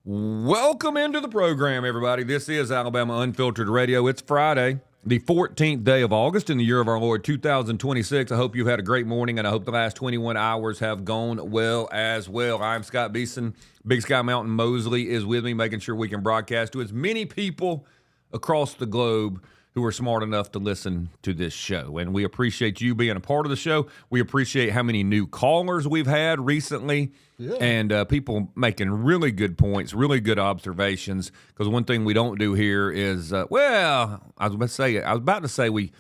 Welcome into the program, everybody. This is Alabama Unfiltered Radio. It's Friday, the 14th day of August in the year of our Lord 2026. I hope you've had a great morning, and I hope the last 21 hours have gone well as well. I'm Scott Beason. Big Sky Mountain Mosley is with me, making sure we can broadcast to as many people across the globe who are smart enough to listen to this show. And we appreciate you being a part of the show. We appreciate how many new callers we've had recently. Yeah. And people making really good points, really good observations. Because one thing we don't do here is, I was about to say we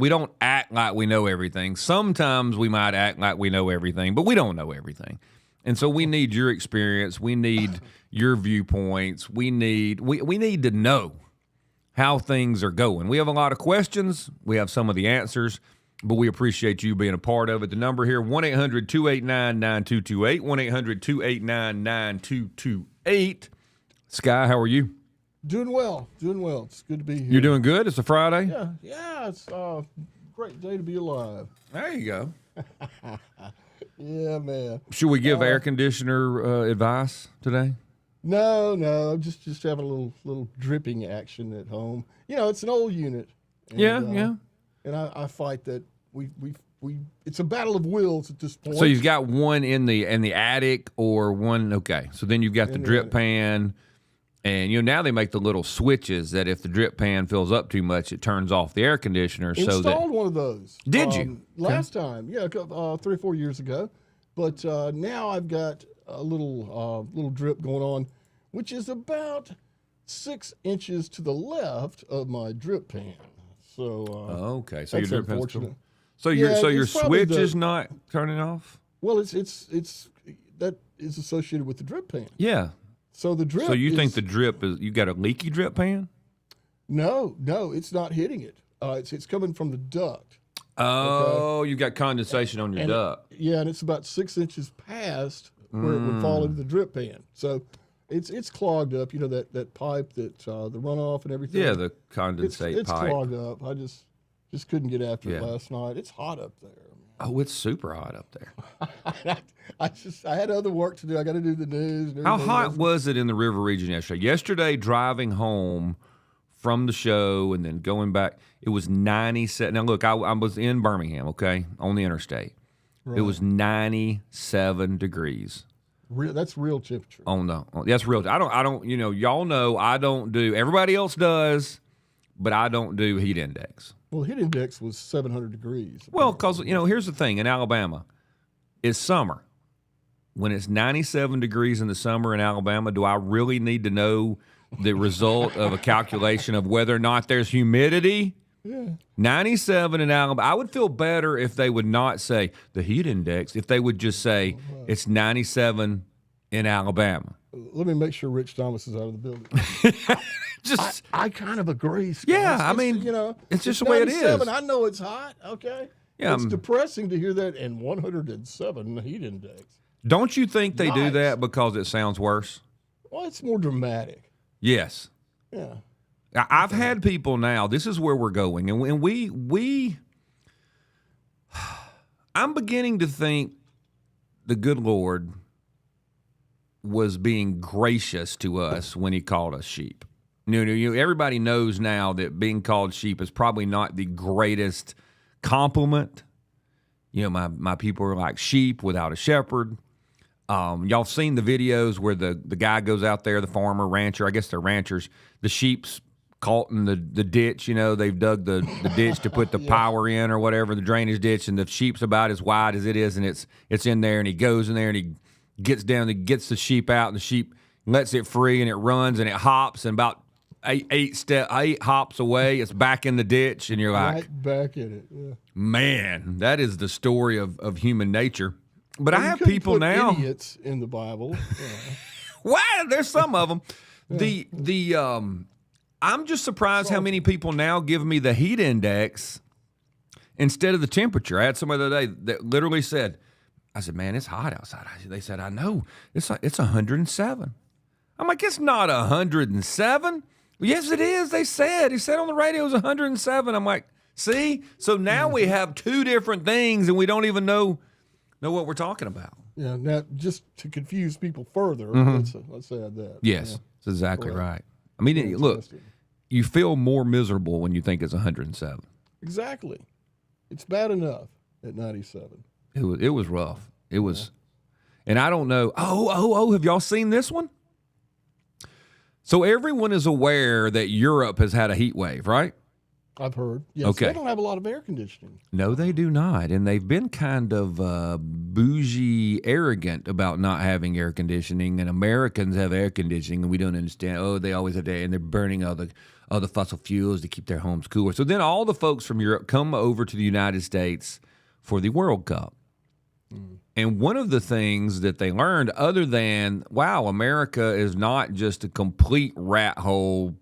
don't act like we know everything. Sometimes we might act like we know everything, but we don't know everything. And so we need your experience. We need your viewpoints. We need to know how things are going. We have a lot of questions. We have some of the answers, but we appreciate you being a part of it. The number here, 1-800-289-9228, 1-800-289-9228. Sky, how are you? Doing well. It's good to be here. You're doing good? It's a Friday? Yeah, it's a great day to be alive. There you go. Yeah, man. Should we give air conditioner advice today? No, just having a little dripping action at home. You know, it's an old unit. And, Yeah. And I fight that we it's a battle of wills at this point. So you've got one in the attic or one, okay. So then you've got the drip pan, and now they make the little switches that if the drip pan fills up too much, it turns off the air conditioner. Installed one of those. Did you? Last time, 3 or 4 years ago. But now I've got a little drip going on, which is about 6 inches to the left of my drip pan. So okay, so that's your drip unfortunate. pan's cool. So your switch is not turning off? Well, it's that is associated with the drip pan. Yeah. So the drip. So you think the drip is, you got a leaky drip pan? No, it's not hitting it. It's coming from the duct. Oh, okay? You got condensation on your duct. And it's about 6 inches past where it would fall into the drip pan. So it's clogged up. You know that pipe that the runoff and everything. Yeah, the condensate it's pipe. It's clogged up. I just couldn't get after it last night. It's hot up there. Oh, it's super hot up there. I had other work to do. I got to do the news. And how hot was it in the river region yesterday? Yesterday, driving home from the show and then going back, it was 97. Now, look, I was in Birmingham, okay, on the interstate. Right. It was 97 degrees. That's real temperature. That's real. I don't. Y'all know I don't do. Everybody else does, but I don't do heat index. Well, heat index was 700 degrees. Well, because here's the thing: in Alabama, it's summer. When it's 97 degrees in the summer in Alabama, do I really need to know the result of a calculation of whether or not there's humidity? Yeah. 97 in Alabama. I would feel better if they would not say the heat index, if they would just say it's 97 in Alabama. Let me make sure Rich Thomas is out of the building. I kind of agree, Scott. Yeah, it's just the way it is. I know it's hot, okay? Yeah, it's depressing to hear that, and 107 heat index. Don't you think they do that because it sounds worse? Well, it's more dramatic. Yes. Yeah. I've had people now, this is where we're going, and I'm beginning to think the good Lord was being gracious to us when he called us sheep. Everybody knows now that being called sheep is probably not the greatest compliment. My people are like sheep without a shepherd. Y'all seen the videos where the guy goes out there, the farmer, rancher, I guess they're ranchers, the sheep's caught in the ditch, they've dug the ditch to put the power in or whatever, the drainage ditch, and the sheep's about as wide as it is, and it's in there, and he goes in there, and he gets down, and gets the sheep out, and the sheep lets it free, and it runs, and it hops, and about eight hops away, it's back in the ditch, and you're like, right back in it. Yeah. Man, that is the story of human nature. But I have people now. Idiots in the Bible. Wow, there's some of them. I'm just surprised how many people now give me the heat index instead of the temperature. I had somebody the other day that literally said, I said, man, it's hot outside. They said, I know. It's 107. I'm like, it's not 107. Yes, it is. He said on the radio it was 107. I'm like, see? So now we have two different things and we don't even know know what we're talking about. Yeah. Now, just to confuse people further, let's add that. Yes, that's exactly right. I mean, look, you feel more miserable when you think it's 107. Exactly. It's bad enough at 97. It was rough. It was, and I don't know. Have y'all seen this one? So everyone is aware that Europe has had a heat wave, right? I've heard. Yes. Okay. They don't have a lot of air conditioning. No, they do not. And they've been kind of bougie, arrogant about not having air conditioning. And Americans have air conditioning, and we don't understand. Oh, they always have that. And they're burning other fossil fuels to keep their homes cooler. So then all the folks from Europe come over to the United States for the World Cup. And one of the things that they learned, other than, wow, America is not just a complete rat hole,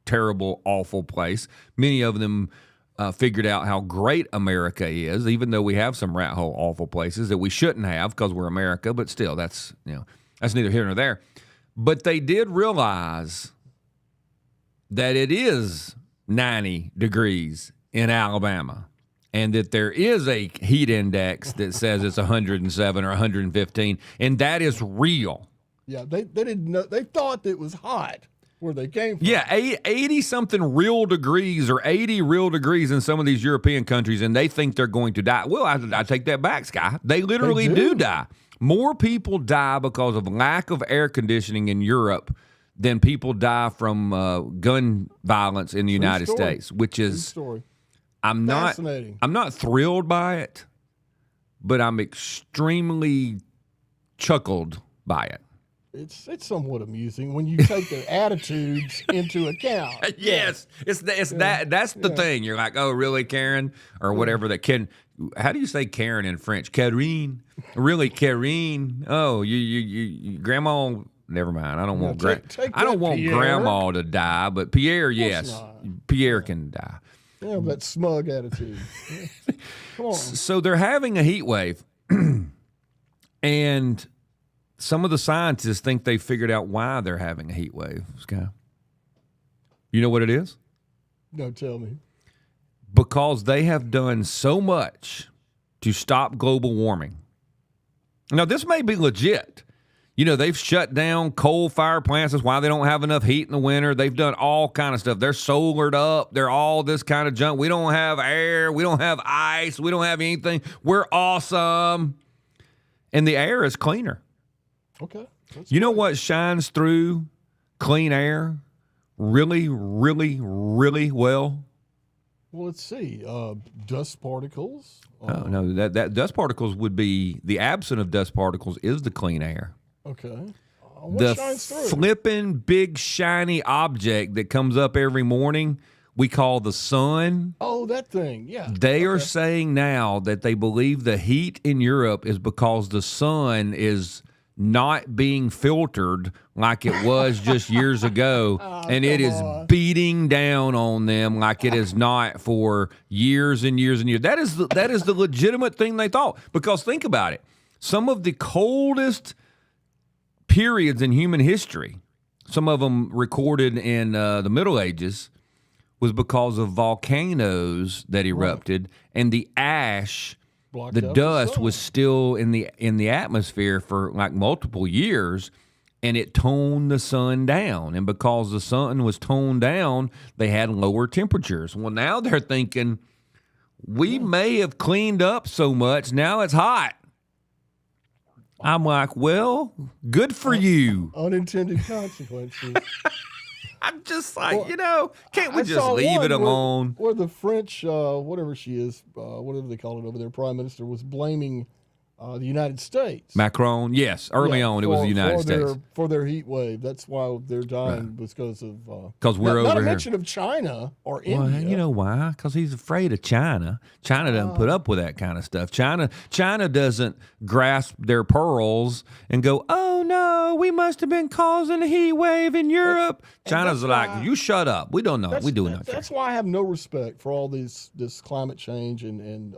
terrible, awful place. Many of them figured out how great America is, even though we have some rat hole, awful places that we shouldn't have because we're America. But still, that's neither here nor there. But they did realize that it is 90 degrees in Alabama, and that there is a heat index that says it's 107 or 115, and that is real. Yeah, they didn't know. They thought it was hot where they came from. Yeah, 80-something real degrees or 80 real degrees in some of these European countries, and they think they're going to die. Well, I take that back, Sky. They literally do die. More people die because of lack of air conditioning in Europe than people die from gun violence in the United States, which is I'm not thrilled by it, but I'm extremely chuckled by it. It's somewhat amusing when you take their attitudes into account. Yes, that's the thing. You're like, oh, really, Karen, or whatever that can. How do you say Karen in French? Karine, really, Karine? Oh, you grandma. Never mind. I don't want grandma to die, but Pierre, yes, Pierre can die. Yeah, that smug attitude. Come on. So they're having a heat wave, and some of the scientists think they figured out why they're having a heat wave, Sky. You know what it is? No, tell me. Because they have done so much to stop global warming. Now, this may be legit. You know, they've shut down coal-fired plants. That's why they don't have enough heat in the winter. They've done all kind of stuff. They're solared up. They're all this kind of junk. We don't have air. We don't have ice. We don't have anything. We're awesome. And the air is cleaner. Okay. You know what shines through clean air really, really, really well? Well, let's see. Dust particles. No, that dust particles would be the absence of dust particles is the clean air. Okay. The flipping big shiny object that comes up every morning we call the sun. Oh, that thing. Yeah. They are saying now that they believe the heat in Europe is because the sun is not being filtered like it was just years ago, and it is beating down on them like it is not for years and years and years. That is the legitimate thing they thought. Because think about it. Some of the coldest periods in human history, some of them recorded in the Middle Ages, was because of volcanoes that erupted, and the ash, the dust was still in the atmosphere for like multiple years, and it toned the sun down. And because the sun was toned down, they had lower temperatures. Well, now they're thinking, we may have cleaned up so much, now it's hot. I'm like, well, good for you. Unintended consequences. I'm just like, can't we just leave it alone? Where the French, whatever she is, whatever they call it over there, Prime Minister was blaming the United States. Macron, yes. Early on, it was the United States. For their heat wave. That's why they're dying, because of... Because we're over here. Not a mention of China or India. Well, you know why? Because he's afraid of China. China doesn't put up with that kind of stuff. China doesn't grasp their pearls and go, oh, no, we must have been causing a heat wave in Europe. China's like, you shut up. We don't know. We do not. That's why I have no respect for all this climate change and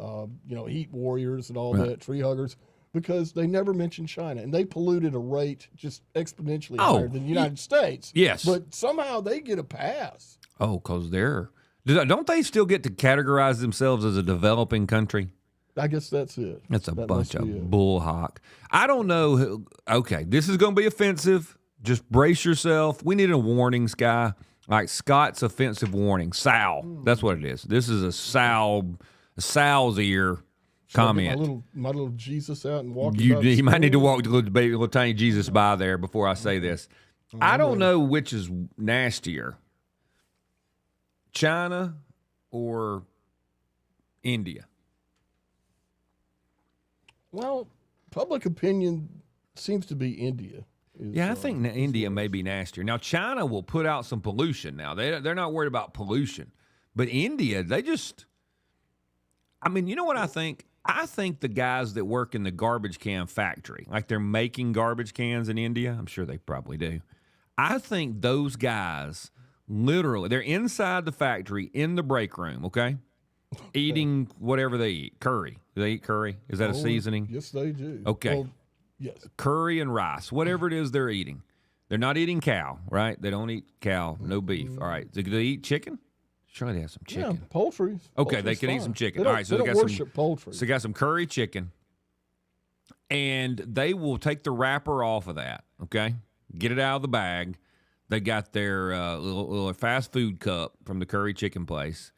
heat warriors and all that, tree huggers. Because they never mentioned China, and they pollute at a rate just exponentially higher than the United States. Yes. But somehow they get a pass. Oh, because don't they still get to categorize themselves as a developing country? I guess that's it. That's a That bunch must of be it. bull hawk. I don't know. Okay, this is going to be offensive. Just brace yourself. We need a warning, Sky. Like Scott's offensive warning. Sal. That's what it is. This is a Sal's ear Should I comment. get my little Jesus out and walk You, about the you might need to store? walk the little tiny Jesus by there before I say this. I don't know which is nastier, China or India. Well, public opinion seems to be India. Yeah, I think India may be nastier. Now, China will put out some pollution. Now, they're not worried about pollution. But India, they just, I mean, you know what I think? I think the guys that work in the garbage can factory, like they're making garbage cans in India, I'm sure they probably do. I think those guys literally, they're inside the factory in the break room, okay? Eating whatever they eat. Curry. Do they eat curry? Is that a seasoning? Yes, they do. Okay. Well, yes. Curry and rice, whatever it is they're eating. They're not eating cow, right? They don't eat cow, no beef. All right. Do they eat chicken? Sure, they have some chicken. Yeah, poultry. Okay, they can eat some chicken. All right, so they they don't got worship some poultry. So they got some curry chicken, and they will take the wrapper off of that. Okay, get it out of the bag. They got their little fast food cup from the curry chicken place.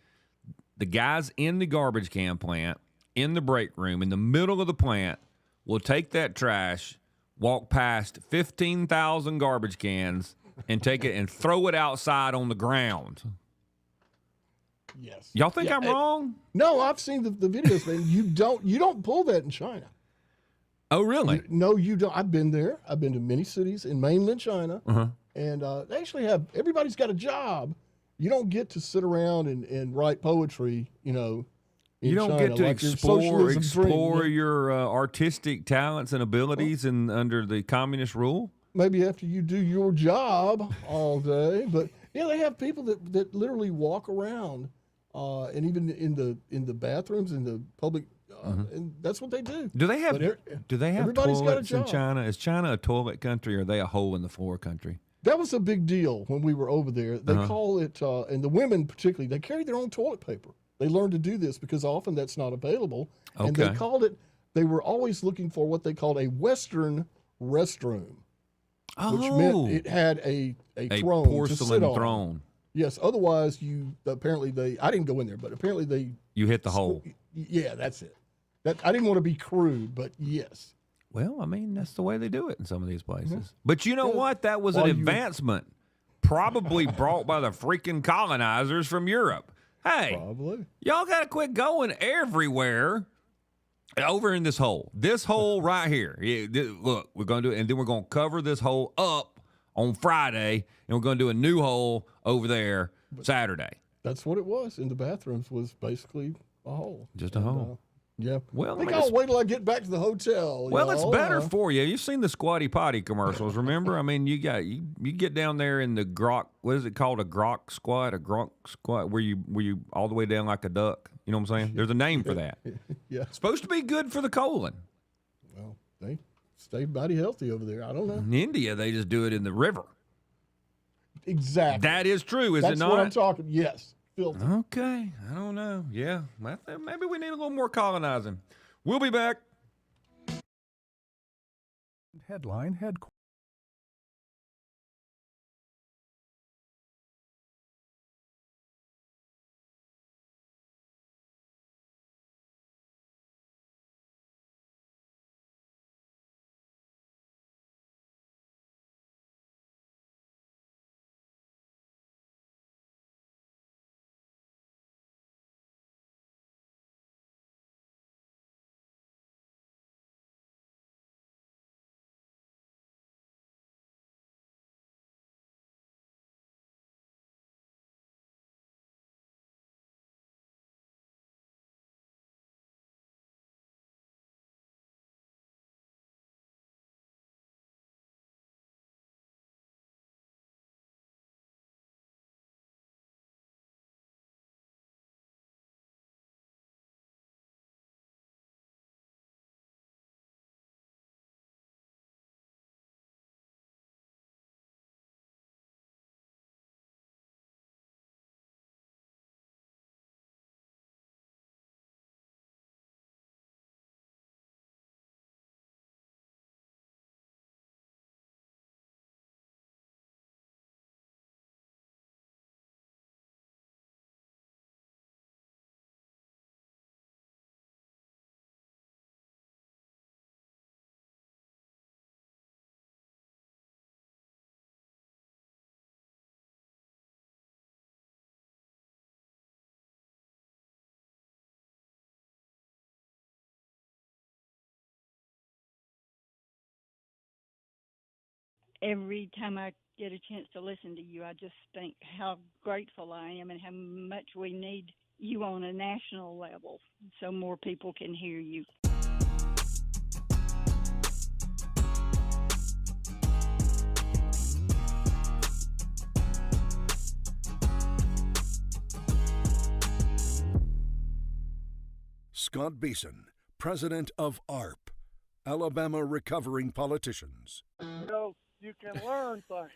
The guys in the garbage can plant, in the break room, in the middle of the plant, will take that trash, walk past 15,000 garbage cans, and take it and throw it outside on the ground. Yes. Y'all think I'm wrong? No, I've seen the videos, man. You don't pull that in China. Oh, really? No, you don't. I've been there. I've been to many cities in mainland China, Uh-huh. and they actually have everybody's got a job. You don't get to sit around and write poetry, in You don't China, get to like your socialism explore dream. your artistic talents and abilities under the communist rule. Maybe after you do your job all day, but yeah, they have people that literally walk around, and even in the bathrooms in the public, and that's what they do. Do they have everybody's got a toilets in job. China? Is China a toilet country, or are they a hole in the floor country? That was a big deal when we were over there. They call it, and the women particularly, they carry their own toilet paper. They learned to do this because often that's not available. And they Okay. called it, they were always looking for what they called a Western restroom, which meant it had a throne to sit porcelain on. throne. Yes, otherwise I didn't go in there, but apparently they, You hit the hole. yeah, that's it. I didn't want to be crude, but yes. Well, I mean, that's the way they do it in some of these places. But you know what? That was an While you- advancement, probably brought by the freaking colonizers from Europe. Hey, Probably. y'all got to quit going everywhere over in this hole. This hole right here. Look, we're going to do it, and then we're going to cover this hole up on Friday, and we're going to do a new hole over there Saturday. That's what it was in the bathrooms, was basically a hole. Just a hole. Yeah. Well, I think I mean, I'll wait till I get back to the hotel. Well, it's y'all. better for you. You've seen the Squatty Potty commercials, remember? I mean, you get down there in the grok. What is it called? A grok squat? A grok squat? Where you all the way down like a duck? You know what I'm saying? There's a name for that. Yeah. It's supposed to be good for the colon. Well, they stay mighty healthy over there. I don't know. In India, they just do it in the river. Exactly. That is true, is That's it not? what I'm talking. Yes. Filthy. Okay, I don't know. Yeah, maybe we need a little more colonizing. We'll be back. Headline Headquarters. every time I get a chance to listen to you, I just think how grateful I am and how much we need you on a national level so more people can hear you. Scott Beason, president of ARP, Alabama Recovering Politicians. You can learn things,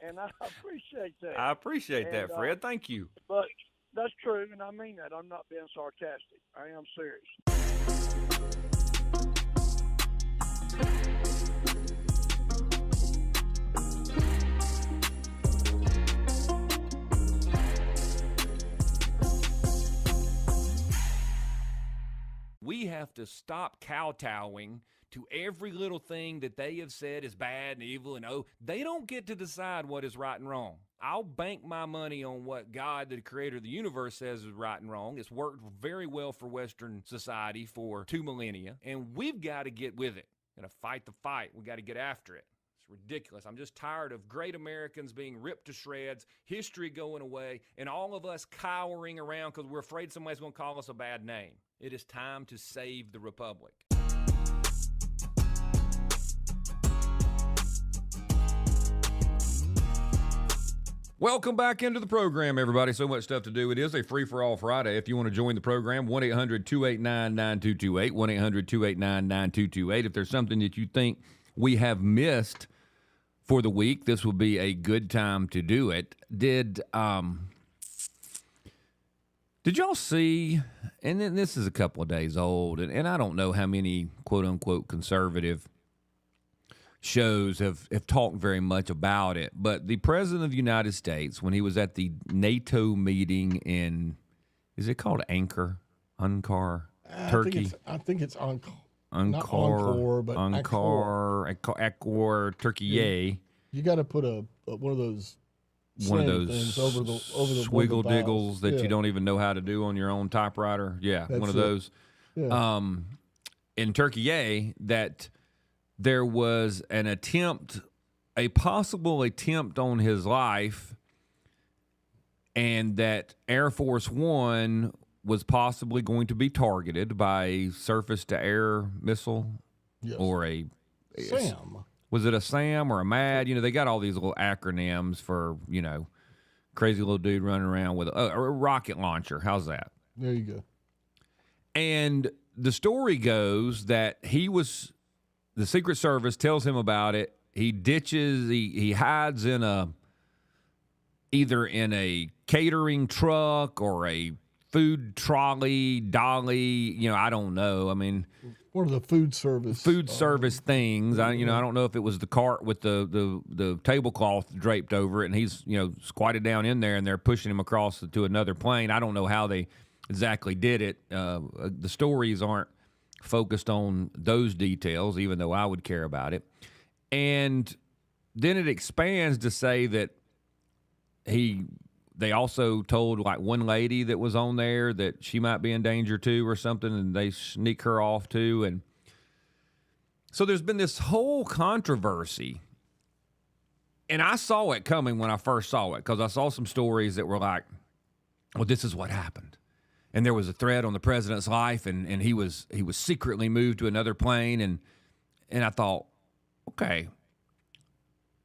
and I appreciate that. I appreciate that, Fred. Thank you. But that's true, and I mean that. I'm not being sarcastic. I am serious. We have to stop kowtowing to every little thing that they have said is bad and evil, and they don't get to decide what is right and wrong. I'll bank my money on what God, the creator of the universe, says is right and wrong. It's worked very well for Western society for 2 millennia, and we've got to get with it. Got to fight the fight. We got to get after it. It's ridiculous. I'm just tired of great Americans being ripped to shreds, history going away, and all of us cowering around because we're afraid somebody's going to call us a bad name. It is time to save the republic. Welcome back into the program, everybody. So much stuff to do. It is a free-for-all Friday. If you want to join the program, 1-800-289-9228, 1-800-289-9228. If there's something that you think we have missed for the week, this will be a good time to do it. Did y'all see, and then this is a couple of days old, and I don't know how many quote-unquote conservative shows have talked very much about it, but the President of the United States, when he was at the NATO meeting in, is it called Ankara, Turkey? I think it's Ankara. Not Encore, but Ankara, Turkey. You got to put one of those things over the swiggle diggles that you don't even know how to do on your own typewriter. Yeah, that's one of those. Yeah. In Turkey, that there was a possible attempt on his life, and that Air Force One was possibly going to be targeted by a surface-to-air missile, or a SAM. Was it a SAM or a MAD? They got all these little acronyms for, crazy little dude running around with a rocket launcher. How's that? There you go. And the story goes that the Secret Service tells him about it. He ditches, he hides either in a catering truck or a food trolley, dolly, I don't know. I mean, one of the food service things. I don't know if it was the cart with the tablecloth draped over it, and he's squatted down in there, and they're pushing him across to another plane. I don't know how they exactly did it. The stories aren't focused on those details, even though I would care about it. And then it expands to say that they also told one lady that was on there that she might be in danger too or something, and they sneak her off too. And so there's been this whole controversy, and I saw it coming when I first saw it, because I saw some stories that were like, well, this is what happened. And there was a threat on the president's life, and he was secretly moved to another plane, and I thought, okay,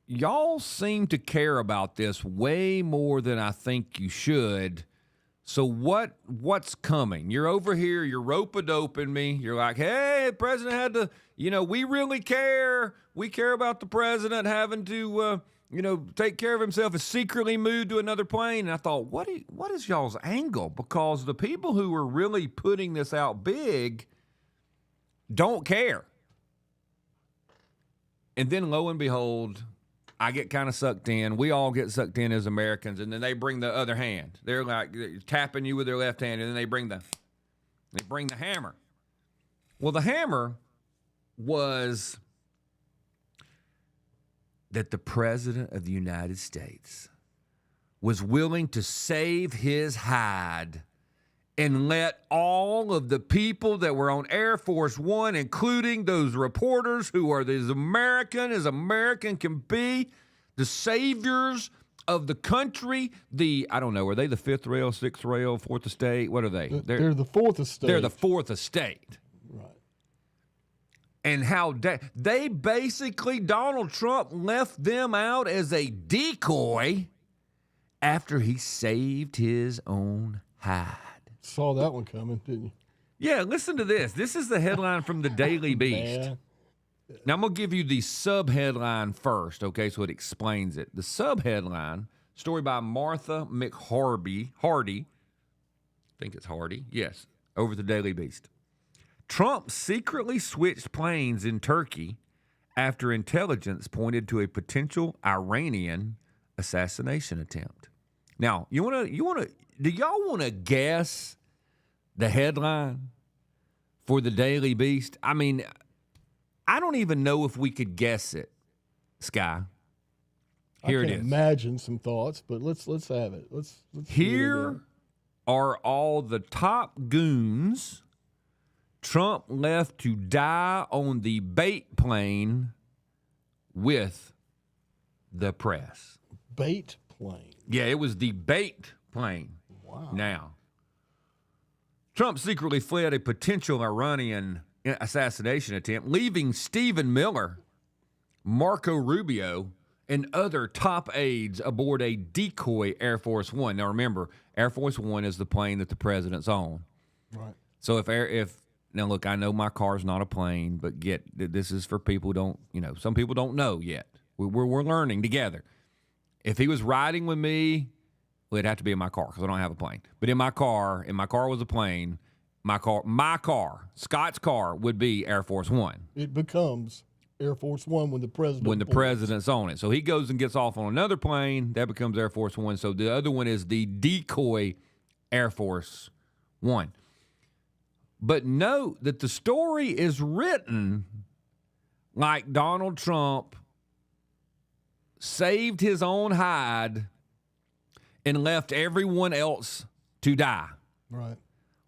y'all seem to care about this way more than I think you should. So what's coming? You're over here, you're rope-a-doping me. You're like, hey, the president had to, we really care. We care about the president having to, take care of himself, is secretly moved to another plane. And I thought, what is y'all's angle? Because the people who are really putting this out big don't care. And then lo and behold, I get kind of sucked in. We all get sucked in as Americans, and then they bring the other hand. They're tapping you with their left hand, and then they bring the hammer. Well, the hammer was that the President of the United States was willing to save his hide and let all of the people that were on Air Force One, including those reporters who are as American can be, the saviors of the country, I don't know, are they the fifth rail, sixth rail, fourth estate? What are they? They're the fourth estate. They're the fourth estate. Right. And how they basically, Donald Trump left them out as a decoy after he saved his own hide. Saw that one coming, didn't you? Yeah, listen to this. This is the headline from the Daily Beast. Man. Now, I'm going to give you the sub-headline first, okay, so it explains it. The sub-headline, story by Martha McHardy, I think it's Hardy, yes, over the Daily Beast. Trump secretly switched planes in Turkey after intelligence pointed to a potential Iranian assassination attempt. Now, do y'all want to guess the headline for the Daily Beast? I mean, I don't even know if we could guess it, Sky. Here I it can is. imagine some thoughts, but let's have it. Let's Here are all the top goons Trump left to die on the bait plane with the press. Bait plane. Yeah, it was the bait plane. Wow. Now, Trump secretly fled a potential Iranian assassination attempt, leaving Stephen Miller, Marco Rubio, and other top aides aboard a decoy Air Force One. Now, remember, Air Force One is the plane that the president's on. Right. So now look, I know my car's not a plane, but this is for people who don't, some people don't know yet. We're learning together. If he was riding with me, well, it'd have to be in my car because I don't have a plane. But in my car was a plane. My car, Scott's car would be Air Force One. It becomes Air Force One when the president president's on it. So he goes and gets off on another plane. That becomes Air Force One. So the other one is the decoy Air Force One. But note that the story is written like Donald Trump saved his own hide and left everyone else to die. Right.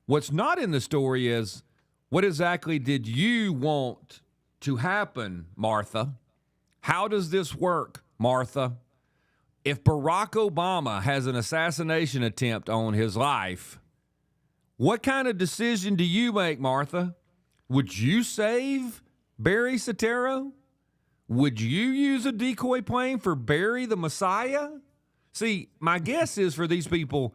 What's not in the story is what exactly did you want to happen, Martha? How does this work, Martha? If Barack Obama has an assassination attempt on his life, what kind of decision do you make, Martha? Would you save Barry Soetoro? Would you use a decoy plane for Barry the Messiah? See, my guess is for these people,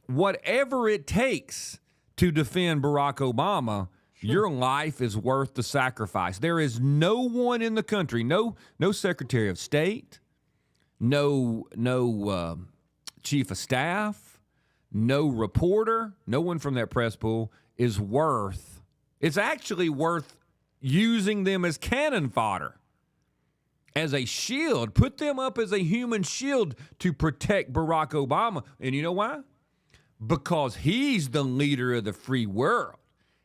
whatever it takes to defend Barack Obama, your life is worth the sacrifice. There is no one in the country, no Secretary of State, no Chief of Staff, no reporter, no one from that press pool it's actually worth using them as cannon fodder, as a shield. Put them up as a human shield to protect Barack Obama. And you know why? Because he's the leader of the free world.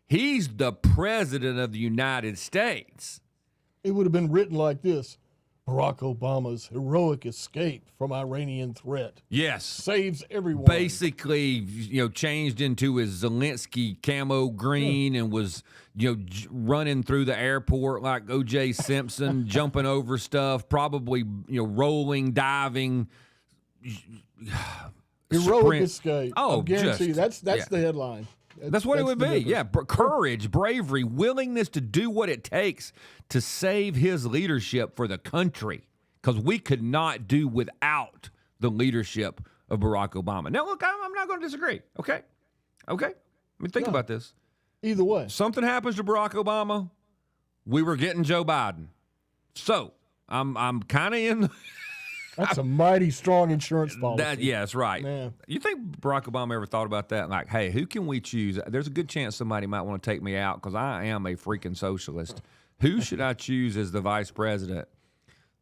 He's the president of the United States. It would have been written like this: Barack Obama's heroic escape from Iranian threat. Yes. Saves everyone. Basically, changed into his Zelensky camo green and was, running through the airport like O.J. Simpson, jumping over stuff, probably, rolling, diving. Heroic escape. Oh, I guarantee that's the headline. That's what it would be. difference. Yeah, courage, bravery, willingness to do what it takes to save his leadership for the country, because we could not do without the leadership of Barack Obama. Now, look, I'm not going to disagree. Okay. I mean, think about this. Either way. Something happens to Barack Obama, we were getting Joe Biden. So I'm kind of in. That's a mighty strong insurance policy. Yeah, that's right. Man. You think Barack Obama ever thought about that? Like, hey, who can we choose? There's a good chance somebody might want to take me out because I am a freaking socialist. Who should I choose as the vice president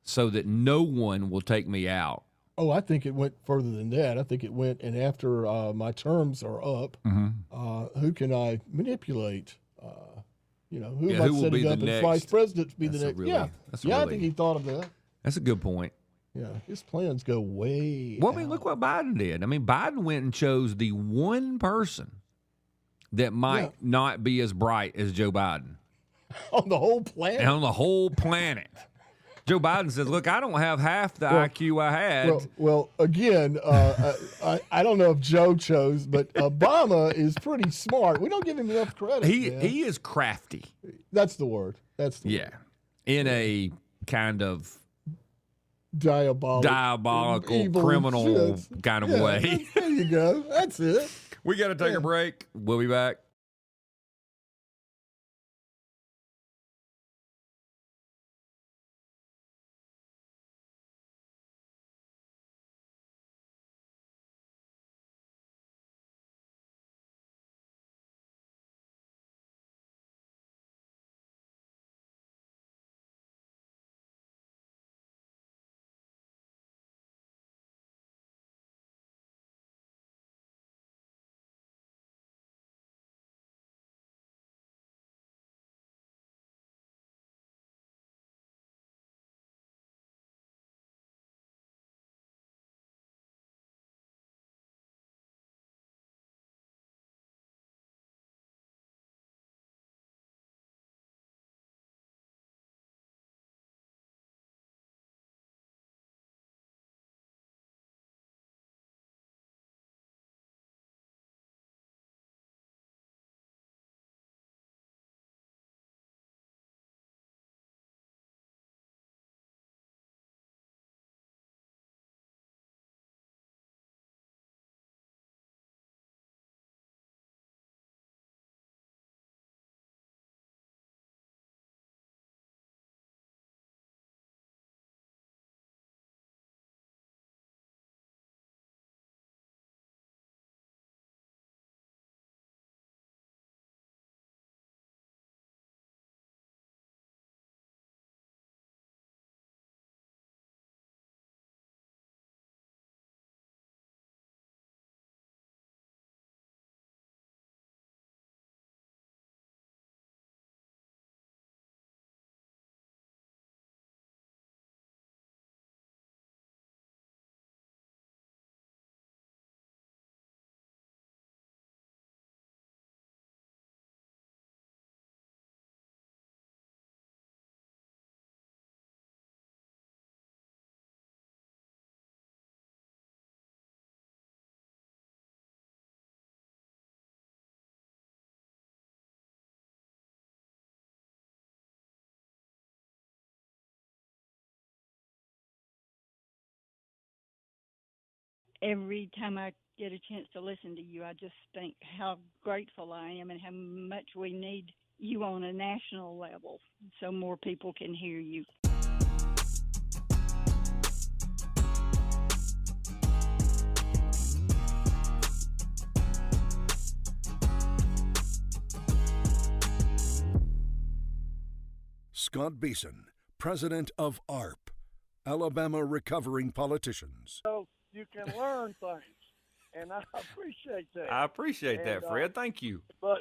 so that no one will take me out? Oh, I think it went further than that. I think it went, and after my terms are up, who can I manipulate? Who am I who will setting be up the as next? vice president to be the That's next? a really- that's a I really- think he thought of that. That's a good point. Yeah, his plans go way Well, I mean, out. look what Biden did. I mean, Biden went and chose the one person that might not be as bright as Joe Biden On the whole planet. on the whole planet. Joe Biden says, look, I don't have half the IQ I had. Well, again, I don't know if Joe chose, but Obama is pretty smart. We don't give him enough credit. He is crafty. That's the word. That's the word. In a kind of Diabolical, evil criminal shit. kind of way. There you go. That's it. We got to take a break. We'll be back. Every time I get a chance to listen to you, I just think how grateful I am and how much we need you on a national level so more people can hear you. Scott Beason, president of ARP, Alabama Recovering Politicians. So you can learn things, and I appreciate that. I appreciate that, Fred. Thank you. But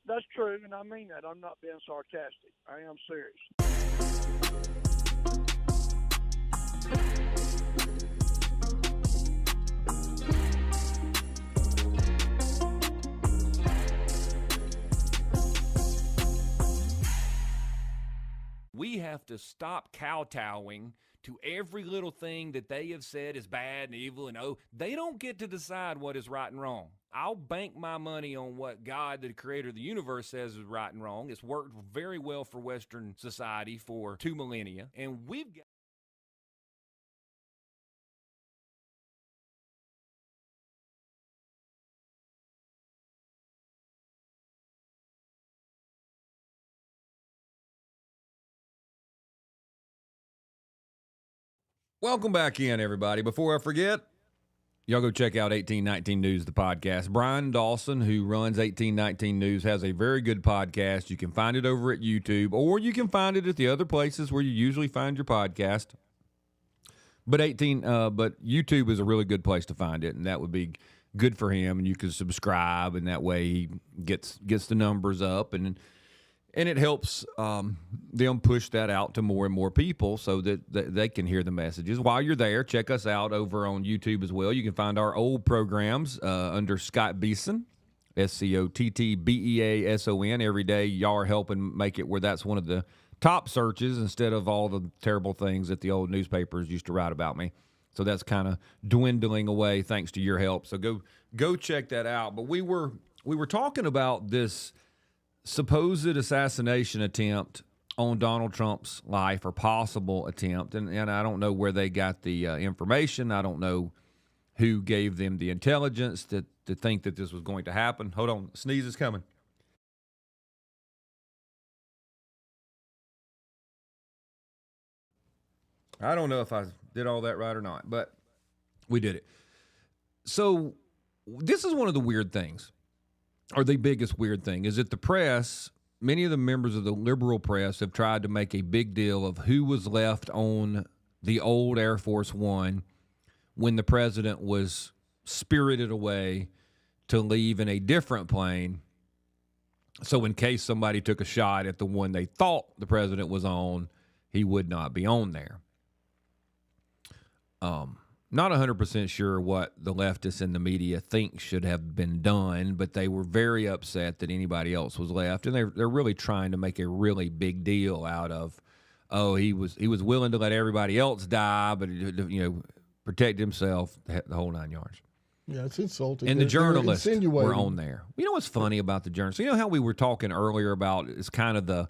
that's true, and I mean that. I'm not being sarcastic. I am serious. We have to stop kowtowing to every little thing that they have said is bad and evil, and they don't get to decide what is right and wrong. I'll bank my money on what God, the creator of the universe, says is right and wrong. It's worked very well for Western society for 2 millennia, and we've got Welcome back in, everybody. Before I forget, y'all go check out 1819 News, the podcast. Brian Dawson, who runs 1819 News, has a very good podcast. You can find it over at YouTube, or you can find it at the other places where you usually find your podcast. But YouTube is a really good place to find it, and that would be good for him. And you can subscribe, and that way he gets the numbers up, and it helps them push that out to more and more people so that they can hear the messages. While you're there, check us out over on YouTube as well. You can find our old programs under Scott Beason. SCOTTBEASON. Every day, y'all are helping make it where that's one of the top searches instead of all the terrible things that the old newspapers used to write about me. So that's kind of dwindling away thanks to your help. So go check that out. But we were talking about this supposed assassination attempt on Donald Trump's life, or possible attempt, and I don't know where they got the information. I don't know who gave them the intelligence to think that this was going to happen. Hold on, sneeze is coming. I don't know if I did all that right or not, but we did it. So this is one of the weird things, or the biggest weird thing, is that the press, many of the members of the liberal press, have tried to make a big deal of who was left on the old Air Force One when the president was spirited away to leave in a different plane. So in case somebody took a shot at the one they thought the president was on, he would not be on there. Not 100% sure what the leftists in the media think should have been done, but they were very upset that anybody else was left, and they're really trying to make a really big deal out of, oh, he was willing to let everybody else die, but protect himself, the whole 9 yards. Yeah, it's insulting. And the journalists were on there. You know what's funny about the journalists? You know how we were talking earlier about it's kind of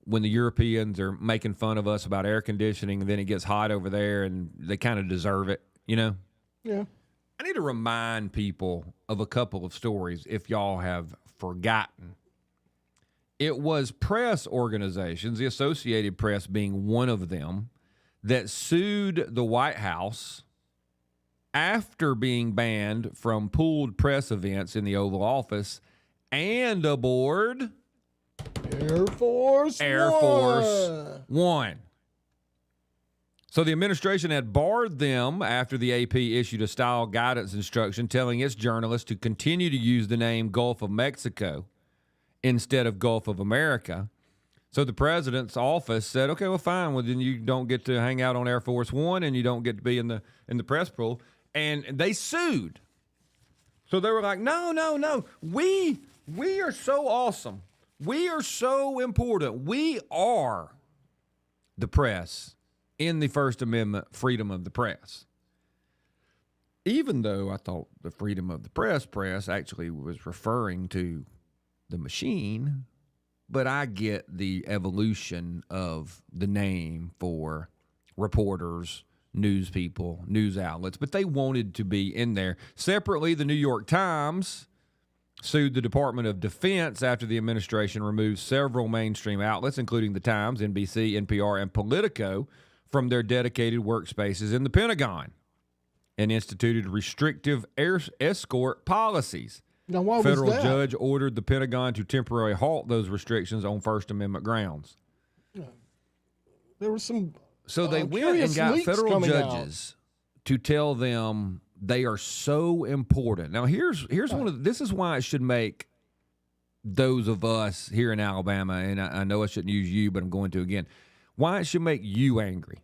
when the Europeans are making fun of us about air conditioning, and then it gets hot over there, and they kind of deserve it, you know? Yeah. I need to remind people of a couple of stories if y'all have forgotten. It was press organizations, the Associated Press being one of them, that sued the White House after being banned from pooled press events in the Oval Office and aboard Air Force One. So the administration had barred them after the AP issued a style guidance instruction telling its journalists to continue to use the name Gulf of Mexico instead of Gulf of America. So the president's office said, okay, well, fine. Well, then you don't get to hang out on Air Force One, and you don't get to be in the press pool. And they sued. So they were like, no. We are so awesome. We are so important. We are the press in the First Amendment freedom of the press. Even though I thought the freedom of the press actually was referring to the machine, but I get the evolution of the name for reporters, news people, news outlets, but they wanted to be in there. Separately, the New York Times sued the Department of Defense after the administration removed several mainstream outlets, including the Times, NBC, NPR, and Politico, from their dedicated workspaces in the Pentagon, and instituted restrictive air escort policies. Now, why Federal was that? judge ordered the Pentagon to temporarily halt those restrictions on First Amendment grounds. There was some. So they went and got federal judges to tell them they are so important. Now, here's this is why it should make those of us here in Alabama, and I know I shouldn't use you, but I'm going to again, why it should make you angry.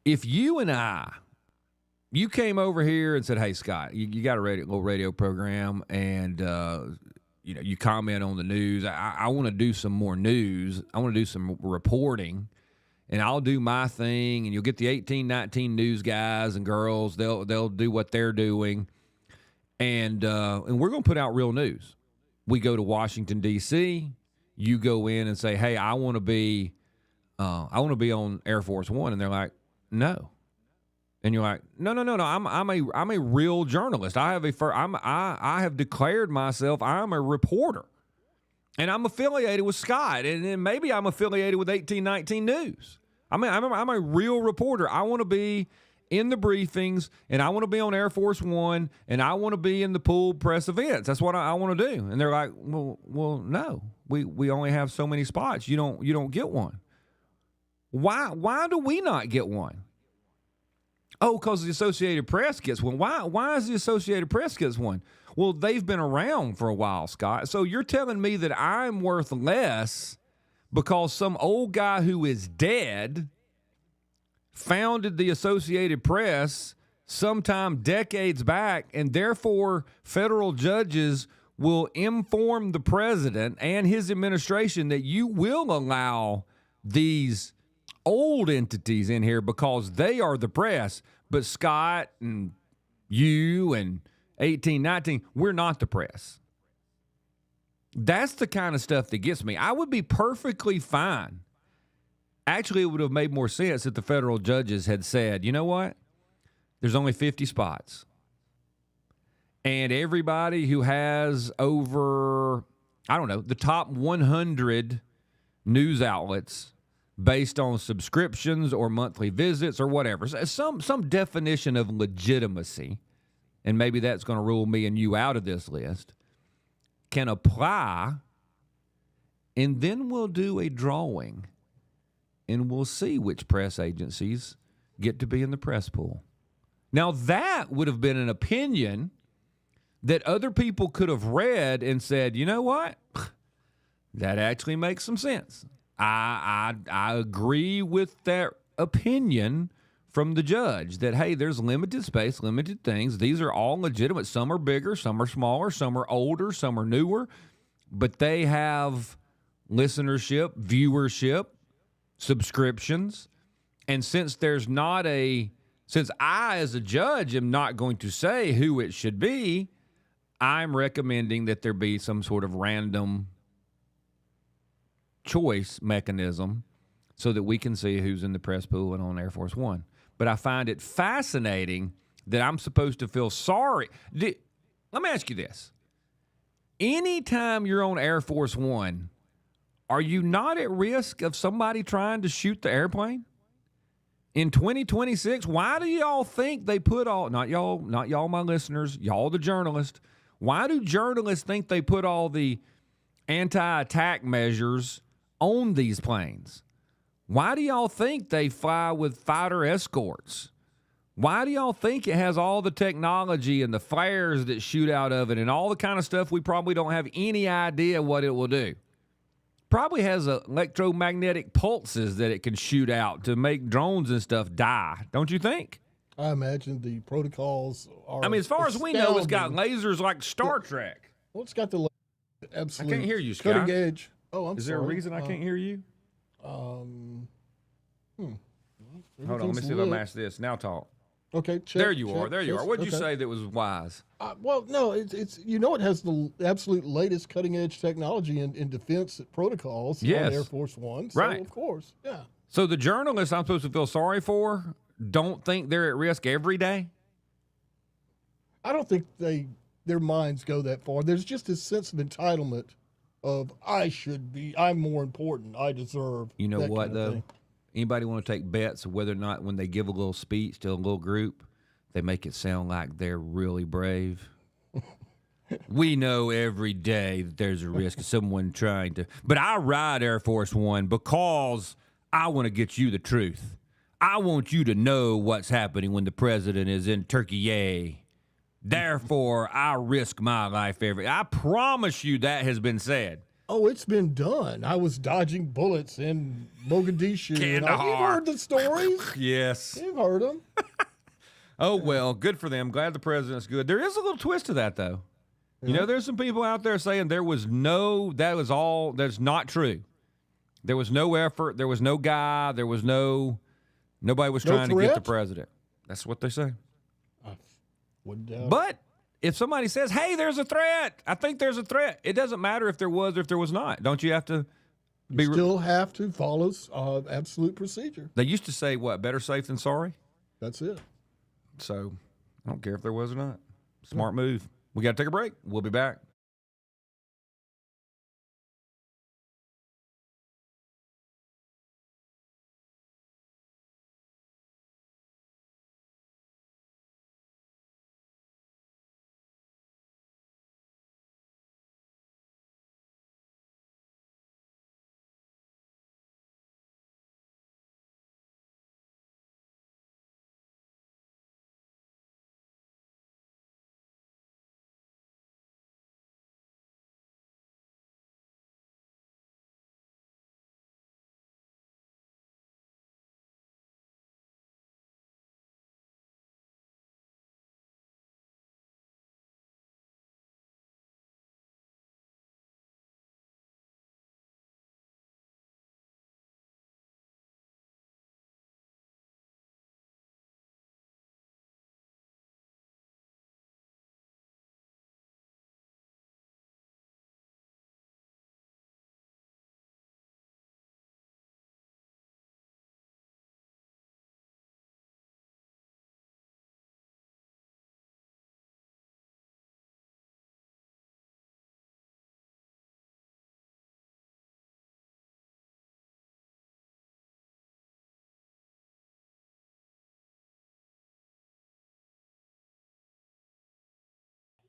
If you and you came over here and said, hey, Scott, you got a little radio program, and you comment on the news. I want to do some more news. I want to do some reporting, and I'll do my thing, and you'll get the 18, 19 news guys and girls. They'll do what they're doing, and we're going to put out real news. We go to Washington, D.C., you go in and say, hey, I want to be on Air Force One, and they're like, no. And you're like, no. I'm a real journalist. I have declared myself. I'm a reporter, and I'm affiliated with Scott, and then maybe I'm affiliated with 1819 News. I'm a real reporter. I want to be in the briefings, and I want to be on Air Force One, and I want to be in the pooled press events. That's what I want to do. And they're like, well, no. We only have so many spots. You don't get one. Why do we not get one? Oh, because the Associated Press gets one. Why is the Associated Press gets one? Well, they've been around for a while, Scott. So you're telling me that I'm worth less because some old guy who is dead founded the Associated Press sometime decades back, and therefore federal judges will inform the president and his administration that you will allow these old entities in here because they are the press. But Scott and you and 1819, we're not the press. That's the kind of stuff that gets me. I would be perfectly fine. Actually, it would have made more sense if the federal judges had said, you know what? There's only 50 spots. And everybody who has over, I don't know, the top 100 news outlets based on subscriptions or monthly visits or whatever, some definition of legitimacy, and maybe that's going to rule me and you out of this list, can apply, and then we'll do a drawing, and we'll see which press agencies get to be in the press pool. Now, that would have been an opinion that other people could have read and said, you know what? That actually makes some sense. I agree with that opinion from the judge that, hey, there's limited space, limited things. These are all legitimate. Some are bigger, some are smaller, some are older, some are newer, but they have listenership, viewership, subscriptions. And since I, as a judge, am not going to say who it should be, I'm recommending that there be some sort of random choice mechanism so that we can see who's in the press pool and on Air Force One. But I find it fascinating that I'm supposed to feel sorry. Let me ask you this. Anytime you're on Air Force One, are you not at risk of somebody trying to shoot the airplane? In 2026, why do y'all think they put not y'all, my listeners, y'all the journalists, why do journalists think they put all the anti-attack measures on these planes? Why do y'all think they fly with fighter escorts? Why do y'all think it has all the technology and the flares that shoot out of it and all the kind of stuff we probably don't have any idea what it will do? Probably has electromagnetic pulses that it can shoot out to make drones and stuff die, don't you think? I imagine the protocols are. I mean, as far as we know, it's got lasers like Star Trek. Well, it's got the absolute. I can't hear you, Scott. Cutting edge. Oh, I'm sorry. Is there a reason I can't hear you? Hold on, let me see if I match this. Now talk. Okay, check. There you are. There you are. What did you okay. say that was wise? Well, no, it's it has the absolute latest cutting edge technology in defense protocols on Air Force One. So right. Of course, yeah. So the journalists I'm supposed to feel sorry for don't think they're at risk every day? I don't think their minds go that far. There's just this sense of entitlement of I'm more important. I deserve. You know that what kind of though? thing. Anybody want to take bets of whether or not when they give a little speech to a little group, they make it sound like they're really brave? We know every day that there's a risk of someone trying to. But I ride Air Force One because I want to get you the truth. I want you to know what's happening when the president is in Turkey. Therefore, I risk my life I promise you that has been said. Oh, it's been done. I was dodging bullets in Mogadishu. You've heard the stories. Yes. You've heard them. Oh, well, good for them. Glad the president's good. There is a little twist to that, though. You know, there's some people out there saying that's not true. There was no effort. There was no guy. Nobody was trying to get the president. That's what they say. Wouldn't doubt. But if somebody says, hey, there's a threat, I think there's a threat, it doesn't matter if there was or if there was not. Don't you have to be... You still have to follow absolute procedure. They used to say, what, better safe than sorry? That's it. So I don't care if there was or not. Smart move. We got to take a break. We'll be back.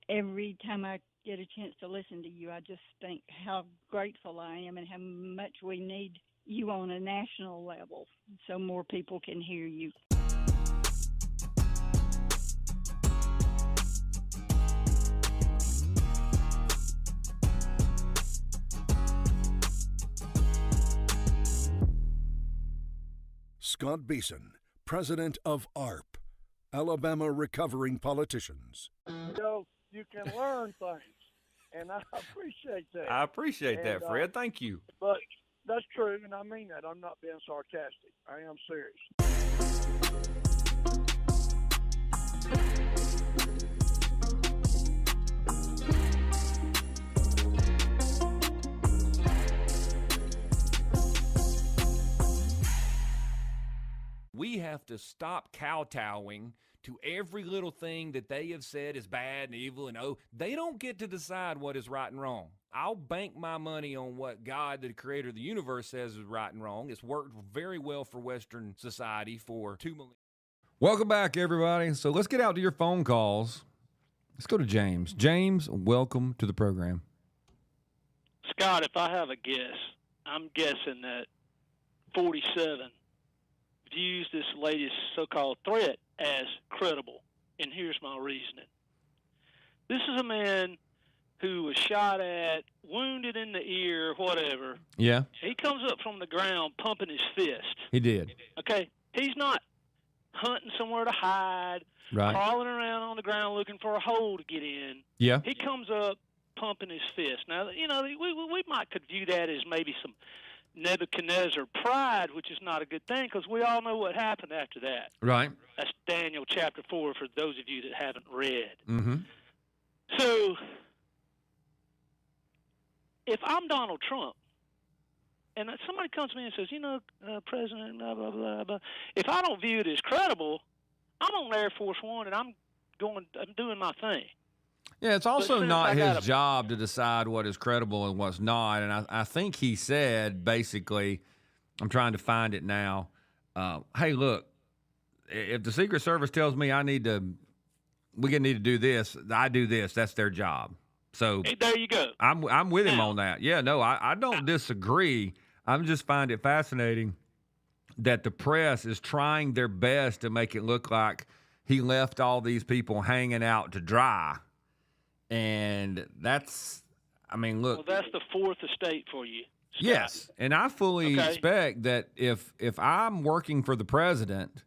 every time I get a chance to listen to you, I just think how grateful I am and how much we need you on a national level so more people can hear you. Scott Beason, president of ARP, Alabama Recovering Politicians. You can learn things, and I appreciate that. I appreciate that, And, Fred. Thank you. But that's true, and I mean that. I'm not being sarcastic. I am serious. We have to stop kowtowing to every little thing that they have said is bad and evil, and they don't get to decide what is right and wrong. I'll bank my money on what God, the creator of the universe, says is right and wrong. It's worked very well for Western society for 2 million. Welcome back, everybody. So let's get out to your phone calls. Let's go to James. James, welcome to the program. Scott, if I have a guess, I'm guessing that 47 views this latest so-called threat as credible, and here's my reasoning. This is a man who was shot at, wounded in the ear, whatever. Yeah, He comes up from the ground pumping his fist. he did. Okay? He's not hunting somewhere to hide, Right. crawling around on the ground looking for a hole to get in. Yeah. He comes up pumping his fist. Now, you know, we might could view that as maybe some Nebuchadnezzar pride, which is not a good thing because we all know what happened after that. Right. That's Daniel chapter 4 for those of you that haven't read. Mm-hmm. So, if I'm Donald Trump, and somebody comes to me and says, you know, President, blah, blah, blah, blah, if I don't view it as credible, I'm on Air Force One and I'm doing my thing. Yeah, it's also since not I his got a- job to decide what is credible and what's not. And I think he said, basically, I'm trying to find it now. Hey, look, if the Secret Service tells me we need to do this, I do this. That's their job. So Hey, there you go. I'm with him Now- on that. Yeah, no, I don't disagree. I'm just find it fascinating that the press is trying their best to make it look like he left all these people hanging out to dry. And that's, I mean, look. Well, that's the fourth estate for you, Scott. Yes, and I fully Okay. expect that if I'm working for the president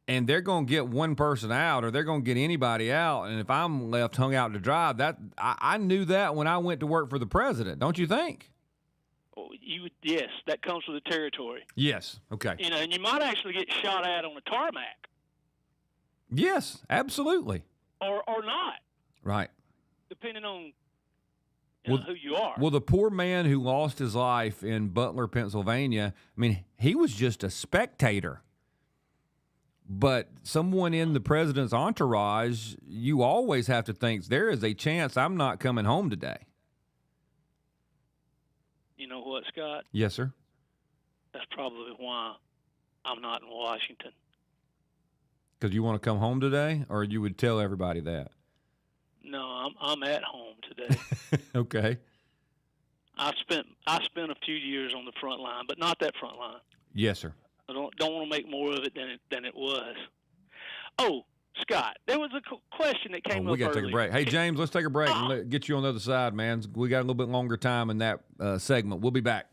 and they're going to get one person out or they're going to get anybody out, and if I'm left hung out to dry, that I knew that when I went to work for the president. Don't you think? Oh, yes, that comes with the territory. Yes. Okay. You know, and you might actually get shot at on a tarmac, Yes, absolutely. or not, Right. depending on Well- who you are. Well, the poor man who lost his life in Butler, Pennsylvania, I mean, he was just a spectator. But someone in the president's entourage, you always have to think there is a chance I'm not coming home today. You know what, Scott? Yes, sir. That's probably why I'm not in Washington. Because you want to come home today, or you would tell everybody that? No, I'm at home today. Okay. I spent a few years on the front line, but not that front line. Yes, sir. I don't want to make more of it than it was. Oh, Scott, there was a question that came up We got to take a earlier. break. Hey, James, let's take a break and get you on the other side, man. We got a little bit longer time in that segment. We'll be back.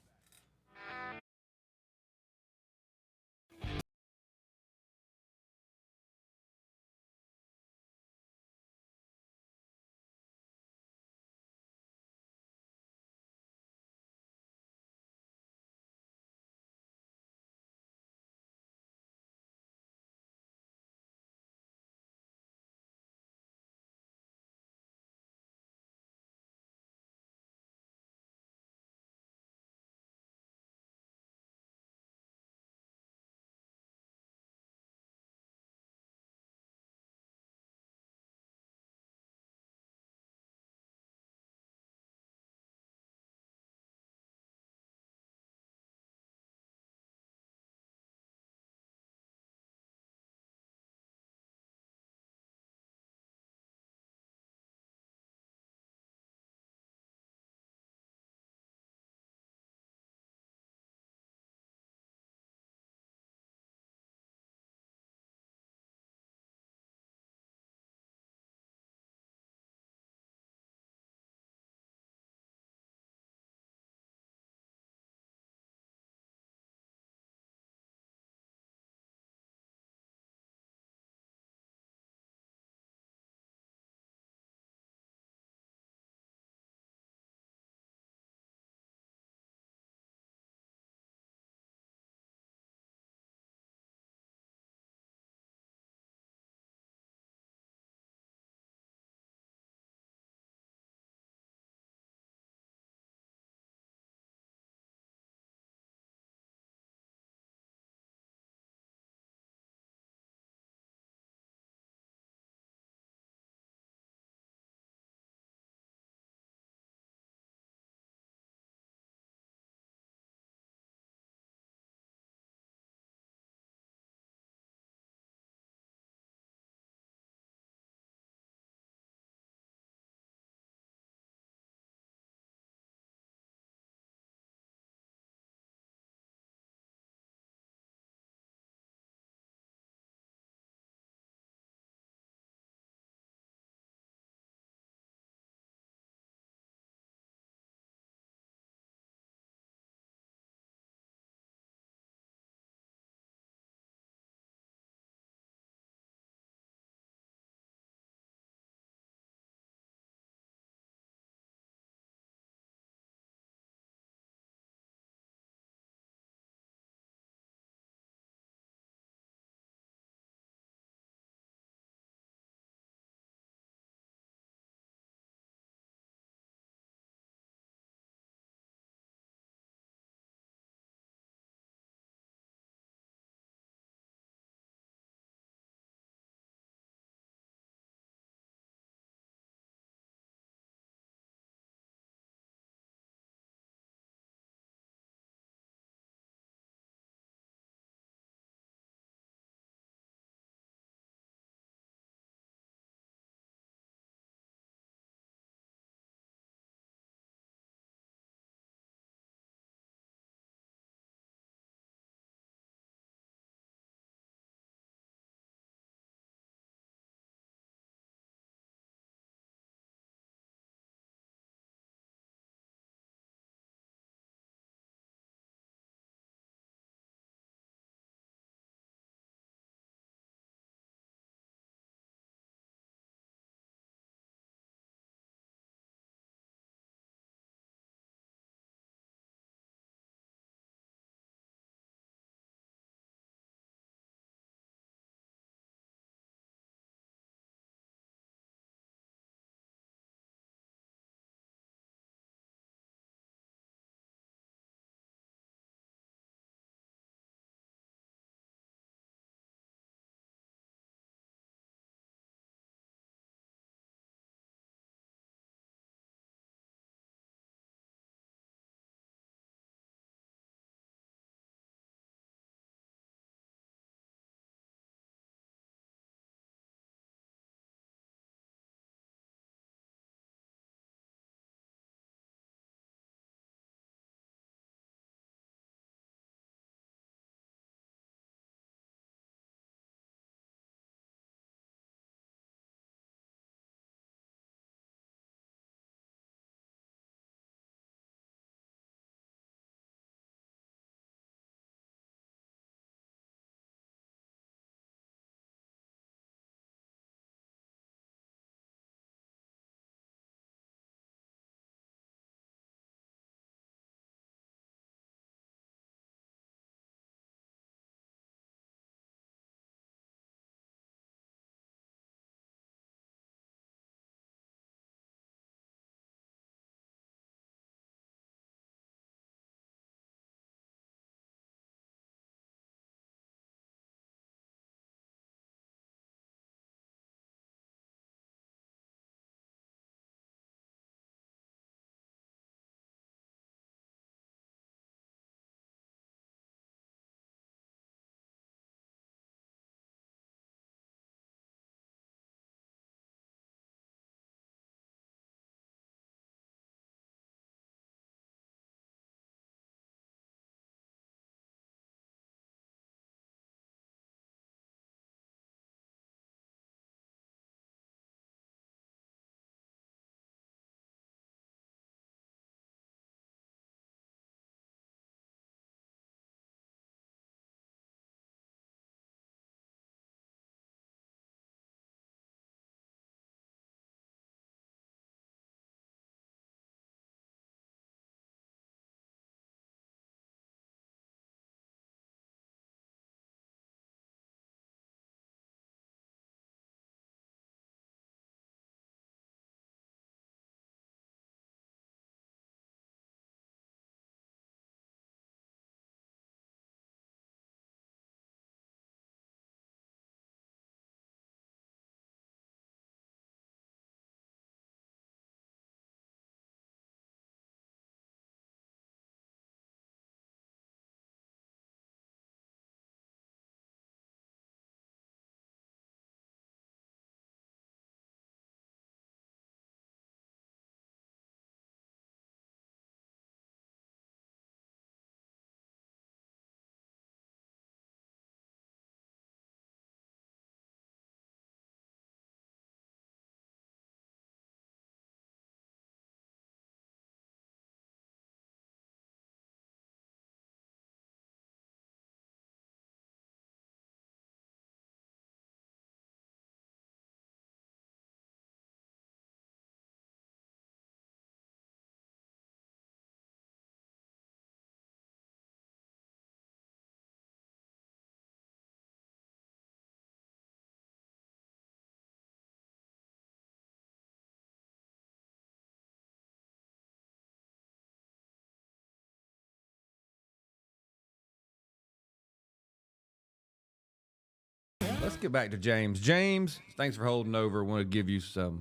let's get back to James. James, thanks for holding over. I want to give you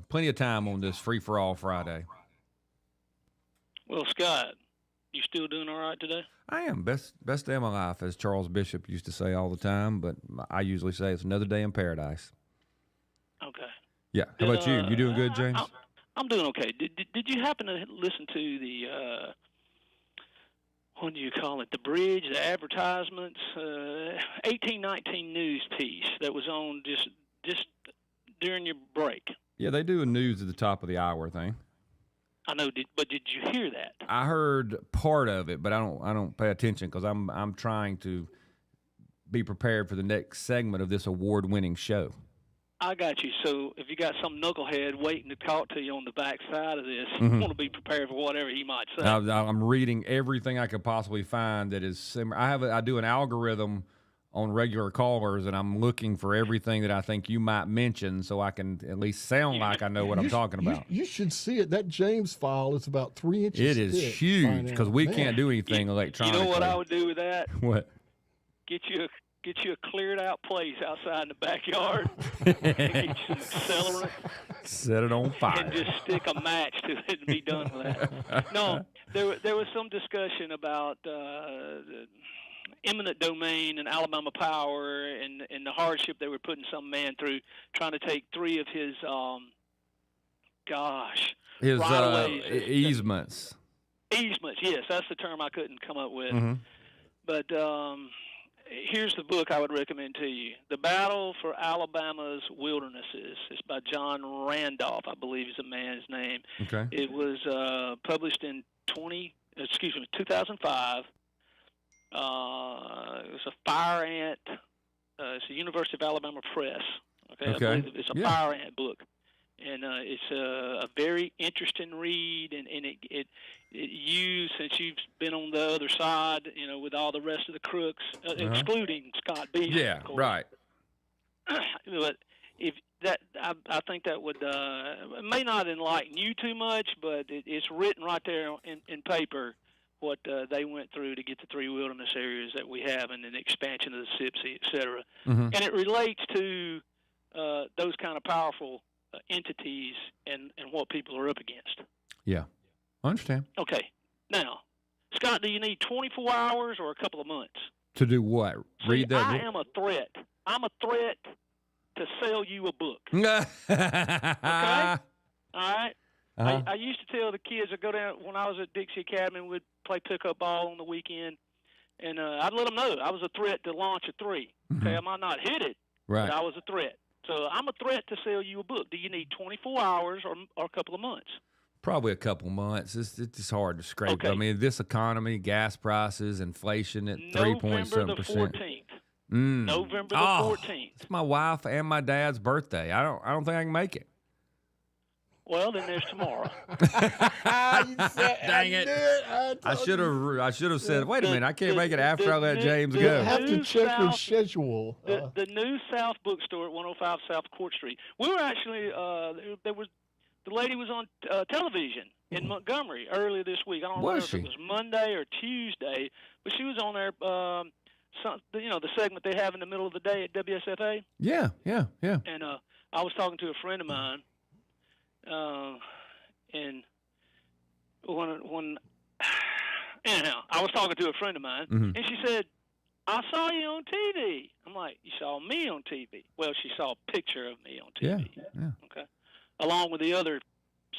plenty of time on this free-for-all Friday. Well, Scott, you still doing all right today? I am. Best day of my life, as Charles Bishop used to say all the time, but I usually say it's another day in paradise. Okay. Yeah. How about you? You doing good, James? I'm doing okay. Did you happen to listen to the what do you call it? The bridge, the advertisements, 1819 news piece that was on just during your break. Yeah, they do a news at the top of the hour thing. I know, but did you hear that? I heard part of it, but I don't pay attention because I'm trying to be prepared for the next segment of this award-winning show. I got you. So if you got some knucklehead waiting to talk to you on the back side of this, you want to be prepared for whatever he might say. I'm reading everything I could possibly find that is similar. I do an algorithm on regular callers, and I'm looking for everything that I think you might mention so I can at least sound like I know what I'm talking about. You should see it. That James file is about 3 inches It is thick. huge because we can't do anything electronically. You know what I would do with that? What? Get you a cleared out place outside in the backyard. Get you some accelerant. Set it on fire. And just stick a match to it and be done with that. No, there was some discussion about eminent domain and Alabama Power and the hardship they were putting some man through trying to take 3 of his his right-of-ways. Easements. Easements, yes, that's the term I couldn't come up with. Mm-hmm. But here's the book I would recommend to you. The Battle for Alabama's Wildernesses. It's by John Randolph, I believe is the man's name. Okay. It was published in 2005. It was a Fire Ant. It's the University of Alabama Press. Okay. I believe it's a Fire Ant book. And it's a very interesting read, and it you, since you've been on the other side, with all the rest of the crooks, excluding Scott Beason. Yeah, of course. right. But if that, I think that would it may not enlighten you too much, but it's written right there in paper what they went through to get the 3 wilderness areas that we have, and an expansion of the SIPC, et cetera. Mm-hmm. And it relates to those kind of powerful entities and what people are up against. Yeah, I understand. Okay. Now, Scott, do you need 24 hours or a couple of months? To do what? Read that I book? am a threat. I'm a threat to sell you a book. Okay. All right? Uh-huh. I used to tell the kids I'd go down when I was at Dixie Academy, we'd play pickup ball on the weekend, and I'd let them know I was a threat to launch a 3. Mm-hmm. Okay, I might not hit it, Right. but I was a threat. So I'm a threat to sell you a book. Do you need 24 hours or a couple of months? Probably a couple months. It's just hard to scrape. Okay. I mean, this economy, gas prices, inflation at 3.7%. November the 14th. Mm. November the 14th. It's my wife and my dad's birthday. I don't think I can make it. Well, then there's tomorrow. Dang it! I should have said, wait a minute, I can't make it after I let James You go. have to check your schedule. The New South bookstore at 105 South Court Street. We were actually the lady was on television in Montgomery earlier this week. I don't know if it was Monday or Tuesday, but she was on there. The segment they have in the middle of the day at WSFA. Yeah. And I was talking to a friend of mine. And anyhow, I was talking to a friend of mine, mm-hmm. and she said, "I saw you on TV." I'm like, "You saw me on TV?" Well, she saw a picture of me on TV. Yeah. Okay, along with the other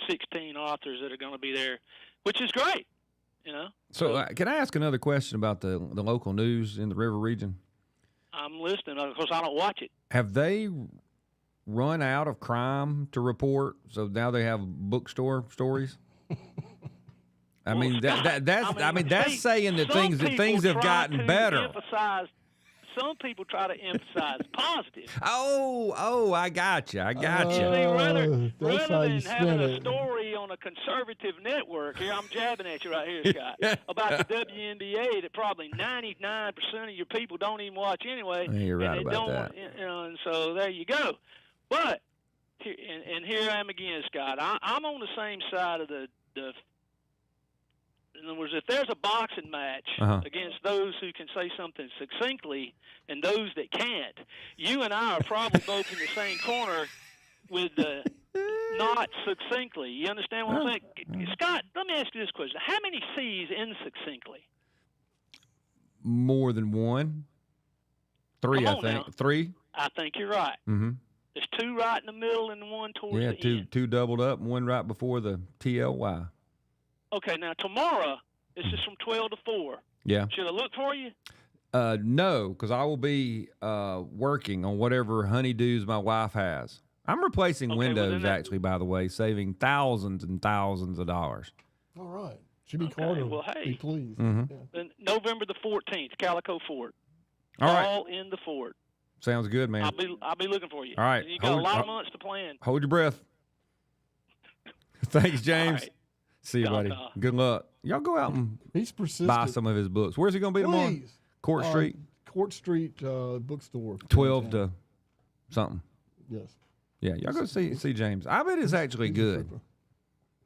16 authors that are going to be there, which is great. So, can I ask another question about the local news in the River region? I'm listening. Of course, I don't watch it. Have they run out of crime to report, so now they have bookstore stories? I mean, that's saying that things have gotten better. Some people try to emphasize positive. Oh, I got you. You see, rather than having a story on a conservative network, here I'm jabbing at you right here, Scott, about the WNBA that probably 99% of your people don't even watch anyway. You're right about that. And so there you go. But here I am again, Scott. I'm on the same side of the In other words, if there's a boxing match against those who can say something succinctly and those that can't, you and I are probably both in the same corner with the not succinctly. You understand what I'm saying? Scott, let me ask you this question. How many C's in succinctly? More than one. Three, Come I on think. now. 3. I think you're right. Mm-hmm. There's 2 right in the middle and 1 towards the end. Two doubled up, and 1 right before the TLY. Okay, now tomorrow, this is from 12 to 4. Yeah. Should I look for you? No, because I will be working on whatever honeydews my wife has. I'm replacing windows, actually, by the way, saving thousands and thousands of dollars. All right. Jimmy Carter, well, hey. be pleased. Mm-hmm. Yeah. Then November the 14th, Calico Ford. All right. All in the Ford. Sounds good, man. I'll be looking for you. All right. You got a lot of months to plan. Hold your breath. Thanks, James. Right. See you, buddy. Good luck. Y'all go out and He's persistent. buy some of his books. Where's he going to be tomorrow? Please. Court Street? Court Street bookstore. 12 downtown. to something. Yes. Yeah, y'all go see James. I bet it's actually He's a good. trooper.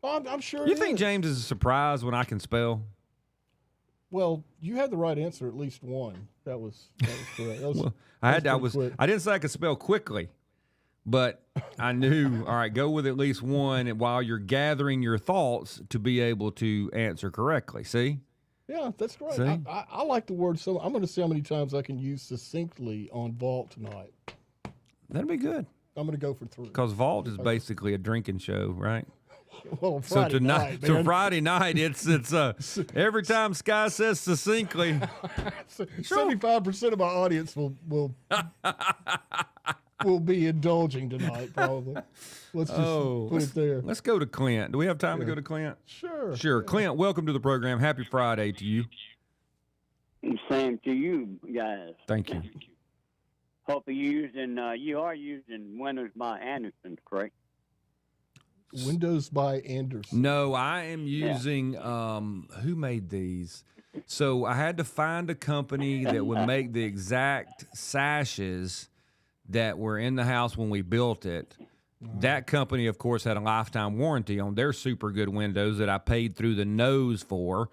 Oh, I'm sure. You it think is. James is surprised when I can spell? Well, you had the right answer at least one. That was correct. That was, Well, that was pretty quick. I didn't say I could spell quickly, but I knew, all right, go with at least one while you're gathering your thoughts to be able to answer correctly. See? Yeah, that's great. See? I like the word. So I'm going to see how many times I can use succinctly on vault tonight. That'd be good. I'm going to go for 3. Because Vault is basically a drinking show, right? Well, Friday night, so man. Friday night, it's every time Sky says succinctly, 75% of my audience will be indulging tonight, probably. Let's just put it there. Let's go to Clint. Do we have time to go to Clint? Sure. Sure. Clint, welcome to the program. Happy Friday to you. Same to you guys. Thank you. Hope you are using Windows by Anderson, correct? Windows by Anderson. No, I am using who made these? So I had to find a company that would make the exact sashes that were in the house when we built it. That company, of course, had a lifetime warranty on their super good windows that I paid through the nose for.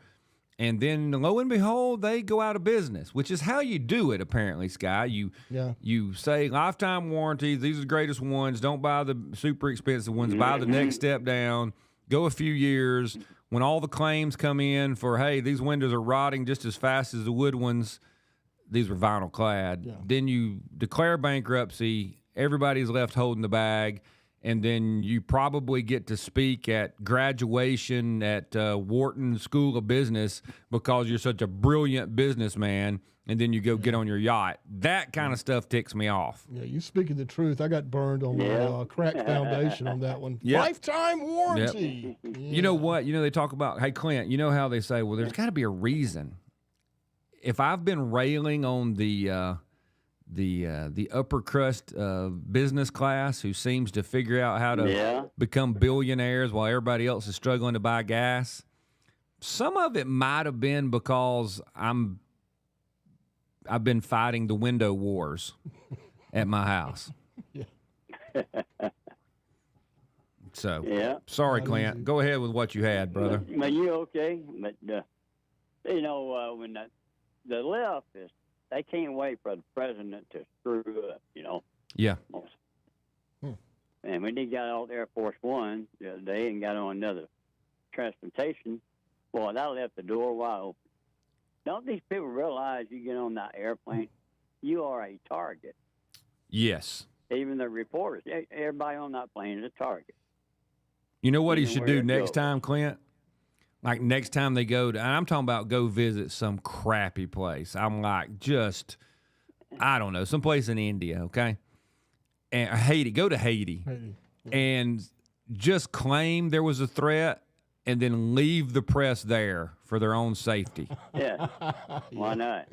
And then, lo and behold, they go out of business, which is how you do it, apparently, Sky. You say lifetime warranties, these are the greatest ones. Don't buy the super expensive ones. Buy the next step down. Go a few years. When all the claims come in for, hey, these windows are rotting just as fast as the wood ones, these were vinyl clad. Yeah. Then you declare bankruptcy. Everybody's left holding the bag. And then you probably get to speak at graduation at Wharton School of Business because you're such a brilliant businessman, and then you go get on your yacht. That kind of stuff ticks me off. Yeah, you speaking the truth. I got burned on my cracked foundation on that one. Yep. Lifetime warranty. Yep. Yeah. You know what? You know, they talk about, hey, Clint, you know how they say, well, there's got to be a reason. If I've been railing on the upper crust business class who seems to figure out how to become billionaires while everybody else is struggling to buy gas. Some of it might have been because I've been fighting the window wars at my house. Yeah. So, sorry, Clint. Go ahead with what you had, brother. But you okay? But when the left is. They can't wait for the president to screw up, Yeah. And when he got off Air Force One the other day and got on another transportation, boy, that left the door wide open. Don't these people realize you get on that airplane, you are a target? Yes. Even the reporters, everybody on that plane is a target. You know what he Even should where do it next goes. time, Clint? Like next time they go to, and I'm talking about go visit some crappy place. I'm like, I don't know, someplace in India, okay? And Haiti, go to Haiti. And just claim there was a threat and then leave the press there for their own safety. Yeah, why not?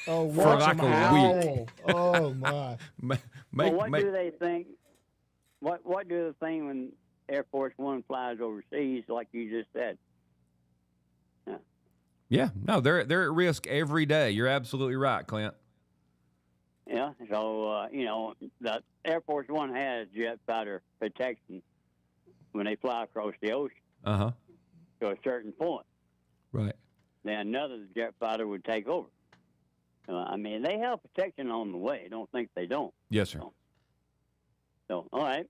Oh, like watch them a howl. Oh, my. Well, what do they think? What do they think when Air Force One flies overseas, like you just said? Yeah, no, they're at risk every day. You're absolutely right, Clint. Yeah, so, the Air Force One has jet fighter protection when they fly across the ocean Uh-huh. to a certain point. Right. then another jet fighter would take over. I mean, they have protection on the way. Don't think they don't. Yes, sir. So all right.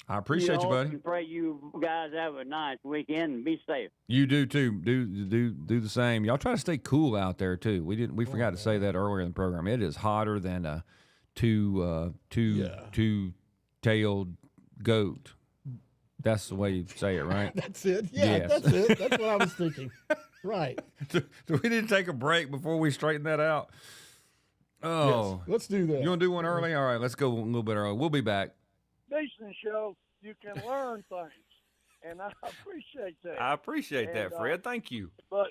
I appreciate you, buddy. And pray you guys have a nice weekend and be safe. You do too. Do the same. Y'all try to stay cool out there too. We forgot to say that earlier in the program. It is hotter than a two-tailed goat. That's the way you say it, right? That's it. Yeah, Yes. that's it. That's what I was thinking. Right. Do we need to take a break before we straighten that out? Oh, Yes. Let's do that. You want to do one early? All right, let's go a little bit early. We'll be back. Beason show, you can learn things, and I appreciate that. I appreciate that, Fred. Thank you. But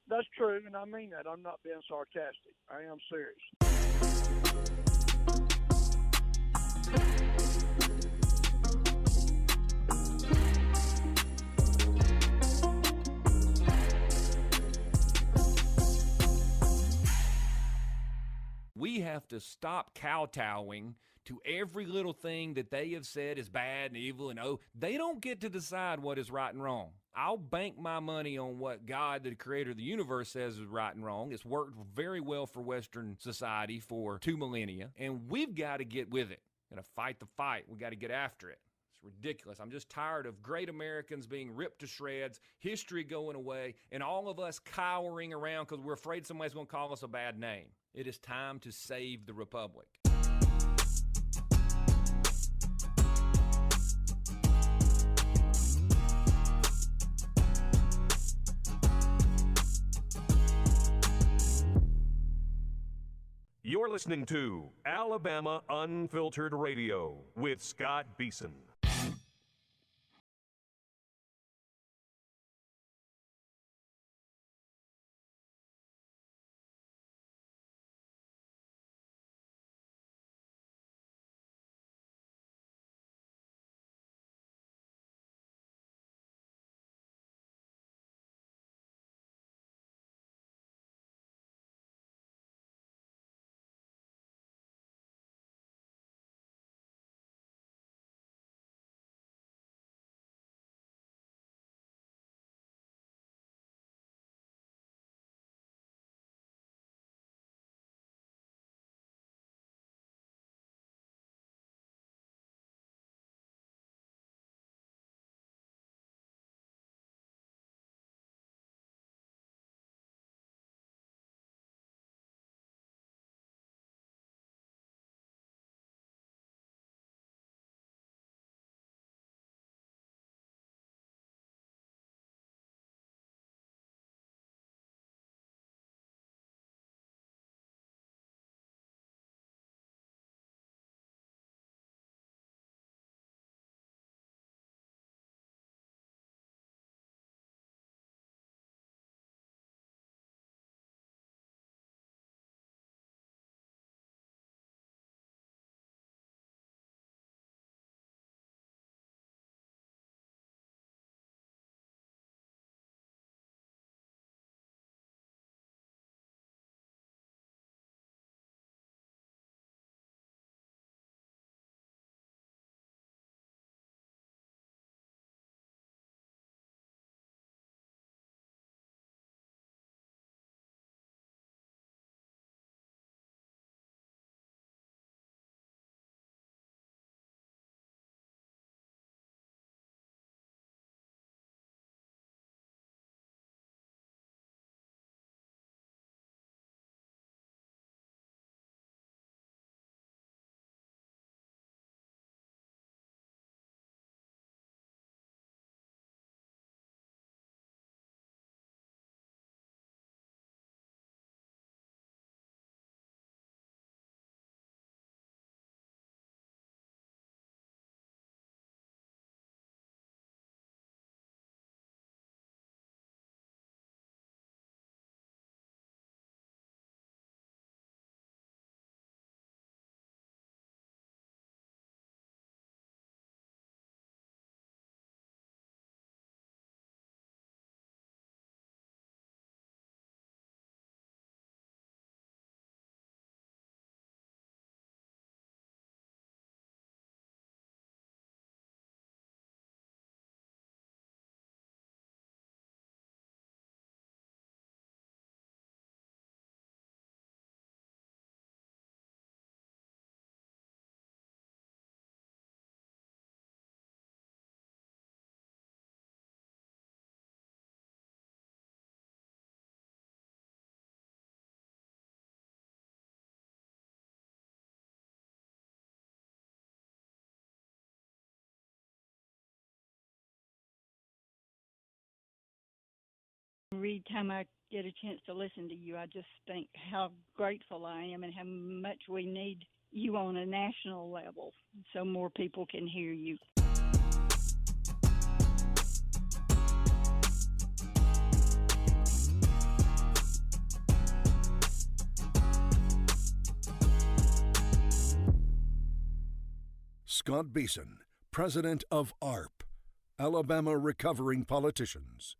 that's true, and I mean that. I'm not being sarcastic. I am serious. We have to stop kowtowing to every little thing that they have said is bad and evil, and they don't get to decide what is right and wrong. I'll bank my money on what God, the creator of the universe, says is right and wrong. It's worked very well for Western society for 2 millennia, and we've got to get with it. Got to fight the fight. We got to get after it. It's ridiculous. I'm just tired of great Americans being ripped to shreds, history going away, and all of us cowering around because we're afraid somebody's going to call us a bad name. It is time to save the republic. You're listening to Alabama Unfiltered Radio with Scott Beason. every time I get a chance to listen to you, I just think how grateful I am and how much we need you on a national level so more people can hear you. Scott Beason, president of ARP, Alabama Recovering Politicians.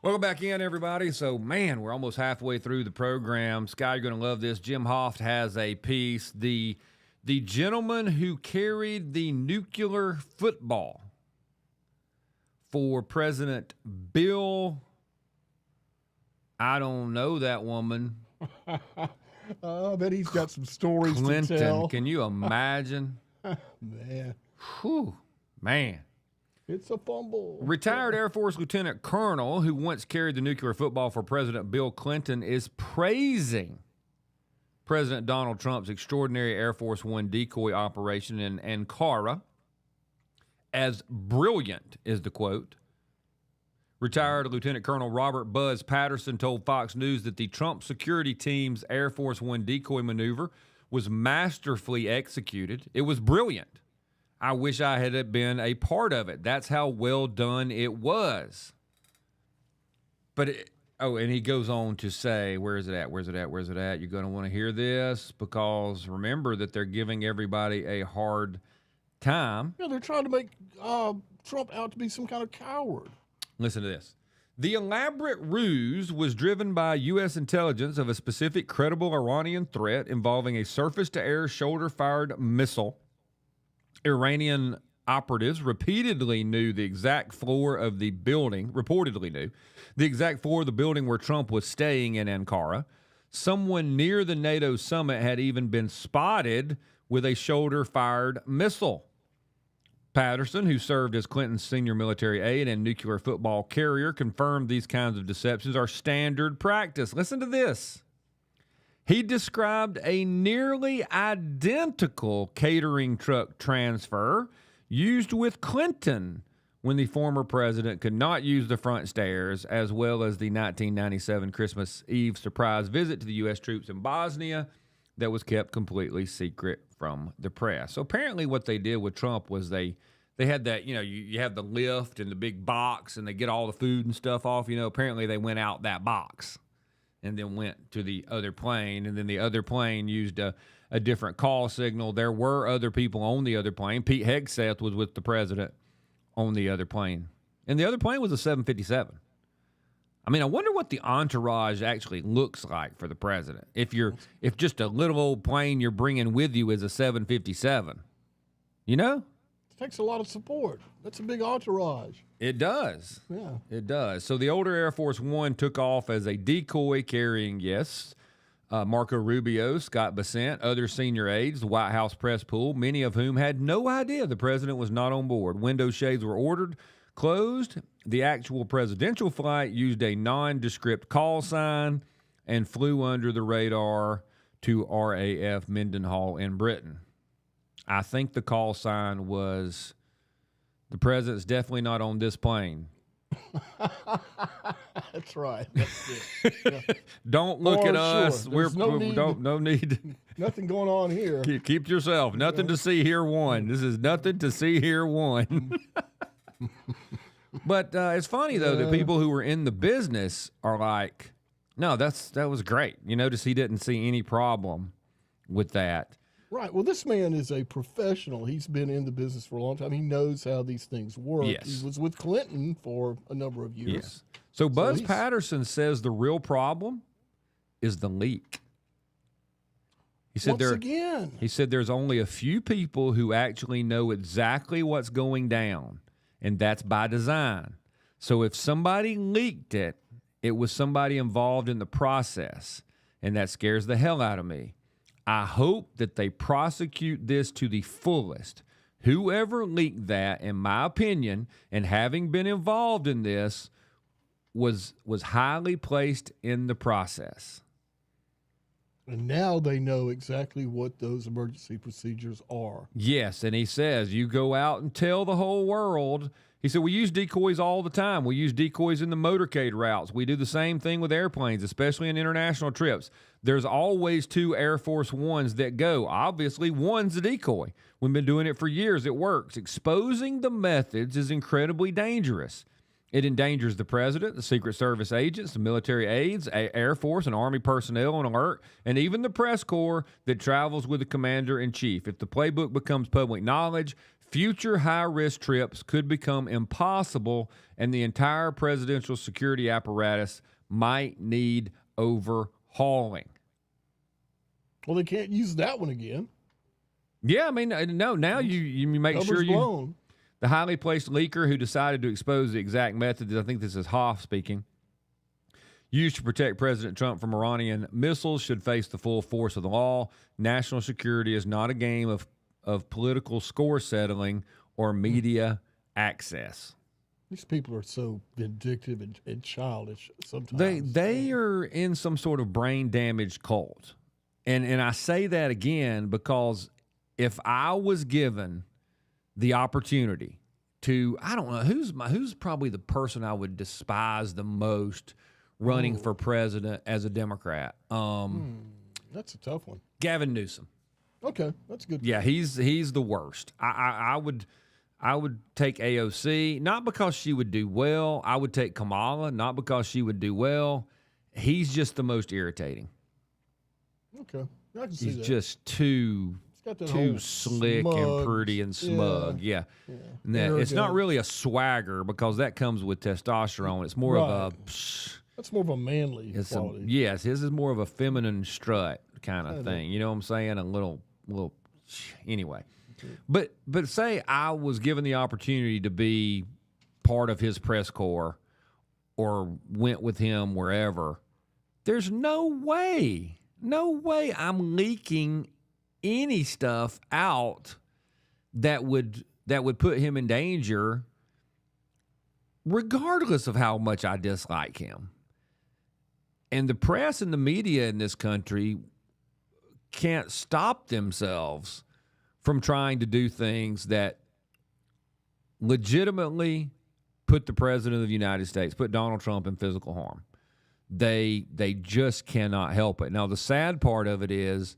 Welcome back in, everybody. So, man, we're almost halfway through the program. Scott, you're going to love this. Jim Hoft has a piece. The gentleman who carried the nuclear football for President Bill, I don't know that woman. I bet he's got some stories Clinton. to tell. Can you imagine? Man, Whew, man. it's a fumble. Retired Air Force Lieutenant Colonel who once carried the nuclear football for President Bill Clinton is praising President Donald Trump's extraordinary Air Force One decoy operation in Ankara as brilliant, is the quote. Retired Lieutenant Colonel Robert Buzz Patterson told Fox News that the Trump security team's Air Force One decoy maneuver was masterfully executed. It was brilliant. I wish I had been a part of it. That's how well done it was. But, and he goes on to say, where is it at? Where's it at? Where's it at? You're going to want to hear this because remember that they're giving everybody a hard time. Yeah, they're trying to make Trump out to be some kind of coward. Listen to this. The elaborate ruse was driven by U.S. intelligence of a specific credible Iranian threat involving a surface-to-air shoulder-fired missile. Iranian operatives reportedly knew the exact floor of the building where Trump was staying in Ankara. Someone near the NATO summit had even been spotted with a shoulder-fired missile. Patterson, who served as Clinton's senior military aide and nuclear football carrier, confirmed these kinds of deceptions are standard practice. Listen to this. He described a nearly identical catering truck transfer used with Clinton when the former president could not use the front stairs, as well as the 1997 Christmas Eve surprise visit to the U.S. troops in Bosnia that was kept completely secret from the press. So apparently what they did with Trump was they had that, you have the lift and the big box and they get all the food and stuff off. Apparently they went out that box and then went to the other plane, and then the other plane used a different call signal. There were other people on the other plane. Pete Hegseth was with the president on the other plane, and the other plane was a 757. I mean, I wonder what the entourage actually looks like for the president. If just a little old plane you're bringing with you is a 757, It takes a lot of support. That's a big entourage. It does. Yeah. It does. So the older Air Force One took off as a decoy carrying, Marco Rubio, Scott Bessent, other senior aides, the White House press pool, many of whom had no idea the president was not on board. Window shades were ordered closed. The actual presidential flight used a nondescript call sign and flew under the radar to RAF Mendenhall in Britain. I think the call sign was, the president's definitely not on this plane. That's right. That's it. Yeah. Don't look For at us. sure. No need. Nothing going on here. Keep yourself. Nothing to see here. One. This is nothing to see here. One. But it's funny though that people who were in the business are like, no, that was great. You notice he didn't see any problem with that. Right. Well, this man is a professional. He's been in the business for a long time. He knows how these things work. Yes. He was with Clinton for a number of years. Yes. So Buzz Patterson says the real problem is the leak. He said He said there's only a few people who actually know exactly what's going down, and that's by design. So if somebody leaked it, it was somebody involved in the process, and that scares the hell out of me. I hope that they prosecute this to the fullest. Whoever leaked that, in my opinion, and having been involved in this, was highly placed in the process. And now they know exactly what those emergency procedures are. Yes, and he says, you go out and tell the whole world. He said, we use decoys all the time. We use decoys in the motorcade routes. We do the same thing with airplanes, especially in international trips. There's always 2 Air Force Ones that go. Obviously, one's a decoy. We've been doing it for years. It works. Exposing the methods is incredibly dangerous. It endangers the president, the Secret Service agents, the military aides, Air Force and Army personnel on alert, and even the press corps that travels with the commander-in-chief. If the playbook becomes public knowledge, future high-risk trips could become impossible, and the entire presidential security apparatus might need overhauling. Well, they can't use that one again. Yeah, I mean, no, now you make sure you... blown. The highly placed leaker who decided to expose the exact methods, I think this is Hoff speaking, used to protect President Trump from Iranian missiles should face the full force of the law. National security is not a game of political score settling or media access. These people are so vindictive and childish sometimes. They are in some sort of brain damaged cult. And I say that again because if I was given the opportunity to, I don't know, who's probably the person I would despise the most running for president as a Democrat? That's a tough one. Gavin Newsom. Okay, that's good. Yeah, he's the worst. I would take AOC, not because she would do well. I would take Kamala, not because she would do well. He's just the most irritating. Okay, I can see He's that. just too slick and pretty and smug. Yeah. It's not really a swagger because that comes with testosterone. It's more of a... That's more of a manly quality. Yes, his is more of a feminine strut kind of thing. You know what I'm saying? A little... Anyway. But say I was given the opportunity to be part of his press corps or went with him wherever, there's no way I'm leaking any stuff out that would put him in danger, regardless of how much I dislike him. And the press and the media in this country can't stop themselves from trying to do things that legitimately put the president of the United States, put Donald Trump in physical harm. They just cannot help it. Now, the sad part of it is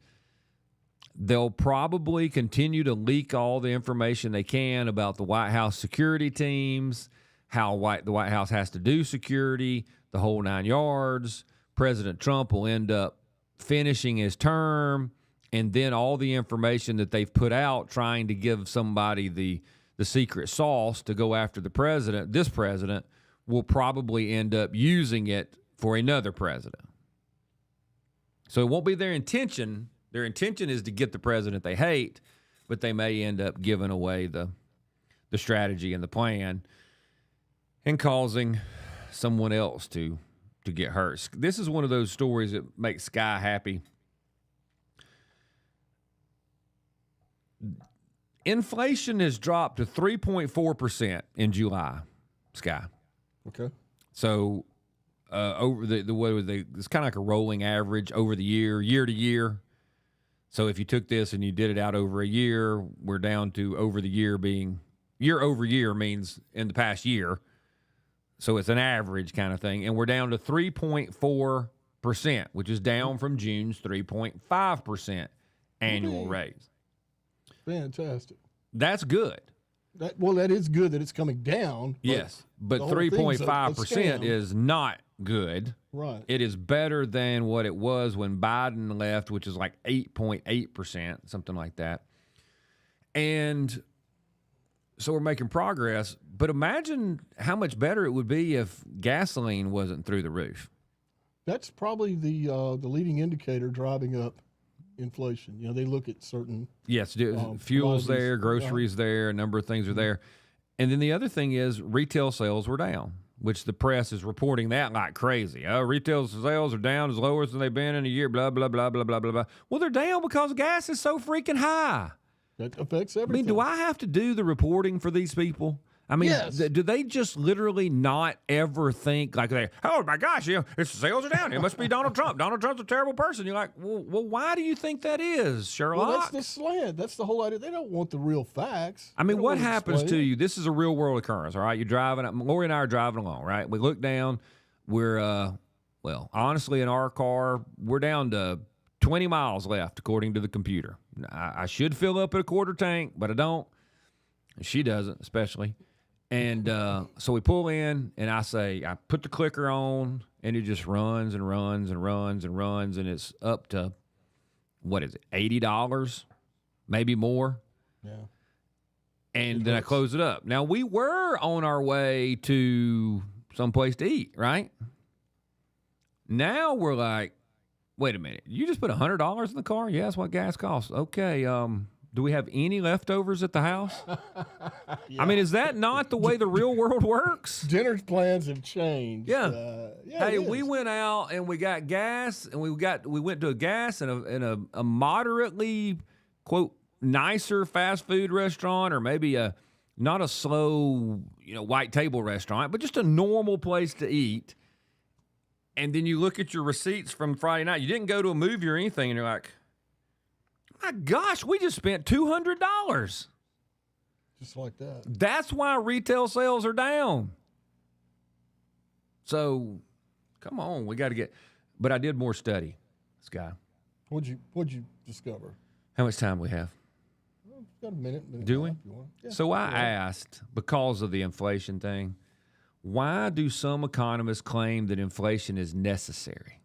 they'll probably continue to leak all the information they can about the White House security teams, how the White House has to do security, the whole 9 yards. President Trump will end up finishing his term, and then all the information that they've put out trying to give somebody the secret sauce to go after this president, will probably end up using it for another president. So it won't be their intention. Their intention is to get the president they hate, but they may end up giving away the strategy and the plan and causing someone else to get hurt. This is one of those stories that makes Sky happy. Inflation has dropped to 3.4% in July, Sky. Okay. So over it's kind of like a rolling average over the year to year. So if you took this and you did it out over a year, we're down to over the year being year over year means in the past year. So it's an average kind of thing. And we're down to 3.4%, which is down from June's 3.5% annual raise. Fantastic. That's good. That is good that it's coming down. Yes, but 3.5% is not good. Right. It is better than what it was when Biden left, which is like 8.8%, something like that. And so we're making progress. But imagine how much better it would be if gasoline wasn't through the roof. That's probably the leading indicator driving up inflation. You know, they look at certain fuels there, groceries there, a number of things are there. And then the other thing is retail sales were down, which the press is reporting that like crazy. Retail sales are down as low as they've been in a year, blah, blah, blah, blah, blah, blah, blah. Well, they're down because gas is so freaking high. That affects everything. I mean, do I have to do the reporting for these people? I mean, Yes. do they just literally not ever think like, oh my gosh, its sales are down. It must be Donald Trump. Donald Trump's a terrible person. You're like, well, why do you think that is, Sherlock? Well, that's the slant. That's the whole idea. They don't want the real facts. I mean, They don't what want to happens explain to it. you? This is a real world occurrence, all right? You're driving, Lori and I are driving along, right? We look down. We're, well, honestly, in our car, we're down to 20 miles left, according to the computer. I should fill up at a quarter tank, but I don't. She doesn't, especially. And so we pull in, and I put the clicker on, and it just runs and runs and runs and runs, and it's up to, what is it, $80, maybe more. Yeah. And then I close it up. Now, we were on our way to someplace to eat, right? Now we're like, wait a minute. You just put $100 in the car? Yeah, that's what gas costs. Okay, do we have any leftovers at the house? I mean, is that not the way the real world works? Dinner plans have changed. Yeah. Yeah. Hey, it we is. went out and we got gas, and we went to a gas and a moderately, quote, nicer fast food restaurant, or maybe not a slow, white table restaurant, but just a normal place to eat. And then you look at your receipts from Friday night. You didn't go to a movie or anything, and you're like, my gosh, we just spent $200. Just like that. That's why retail sales are down. So, come on, we got to get. But I did more study, Sky. What'd you discover? How much time we have? Well, got a minute. Do we? If you want. Yeah, So I go ahead. asked, because of the inflation thing, why do some economists claim that inflation is necessary?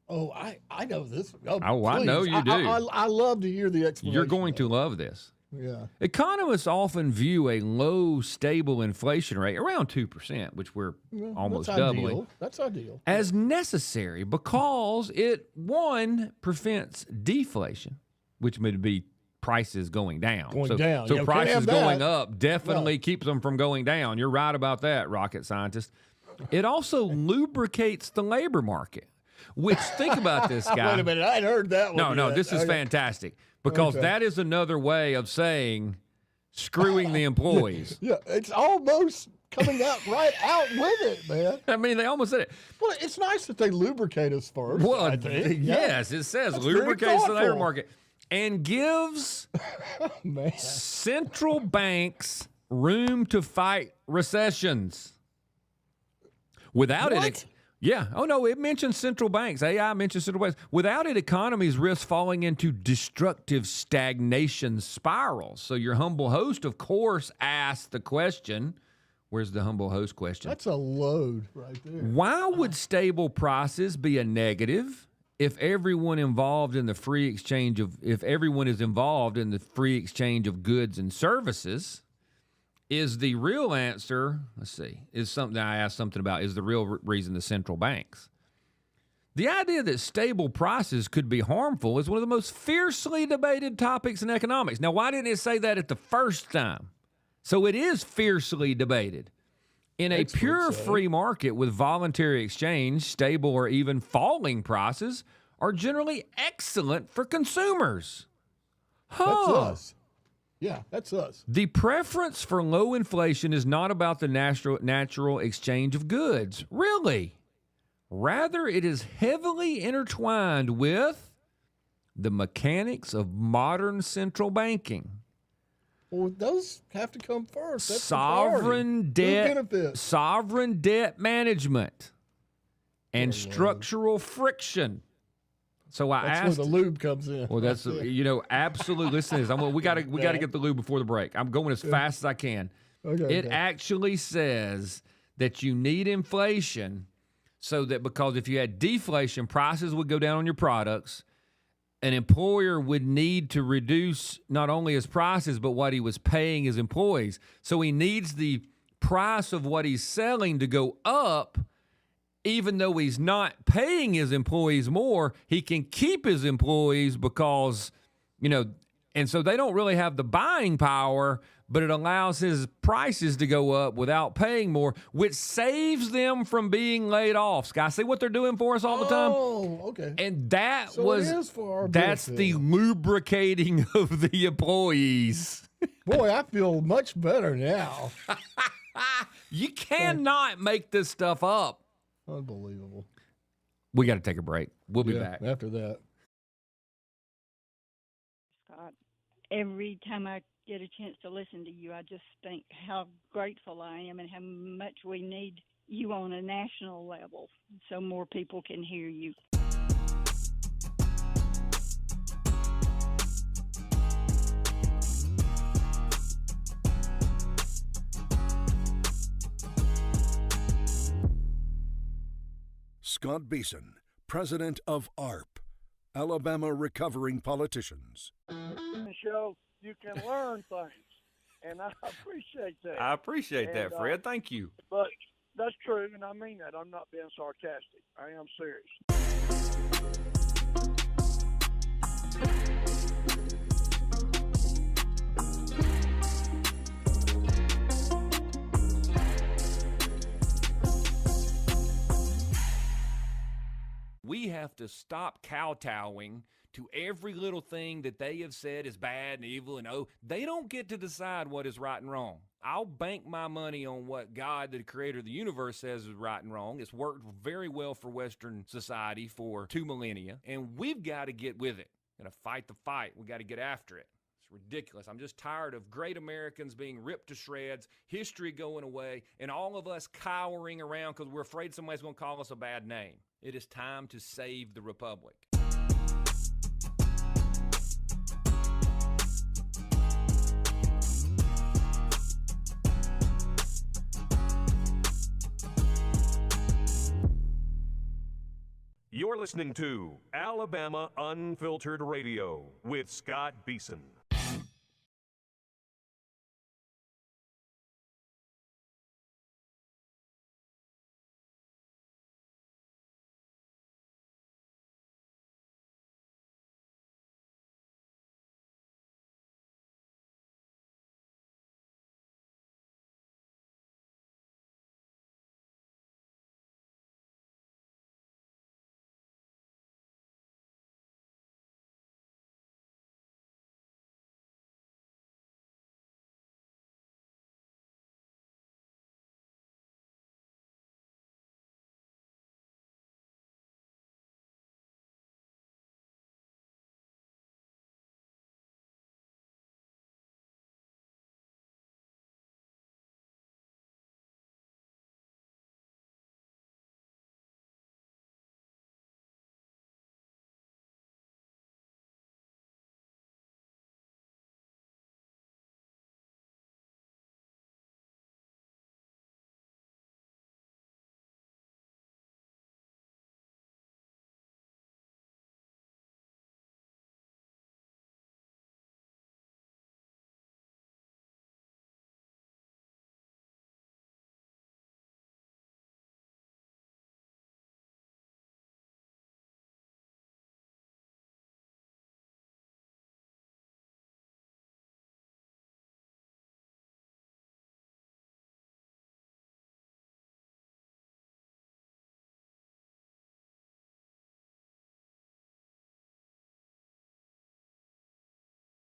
Oh, I know this. Oh, I know please. you do. I love to hear the explanation. You're going to of love this. it. Yeah. Economists often view a low, stable inflation rate, around 2%, which we're almost that's doubling, Ideal. That's ideal. as necessary because it, one, prevents deflation, which would be prices going down. Going so, down. So Yeah, we can't prices have going that. up definitely keeps them from going down. You're right about that, rocket scientist. It also lubricates the labor market, which, think about this, guy. Wait a minute. I hadn't heard that one. No, yet. this is Okay. fantastic because Okay. that is another way of saying screwing the employees. Yeah, it's almost coming right out with it, man. I mean, they almost said it. Well, it's nice that they lubricate us first. Well, I think. Yeah. yes, it says That's very lubricates the labor thoughtful. market and gives Man. central banks room to fight recessions. Without What? it, yeah. Oh, no, it mentions central banks. AI mentions central banks. Without it, economies risk falling into destructive stagnation spirals. So your humble host, of course, asked the question. Where's the humble host question? That's a load right there. Why would stable prices be a negative if everyone is involved in the free exchange of goods and services? Is the real answer, is something I asked something about, is the real reason the central banks? The idea that stable prices could be harmful is one of the most fiercely debated topics in economics. Now, why didn't it say that at the first time? So it is fiercely debated. In a Experts pure say. free market with voluntary exchange, stable or even falling prices are generally excellent for consumers. That's us. Yeah, that's us. The preference for low inflation is not about the natural exchange of goods. Really. Rather, it is heavily intertwined with the mechanics of modern central banking. Well, those have to come first. That's the priority. Sovereign debt management, and structural friction. So I That's asked. where the lube comes in. Well, that's absolutely. Listen to this. We got to get the lube before the break. I'm going as fast as I can. Okay, It okay. actually says that you need inflation so that, because if you had deflation, prices would go down on your products. An employer would need to reduce not only his prices, but what he was paying his employees. So he needs the price of what he's selling to go up. Even though he's not paying his employees more, he can keep his employees because, and so they don't really have the buying power, but it allows his prices to go up without paying more, which saves them from being laid off. Sky, see what they're doing for us all the time? Oh, okay. And So it is for our that's benefit. the lubricating of the employees. Boy, I feel much better now. You cannot make this stuff up. Unbelievable. We got to take a break. We'll be Yeah, back. after that. Scott, every time I get a chance to listen to you, I just think how grateful I am and how much we need you on a national level so more people can hear you. Scott Beason, president of ARP, Alabama Recovering Politicians. The show, you can learn things, and I appreciate that. I appreciate that, And, Fred. Thank you. But that's true, and I mean that. I'm not being sarcastic. I am serious. We have to stop kowtowing to every little thing that they have said is bad and evil, and they don't get to decide what is right and wrong. I'll bank my money on what God, the creator of the universe, says is right and wrong. It's worked very well for Western society for 2 millennia, and we've got to get with it. Got to fight the fight. We got to get after it. It's ridiculous. I'm just tired of great Americans being ripped to shreds, history going away, and all of us cowering around because we're afraid somebody's going to call us a bad name. It is time to save the republic. You're listening to Alabama Unfiltered Radio with Scott Beason.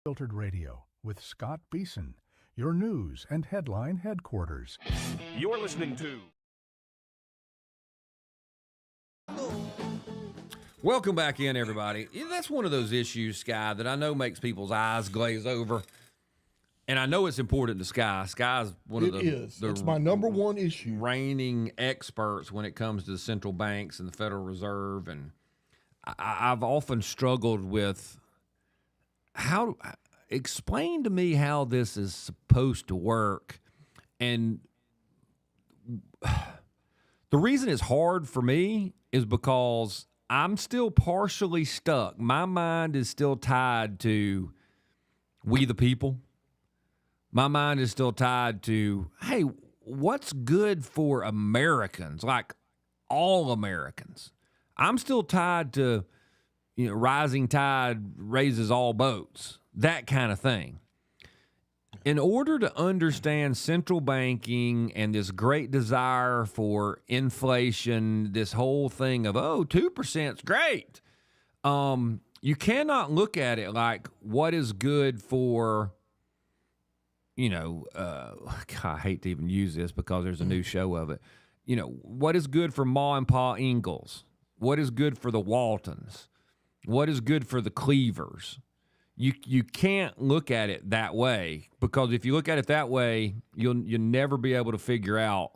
Filtered Radio with Scott Beason, your news and headline headquarters. You're listening to Welcome back in, everybody. That's one of those issues, Sky, that I know makes people's eyes glaze over. And I know it's important to Sky. Sky's one of the It's my number one issue. Reigning experts when it comes to the central banks and the Federal Reserve. And I've often struggled with explain to me how this is supposed to work. And the reason it's hard for me is because I'm still partially stuck. My mind is still tied to we the people. My mind is still tied to, hey, what's good for Americans, like all Americans? I'm still tied to, rising tide raises all boats, that kind of thing. In order to understand central banking and this great desire for inflation, this whole thing of, 2% is great, you cannot look at it like what is good for God, I hate to even use this because there's a new show of it. What is good for Ma and Pa Ingalls? What is good for the Waltons? What is good for the Cleavers? You can't look at it that way, because if you look at it that way, you'll never be able to figure out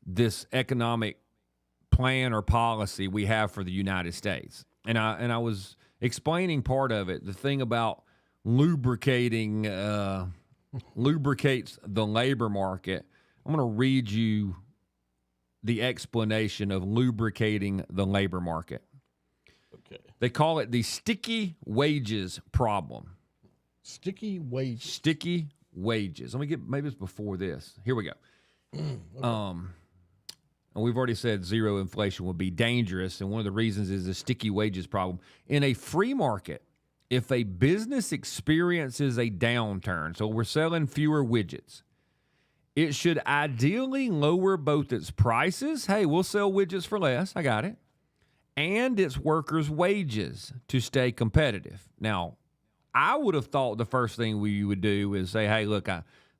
this economic plan or policy we have for the United States. And I was explaining part of it, the thing about lubricates the labor market. I'm going to read you the explanation of lubricating the labor market. Okay. They call it the sticky wages problem. Sticky wages. Sticky wages. Let me get, maybe it's before this. Here we go. Okay. And we've already said zero inflation would be dangerous, and one of the reasons is the sticky wages problem. In a free market, if a business experiences a downturn, so we're selling fewer widgets, it should ideally lower both its prices. Hey, we'll sell widgets for less. I got it. And its workers' wages to stay competitive. Now, I would have thought the first thing we would do is say, hey, look,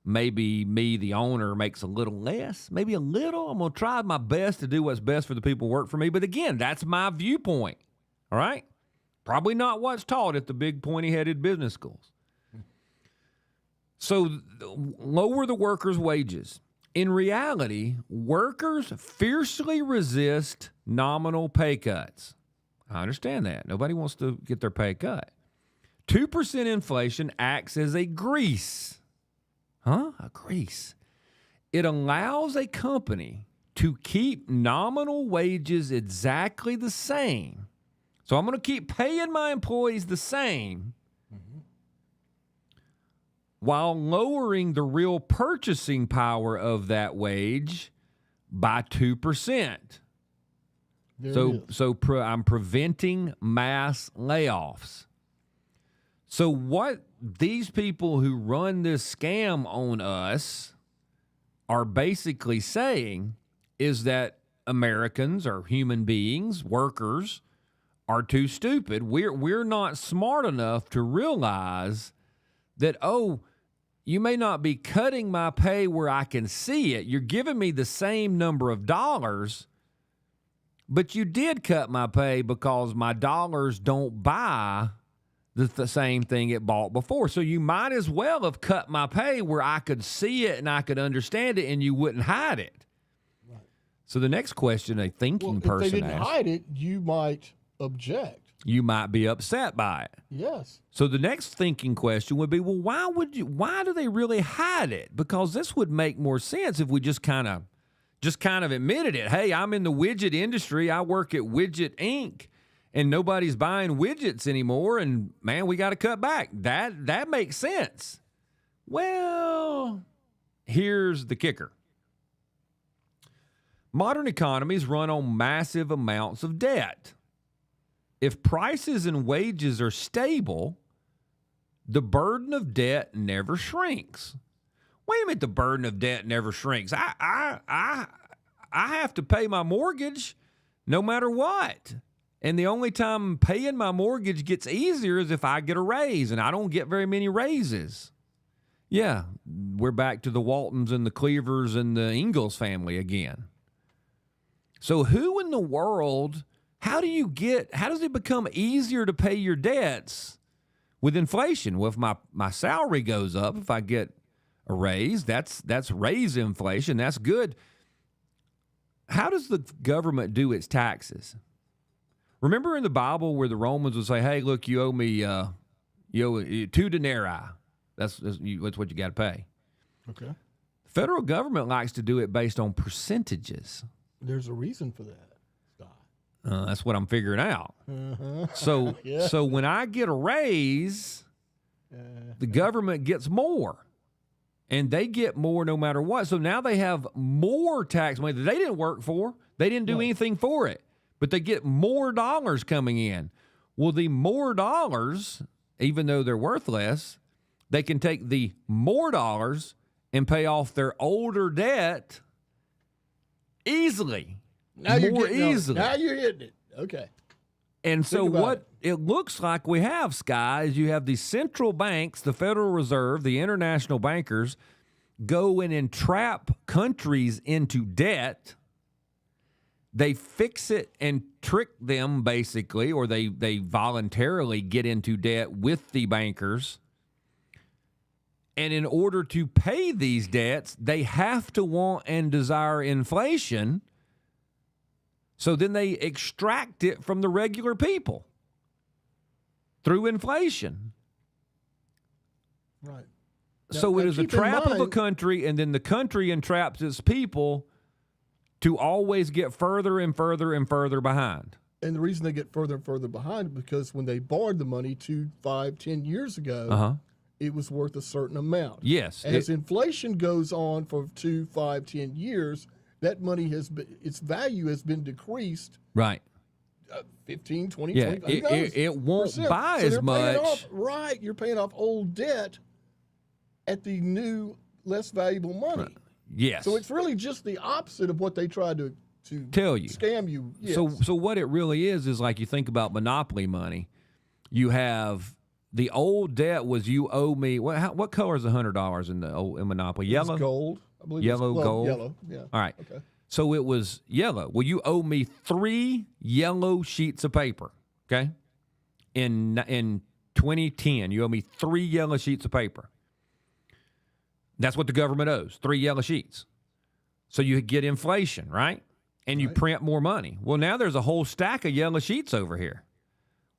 maybe me, the owner, makes a little less, maybe a little. I'm going to try my best to do what's best for the people who work for me. But again, that's my viewpoint. All right? Probably not what's taught at the big pointy-headed business schools. So lower the workers' wages. In reality, workers fiercely resist nominal pay cuts. I understand that. Nobody wants to get their pay cut. 2% inflation acts as a grease. A grease. It allows a company to keep nominal wages exactly the same. So I'm going to keep paying my employees the same while lowering the real purchasing power of that wage by 2%. I'm preventing mass layoffs. So what these people who run this scam on us are basically saying is that Americans or human beings, workers, are too stupid. We're not smart enough to realize that, you may not be cutting my pay where I can see it. You're giving me the same number of dollars, but you did cut my pay because my dollars don't buy the same thing it bought before. So you might as well have cut my pay where I could see it and I could understand it and you wouldn't hide it. Right. So the next question a thinking person if they didn't asks, hide it, you might object. You might be upset by it. Yes. So the next thinking question would be, well, why do they really hide it? Because this would make more sense if we just kind of admitted it. Hey, I'm in the widget industry. I work at Widget Inc. and nobody's buying widgets anymore, and man, we got to cut back. That makes sense. Well, here's the kicker. Modern economies run on massive amounts of debt. If prices and wages are stable, the burden of debt never shrinks. Wait a minute, the burden of debt never shrinks. I have to pay my mortgage no matter what. And the only time paying my mortgage gets easier is if I get a raise, and I don't get very many raises. Yeah, we're back to the Waltons and the Cleavers and the Ingalls family again. So who in the world... How does it become easier to pay your debts with inflation? Well, if my salary goes up, if I get a raise, that's raise inflation. That's good. How does the government do its taxes? Remember in the Bible where the Romans would say, hey, look, you owe me 2 denarii. That's what you got to pay. Okay. The federal government likes to do it based on percentages. There's a reason for that. That's what I'm figuring out. Uh-huh. So when I get a raise, the government gets more. And they get more no matter what. So now they have more tax money that they didn't work for. They didn't do anything for it. But they get more dollars coming in. Well, the more dollars, even though they're worth less, they can take the more dollars and pay off their older debt easily. Now you're hitting it. Okay. And so Think about what it looks like we have, Sky, is you have the central banks, the Federal Reserve, the international bankers, go and entrap countries into debt. They fix it and trick them, basically, or they voluntarily get into debt with the bankers. And in order to pay these debts, they have to want and desire inflation. So then they extract it from the regular people through inflation. Right. So it is a keep in trap of a mind- country, and then the country entraps its people to always get further and further and further behind. And the reason they get further and further behind is because when they borrowed the money 2, 5, 10 years ago, it was worth a certain amount. Yes. As inflation goes on for 2, 5, 10 years, that money has been, its value has been decreased Right. 15, 20, Yeah, 25, who knows, it won't percent. buy So as they're paying much. off- right. You're paying off old debt at the new, less valuable money. Yes. So it's really just the opposite of what they tried to Tell you. scam you. Yes. So what it really is like you think about monopoly money. You have the old debt was you owe me. What color is $100 in Monopoly? It was Yellow, gold. I believe Yellow, gold? Yellow. Yeah. All right. Okay. So it was yellow. Well, you owe me 3 yellow sheets of paper. Okay. In 2010, you owe me 3 yellow sheets of paper. That's what the government owes, 3 yellow sheets. So you get inflation, right? And you print more money. Well, now there's a whole stack of yellow sheets over here.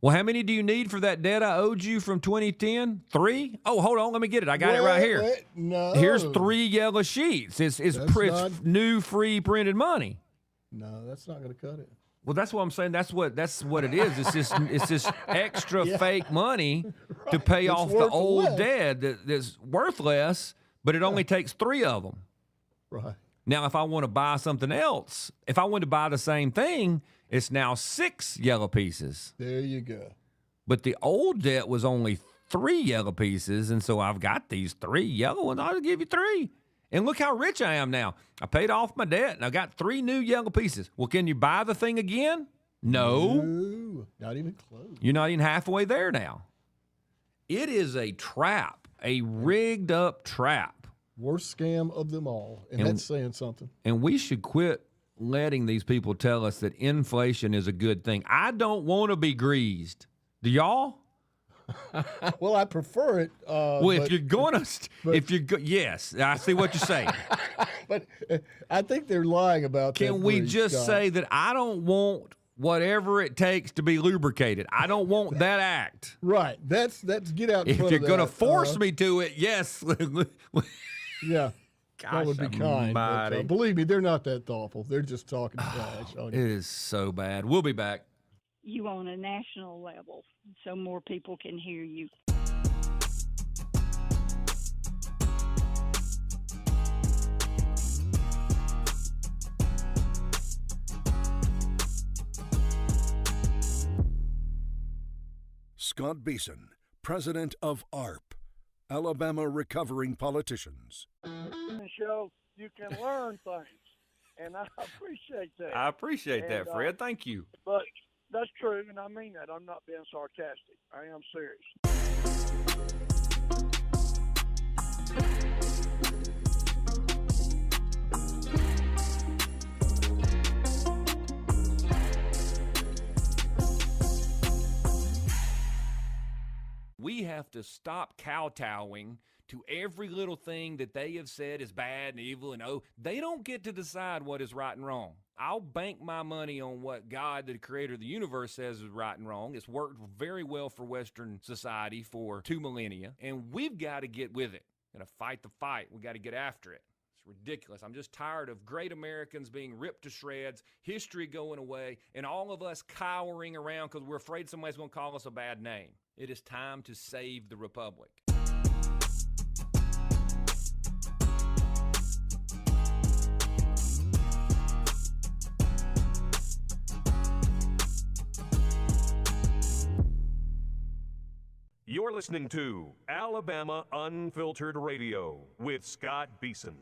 Well, how many do you need for that debt I owed you from 2010? 3? Oh, hold on. Let me get it. I got it right here. No. Here's 3 yellow sheets. It's not- new, free printed money. No, that's not going to cut it. Well, that's what I'm saying. That's what it is. It's this extra fake money to pay It's off the worth old less. debt that's worth less, but it only takes 3 of them. Right. Now, if I want to buy something else, if I want to buy the same thing, it's now 6 yellow pieces. There you go. But the old debt was only 3 yellow pieces, and so I've got these 3 yellow ones. I'll give you 3. And look how rich I am now. I paid off my debt, and I got 3 new yellow pieces. Well, can you buy the thing again? No. Ooh, not even close. You're not even halfway there now. It is a trap, a rigged up trap. Worst scam of them all. And that's saying something. And we should quit letting these people tell us that inflation is a good thing. I don't want to be greased. Do y'all? Well, I prefer it. Well, if you're going to, yes, I see what you're saying. But I think they're lying about that. Can we grease, just Scott. say that I don't want whatever it takes to be lubricated? I don't want that act. Right. That's get out in If front you're of going to that. force me to it, yes. Yeah. Gosh that would be kind. But, almighty. believe me, they're not that thoughtful. They're just talking trash on It you. is so bad. We'll be back. You on a national level so more people can hear you. Scott Beason, president of ARP, Alabama Recovering Politicians. Show you can learn things, and I appreciate that. I appreciate that, And, Fred. Thank you. But that's true, and I mean that. I'm not being sarcastic. I am serious. We have to stop kowtowing to every little thing that they have said is bad and evil and they don't get to decide what is right and wrong. I'll bank my money on what God, the creator of the universe, says is right and wrong. It's worked very well for Western society for 2 millennia, and we've got to get with it. Got to fight the fight. We got to get after it. It's ridiculous. I'm just tired of great Americans being ripped to shreds, history going away, and all of us cowering around because we're afraid somebody's going to call us a bad name. It is time to save the republic. You're listening to Alabama Unfiltered Radio with Scott Beason.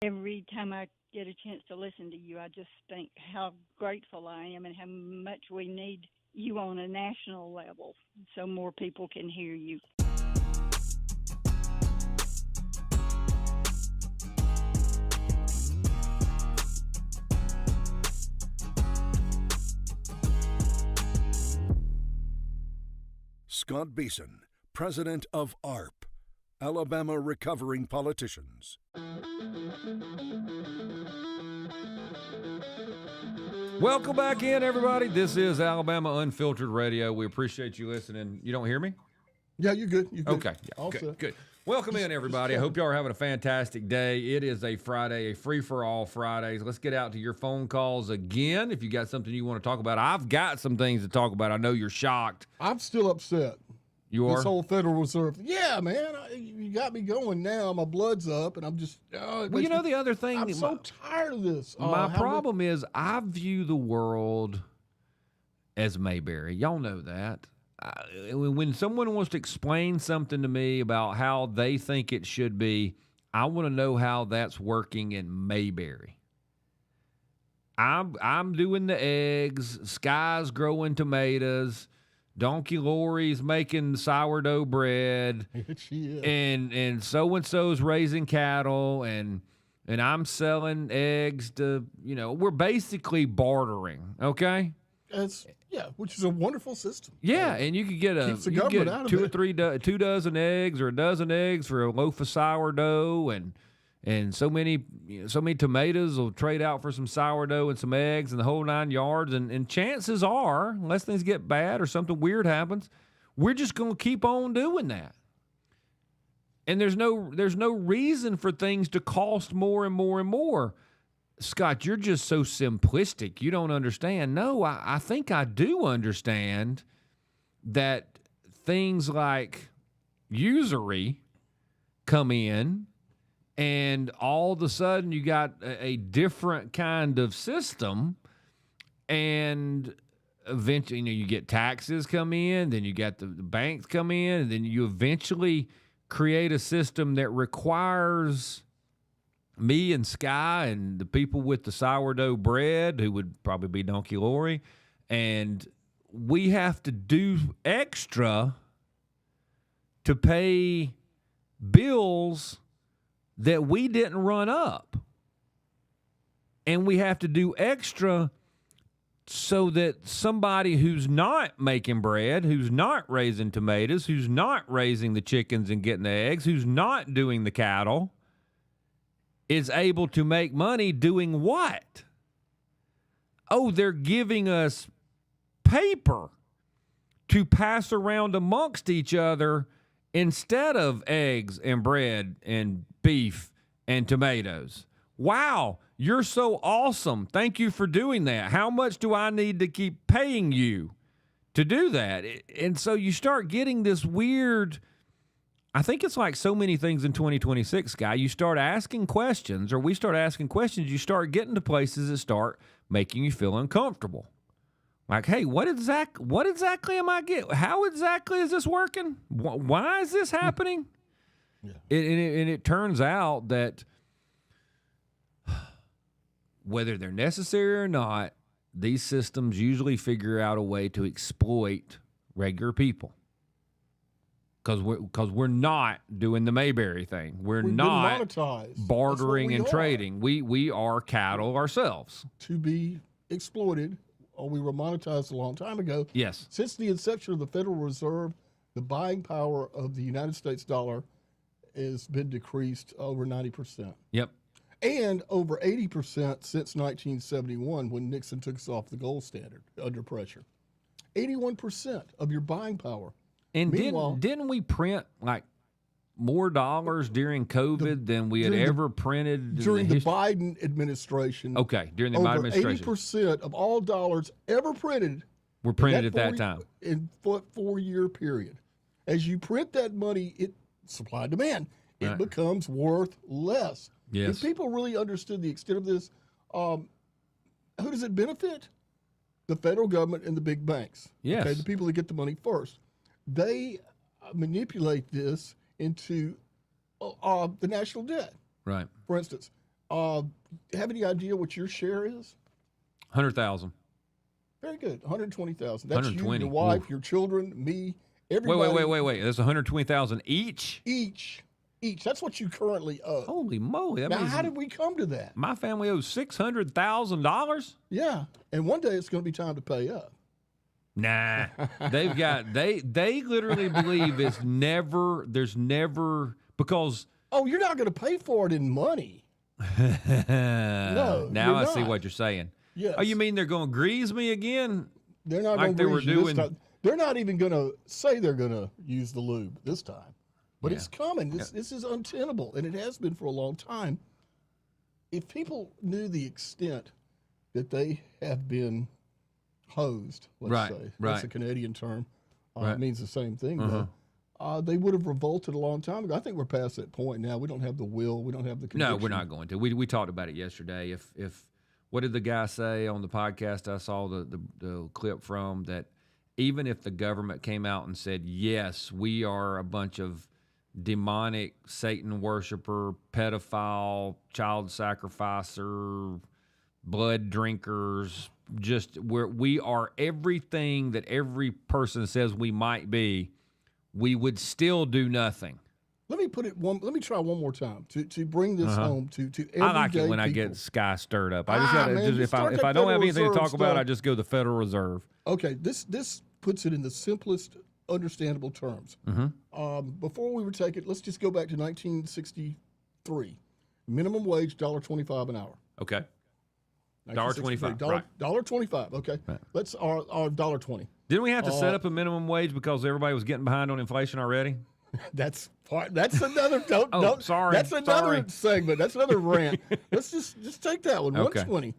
Every time I get a chance to listen to you, I just think how grateful I am and how much we need you on a national level so more people can hear you. Scott Beason, president of ARP, Alabama Recovering Politicians. Welcome back in, everybody. This is Alabama Unfiltered Radio. We appreciate you listening. You don't hear me? Yeah, you're good. You're good. Okay. Yeah, All good, set. good. Welcome in, everybody. I hope y'all are having a fantastic day. It is a Friday, a free-for-all Fridays. Let's get out to your phone calls again. If you got something you want to talk about, I've got some things to talk about. I know you're shocked. I'm still upset. You are? This whole Federal Reserve. Yeah, man. You got me going now. My blood's up, and I'm just. Well, you know the other thing. I'm so tired of this. My problem is I view the world as Mayberry. Y'all know that. When someone wants to explain something to me about how they think it should be, I want to know how that's working in Mayberry. I'm doing the eggs. Sky's growing tomatoes. Donkey Lori's making sourdough bread. She is. And so-and-so's raising cattle, and I'm selling eggs to, we're basically bartering, okay? Which is a wonderful system. Yeah, and you could get two dozen eggs or a dozen eggs for a loaf of sourdough, and so many tomatoes will trade out for some sourdough and some eggs and the whole 9 yards. And chances are, unless things get bad or something weird happens, we're just going to keep on doing that. And there's no reason for things to cost more and more and more. Scott, you're just so simplistic. You don't understand. No, I think I do understand that things like usury come in, and all of a sudden you got a different kind of system, and eventually you get taxes come in, then you got the banks come in, and then you eventually create a system that requires me and Sky and the people with the sourdough bread, who would probably be Donkey Lori, and we have to do extra to pay bills that we didn't run up. And we have to do extra so that somebody who's not making bread, who's not raising tomatoes, who's not raising the chickens and getting the eggs, who's not doing the cattle, is able to make money doing what? Oh, they're giving us paper to pass around amongst each other instead of eggs and bread and beef and tomatoes. Wow, you're so awesome. Thank you for doing that. How much do I need to keep paying you to do that? And so you start getting this weird, I think it's like so many things in 2026, Guy. You start asking questions, or we start asking questions, you start getting to places that start making you feel uncomfortable. Like, hey, what exactly am I getting? How exactly is this working? Why is this happening? Yeah. And it turns out that whether they're necessary or not, these systems usually figure out a way to exploit regular people. Because we're not doing the Mayberry thing. We're not bartering and trading. We are cattle ourselves. To be exploited. We were monetized a long time ago. Yes. Since the inception of the Federal Reserve, the buying power of the United States dollar has been decreased over 90%. Yep. And over 80% since 1971, when Nixon took us off the gold standard under pressure. 81% of your buying power. And didn't we print like more dollars during COVID than we had ever printed during the Biden administration? Okay, during the Biden administration, 80% of all dollars ever printed were printed at that time in 4-year period. As you print that money, it supply and demand. It becomes worth less. Yes. If people really understood the extent of this, who does it benefit? The federal government and the big banks. Yes. Okay, the people that get the money first. They manipulate this into the national debt. Right. For instance, Have any idea what your share is? 100,000. Very good. 120,000. That's you, 120. your wife, Oof. your children, me, everybody. Wait. That's 120,000 each. Each. That's what you currently owe. Holy moly! That Now, means how did we come to that? my family owes $600,000. Yeah, and one day it's going to be time to pay up. Nah, they've got they literally believe there's never because Oh, you're not going to pay for it in money. no. Now I see not. what you're saying. Yes. Oh, you mean they're going to grease me again? They're not like going they to were grease you this doing- time. They're not even going to say they're going to use the lube this time. But it's coming. This is untenable, and it has been for a long time. If people knew the extent that they have been hosed, let's say, that's a Canadian term, it means the same thing, though, they would have revolted a long time ago. I think we're past that point now. We don't have the will. We don't have the conviction. No, we're not going to. We talked about it yesterday. If what did the guy say on the podcast I saw the clip from, that even if the government came out and said, yes, we are a bunch of demonic Satan worshiper, pedophile, child sacrificer, blood drinkers, just we are everything that every person says we might be, we would still do nothing. Let me try one more time to bring this home to everyday I like it when I people. get Sky stirred up. I just gotta man, if start I that don't have Federal anything to talk Reserve about, stuff. I just go to the Federal Reserve. Okay, this puts it in the simplest understandable terms. Before we were taking, let's just go back to 1963. Minimum wage, $1.25 an hour. Okay. $1.25. Right. $1.25. Okay. Right. Let's our $1.20. Didn't we have to set up a minimum wage because everybody was getting behind on inflation already? That's another. Sorry. That's another segment. That's another rant. Let's just take that one. Okay. 120.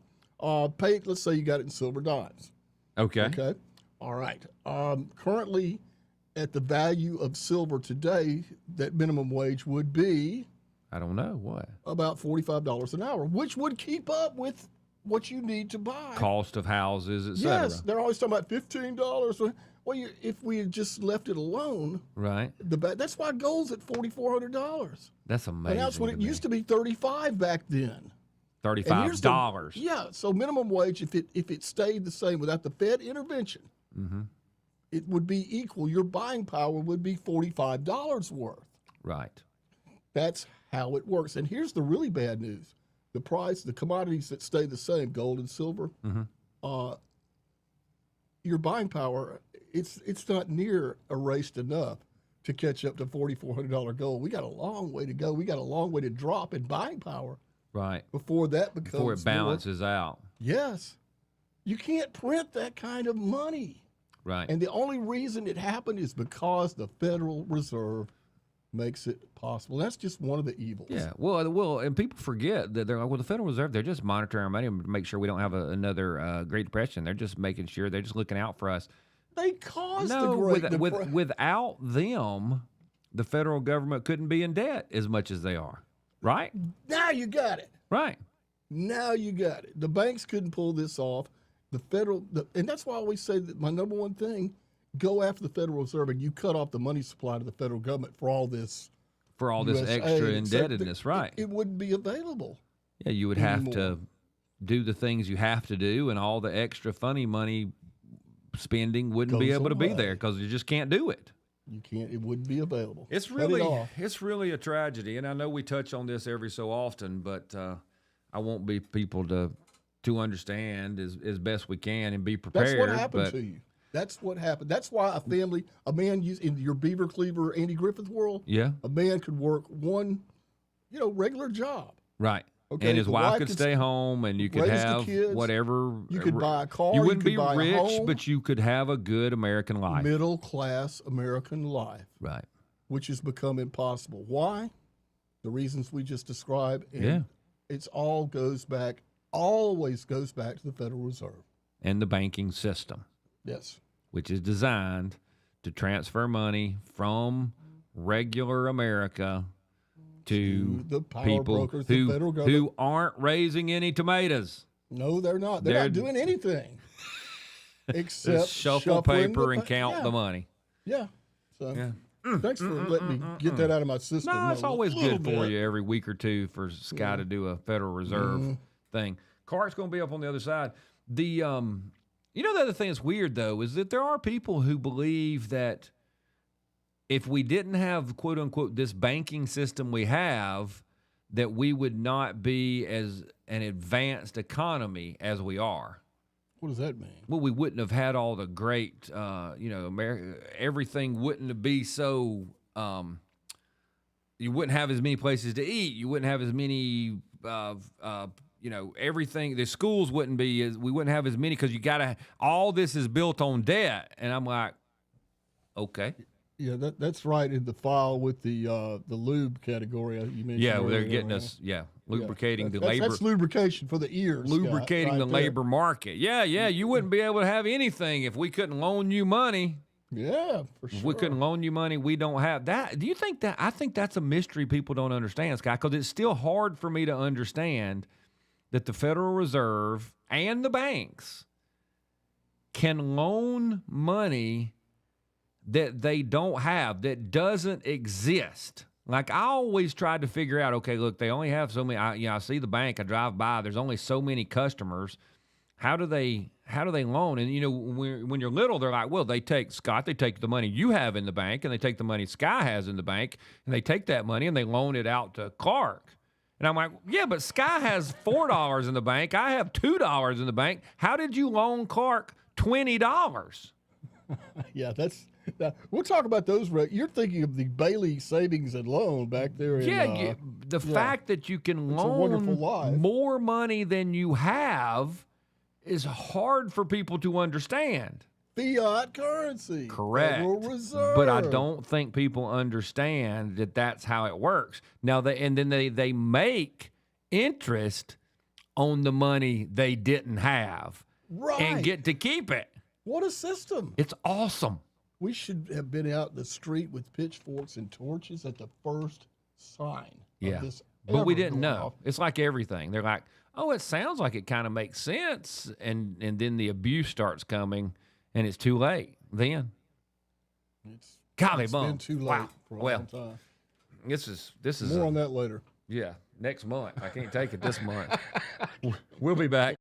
Pay. Let's say you got it in silver dimes. Okay. Okay. All right. Currently, at the value of silver today, that minimum wage would be, I don't know what. about $45 an hour, which would keep up with what you need to buy. Cost of houses, et cetera. Yes, they're always talking about $15. Well, if we had just left it alone, Right. that's why gold's at $4,400. That's amazing. And that's when it used to be $35 back then. $35. Yeah. So minimum wage, if it stayed the same without the Fed intervention, it would be equal. Your buying power would be $45 worth. Right. That's how it works. And here's the really bad news: the price, the commodities that stay the same, gold and silver, your buying power, it's not near erased enough to catch up to $4,400 gold. We got a long way to go. We got a long way to drop in buying power. Right. Before that becomes Before it balances out. Yes. You can't print that kind of money. Right. And the only reason it happened is because the Federal Reserve makes it possible. That's just one of the evils. Yeah. Well, and people forget that they're like, well, the Federal Reserve, they're just monitoring our money to make sure we don't have another Great Depression. They're just making sure, they're just looking out for us. They caused the Great Depression. Without them, the federal government couldn't be in debt as much as they are. Right? Now you got it. Right. Now you got it. The banks couldn't pull this off. And that's why I always say that my number one thing, go after the Federal Reserve and you cut off the money supply to the federal government for all this. For all this USA, extra indebtedness, right. It wouldn't be available. Yeah, you would have to do the things you have to do, and all the extra funny money spending wouldn't be able to be there because you just can't do it. You can't. It wouldn't be available. It's really a tragedy, and I know we touch on this every so often, but I want people to understand as best we can and be prepared. That's what happened to you. That's what happened. That's why a man in your Beaver Cleaver, Andy Griffith world, a man could work one, regular job. Right. Okay, and his wife could stay home, and you could have whatever. You could buy a car. You wouldn't be buy rich, a home, but you could have a good American life. Middle class American life. Right. Which has become impossible. Why? The reasons we just described. And it always goes back to the Federal Reserve. And the banking system. Yes. Which is designed to transfer money from regular America to the power people brokers, the federal government, who aren't raising any tomatoes. No, they're not. They're not doing anything except shuffle paper and count yeah. the money. Yeah. So. Yeah. Thanks for letting me get that out of my system. No, it's a always little good for bit. you every week or two for Sky to do a Federal Reserve thing. Clark's going to be up on the other side. The the other thing that's weird though is that there are people who believe that if we didn't have quote unquote this banking system we have, that we would not be as an advanced economy as we are. What does that mean? Well, we wouldn't have had all the great, America. Everything wouldn't be so. You wouldn't have as many places to eat. You wouldn't have as many. Everything. The schools wouldn't be. We wouldn't have as many because you got to. All this is built on debt, and I'm like, okay. Yeah, that's right in the file with the lube category you mentioned. Yeah, they're earlier, getting right? us. Yeah, lubricating the That's, labor. That's lubrication for the ears. Lubricating Scott, the right there. labor market. Yeah. You wouldn't be able to have anything if we couldn't loan you money. Yeah, for sure. If we couldn't loan you money, we don't have that. Do you think that? I think that's a mystery people don't understand, Scott, because it's still hard for me to understand that the Federal Reserve and the banks can loan money that they don't have, that doesn't exist. Like I always tried to figure out, okay, look, they only have so many. I see the bank, I drive by, there's only so many customers. How do they loan? And when you're little, they're like, well, they take the money you have in the bank, and they take the money Sky has in the bank, and they take that money and they loan it out to Clark. And I'm like, yeah, but Sky has $4 in the bank. I have $2 in the bank. How did you loan Clark $20? Yeah, we'll talk about those. You're thinking of the Bailey Savings and Loan back there. The fact that you can It's a Wonderful loan Life. more money than you have is hard for people to understand. Fiat currency. Correct. Federal Reserve. But I don't think people understand that that's how it works. Now, they make interest on the money they didn't have and get to keep it. What a system. It's awesome. We should have been out in the street with pitchforks and torches at the first sign of this. But we ever didn't going know. off. It's like everything. They're like, oh, it sounds like it kind of makes sense. And then the abuse starts coming, and it's too late then. It's Golly bum. been too late Wow. for a Well, long time. This is More on that later. Yeah, next month. I can't take it this month. We'll be back.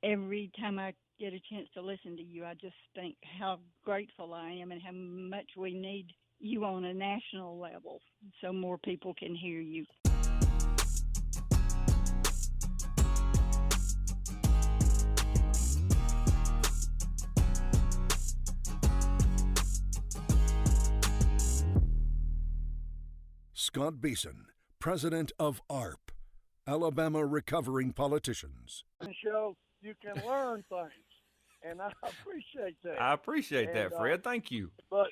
every time I get a chance to listen to you, I just think how grateful I am and how much we need you on a national level so more people can hear you. Scott Beason, president of ARP, Alabama Recovering Politicians. Show you can learn things, and I appreciate that. I appreciate that, And, Fred. Thank you. But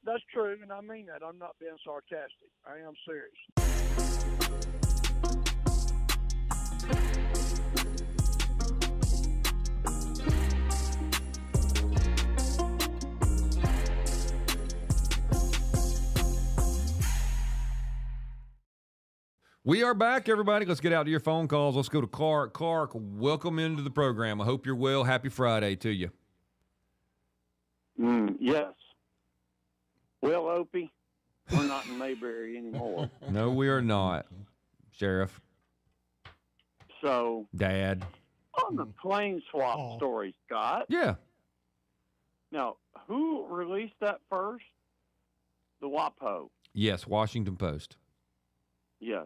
that's true, and I mean that. I'm not being sarcastic. I am serious. We are back, everybody. Let's get out to your phone calls. Let's go to Clark. Clark, welcome into the program. I hope you're well. Happy Friday to you. Yes. Well, Opie, we're not in Mayberry anymore. No, we are not, Sheriff. So, Dad. on the plane swap story, Scott. Yeah. Now, who released that first? The WAPO. Yes, Washington Post. Yes.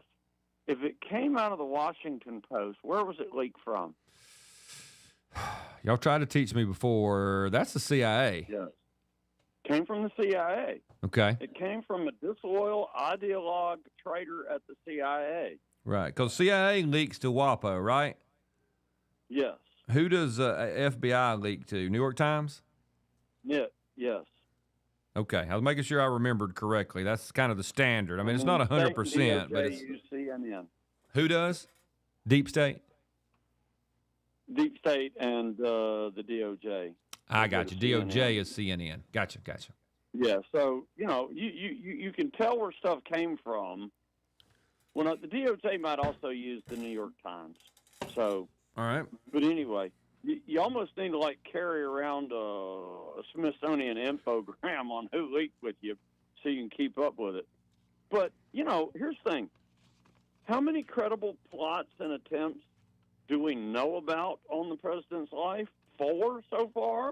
If it came out of the Washington Post, where was it leaked from? Y'all tried to teach me before. That's the CIA. Yes. Came from the CIA. Okay. It came from a disloyal ideologue traitor at the CIA. Right. Because CIA leaks to WAPO, right? Yes. Who does FBI leak to? New York Times? Yeah. Yes. Okay. I was making sure I remembered correctly. That's kind of the standard. I mean, it's not 100%, but it's... CNN. Who does? Deep State? Deep State and the DOJ. I got you. DOJ is CNN. Gotcha. Yeah, so, you can tell where stuff came from. Well, the DOJ might also use the New York Times. So, all right. But anyway, you almost need to, carry around a Smithsonian infogram on who leaked with you so you can keep up with it. But, here's the thing. How many credible plots and attempts do we know about on the president's life? 4 so far?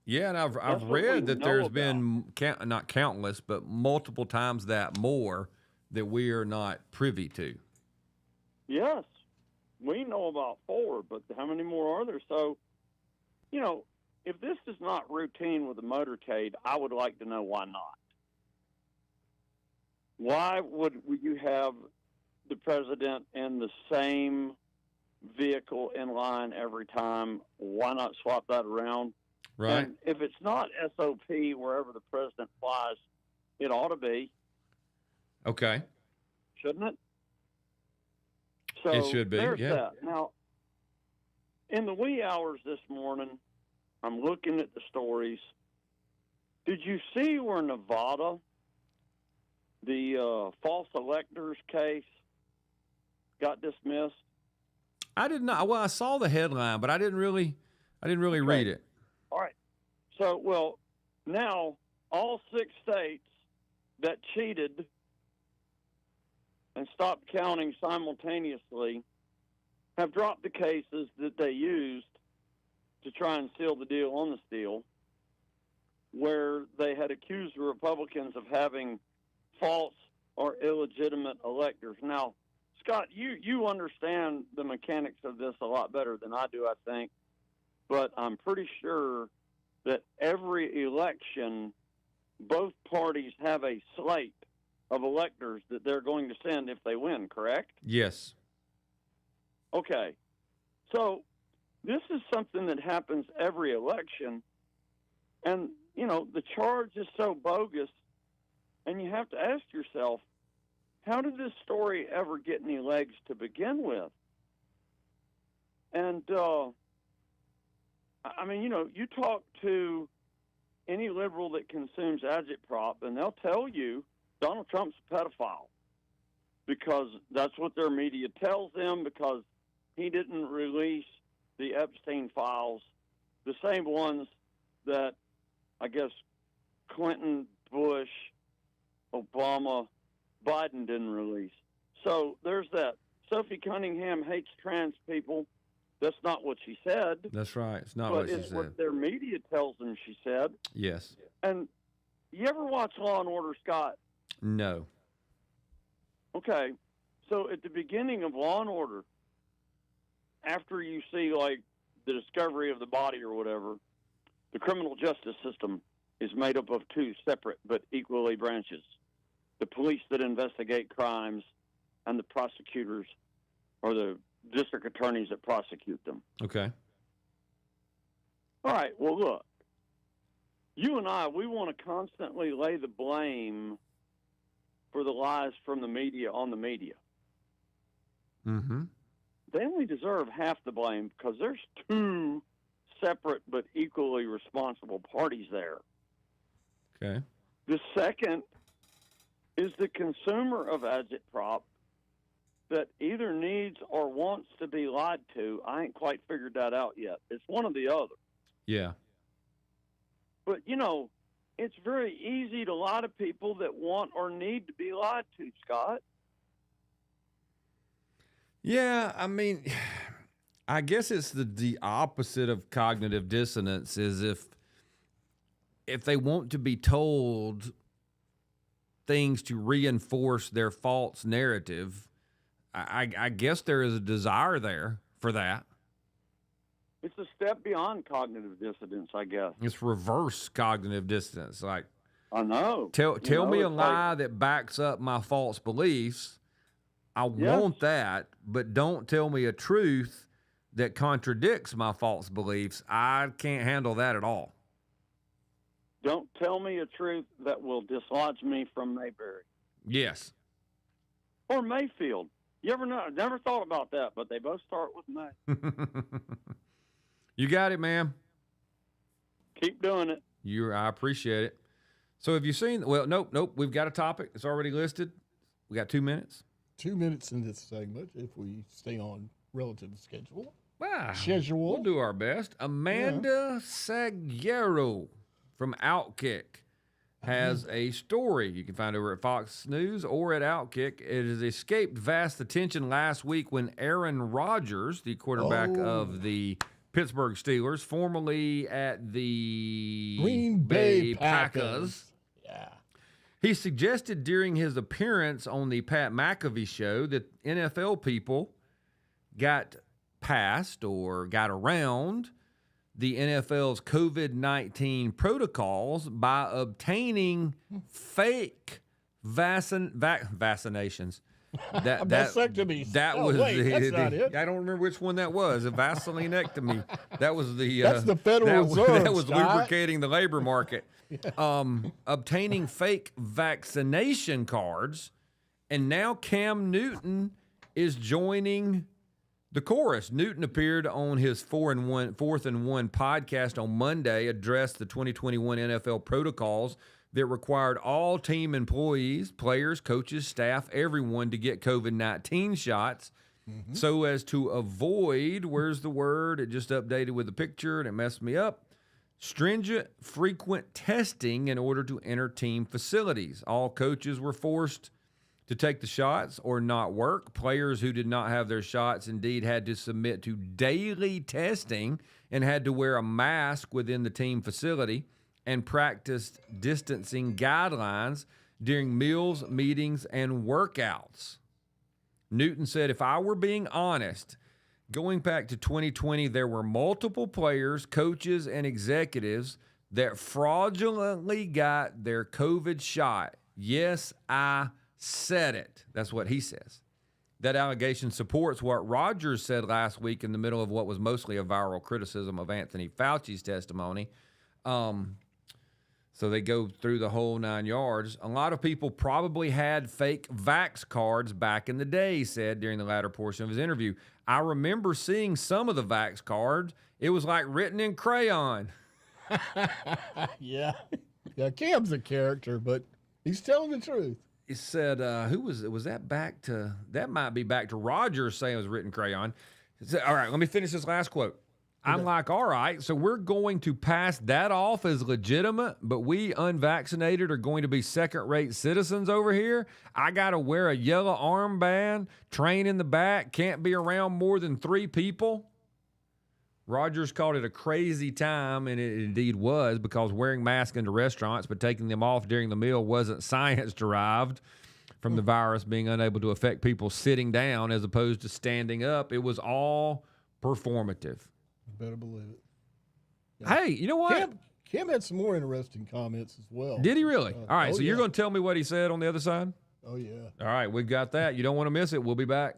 Yeah, and I've read that there's been not countless, but multiple times that more that we are not privy to. Yes, we know about 4, but how many more are there? So, if this is not routine with the motorcade, I would like to know why not. Why would you have the president in the same vehicle in line every time? Why not swap that around? Right. And if it's not SOP wherever the president flies, it ought to be. Okay. Shouldn't it? So it should be, there's yeah. that. Now, in the wee hours this morning, I'm looking at the stories. Did you see where Nevada, the false electors case, got dismissed? I did not. Well, I saw the headline, but I didn't really read it. All right. So, now all 6 states that cheated and stopped counting simultaneously have dropped the cases that they used to try and seal the deal on the steal, where they had accused the Republicans of having false or illegitimate electors. Now, Scott, you understand the mechanics of this a lot better than I do, I think, but I'm pretty sure that every election, both parties have a slate of electors that they're going to send if they win, correct? Yes. Okay. So this is something that happens every election, and, the charge is so bogus, and you have to ask yourself, how did this story ever get any legs to begin with? And, you talk to any liberal that consumes agitprop, and they'll tell you Donald Trump's a pedophile because that's what their media tells them, because he didn't release the Epstein files, the same ones that I guess Clinton, Bush, Obama, Biden didn't release. So there's that. Sophie Cunningham hates trans people. That's not what she said. That's right. It's not but what she it's said. what their media tells them she said. Yes. And you ever watch Law and Order, Scott? No. Okay. So at the beginning of Law and Order, after you see like the discovery of the body or whatever, the criminal justice system is made up of two separate but equally branches. The police that investigate crimes and the prosecutors or the district attorneys that prosecute them. Okay. All right, well, look, you and I, we want to constantly lay the blame for the lies from the media on the media. Mm-hmm. They only deserve half the blame because there's two separate but equally responsible parties there. Okay. The second is the consumer of agitprop that either needs or wants to be lied to. I ain't quite figured that out yet. It's one or the other. Yeah. But, you know, it's very easy to lie to people that want or need to be lied to, Scott. Yeah, I mean, I guess it's the opposite of cognitive dissonance is if they want to be told things to reinforce their false narrative, I guess there is a desire there for that. It's a step beyond cognitive dissonance, I guess. It's reverse cognitive dissonance. Like, I know. Tell me a it's lie like, that backs up my false beliefs. I want that, but don't tell me a truth that contradicts my false beliefs. I can't handle that at all. Don't tell me a truth that will dislodge me from Mayberry. Yes. Or Mayfield. You ever know? I never thought about that, but they both start with May. You got it, man. Keep doing it. I appreciate it. So have you seen, well, nope. We've got a topic. It's already listed. We got 2 minutes. 2 minutes in this segment if we stay on relative schedule. Wow. Schedule. We'll do our best. Amanda Saguero from Outkick has a story you can find over at Fox News or at Outkick. It has escaped vast attention last week when Aaron Rodgers, the quarterback of the Pittsburgh Steelers, formerly at the Green Bay Packers. Yeah. He suggested during his appearance on the Pat McAfee show that NFL people got past or got around the NFL's COVID-19 protocols by obtaining fake vaccinations. Vasectomies. That Oh, was wait, that's not it. I don't remember which one that was. A vaselinectomy. That was the. That's the Federal Reserve, That was Scott. lubricating the labor market. Obtaining fake vaccination cards, and now Cam Newton is joining the chorus. Newton appeared on his 4th and 1 podcast on Monday, addressed the 2021 NFL protocols that required all team employees, players, coaches, staff, everyone to get COVID-19 shots so as to avoid, where's the word? It just updated with a picture and it messed me up. Stringent, frequent testing in order to enter team facilities. All coaches were forced to take the shots or not work. Players who did not have their shots indeed had to submit to daily testing and had to wear a mask within the team facility and practiced distancing guidelines during meals, meetings, and workouts. Newton said, if I were being honest, going back to 2020, there were multiple players, coaches, and executives that fraudulently got their COVID shot. Yes, I said it. That's what he says. That allegation supports what Rodgers said last week in the middle of what was mostly a viral criticism of Anthony Fauci's testimony. So they go through the whole 9 yards. A lot of people probably had fake vax cards back in the day, he said during the latter portion of his interview. I remember seeing some of the vax cards. It was like written in crayon. Yeah, Cam's a character, but he's telling the truth. He said, who was it? Was that back to, that might be back to Rodgers saying it was written crayon. He said, all right, let me finish this last quote. I'm like, all right, so we're going to pass that off as legitimate, but we unvaccinated are going to be second-rate citizens over here? I got to wear a yellow armband, train in the back, can't be around more than 3 people? Rogers called it a crazy time, and it indeed was, because wearing masks into restaurants but taking them off during the meal wasn't science-derived from the virus being unable to affect people sitting down as opposed to standing up. It was all performative. Better believe it. Hey, you know what? Cam had some more interesting comments as well. Did he really? All right, so you're yeah. going to tell me what he said on the other side? Oh, yeah. All right, we've got that. You don't want to miss it. We'll be back.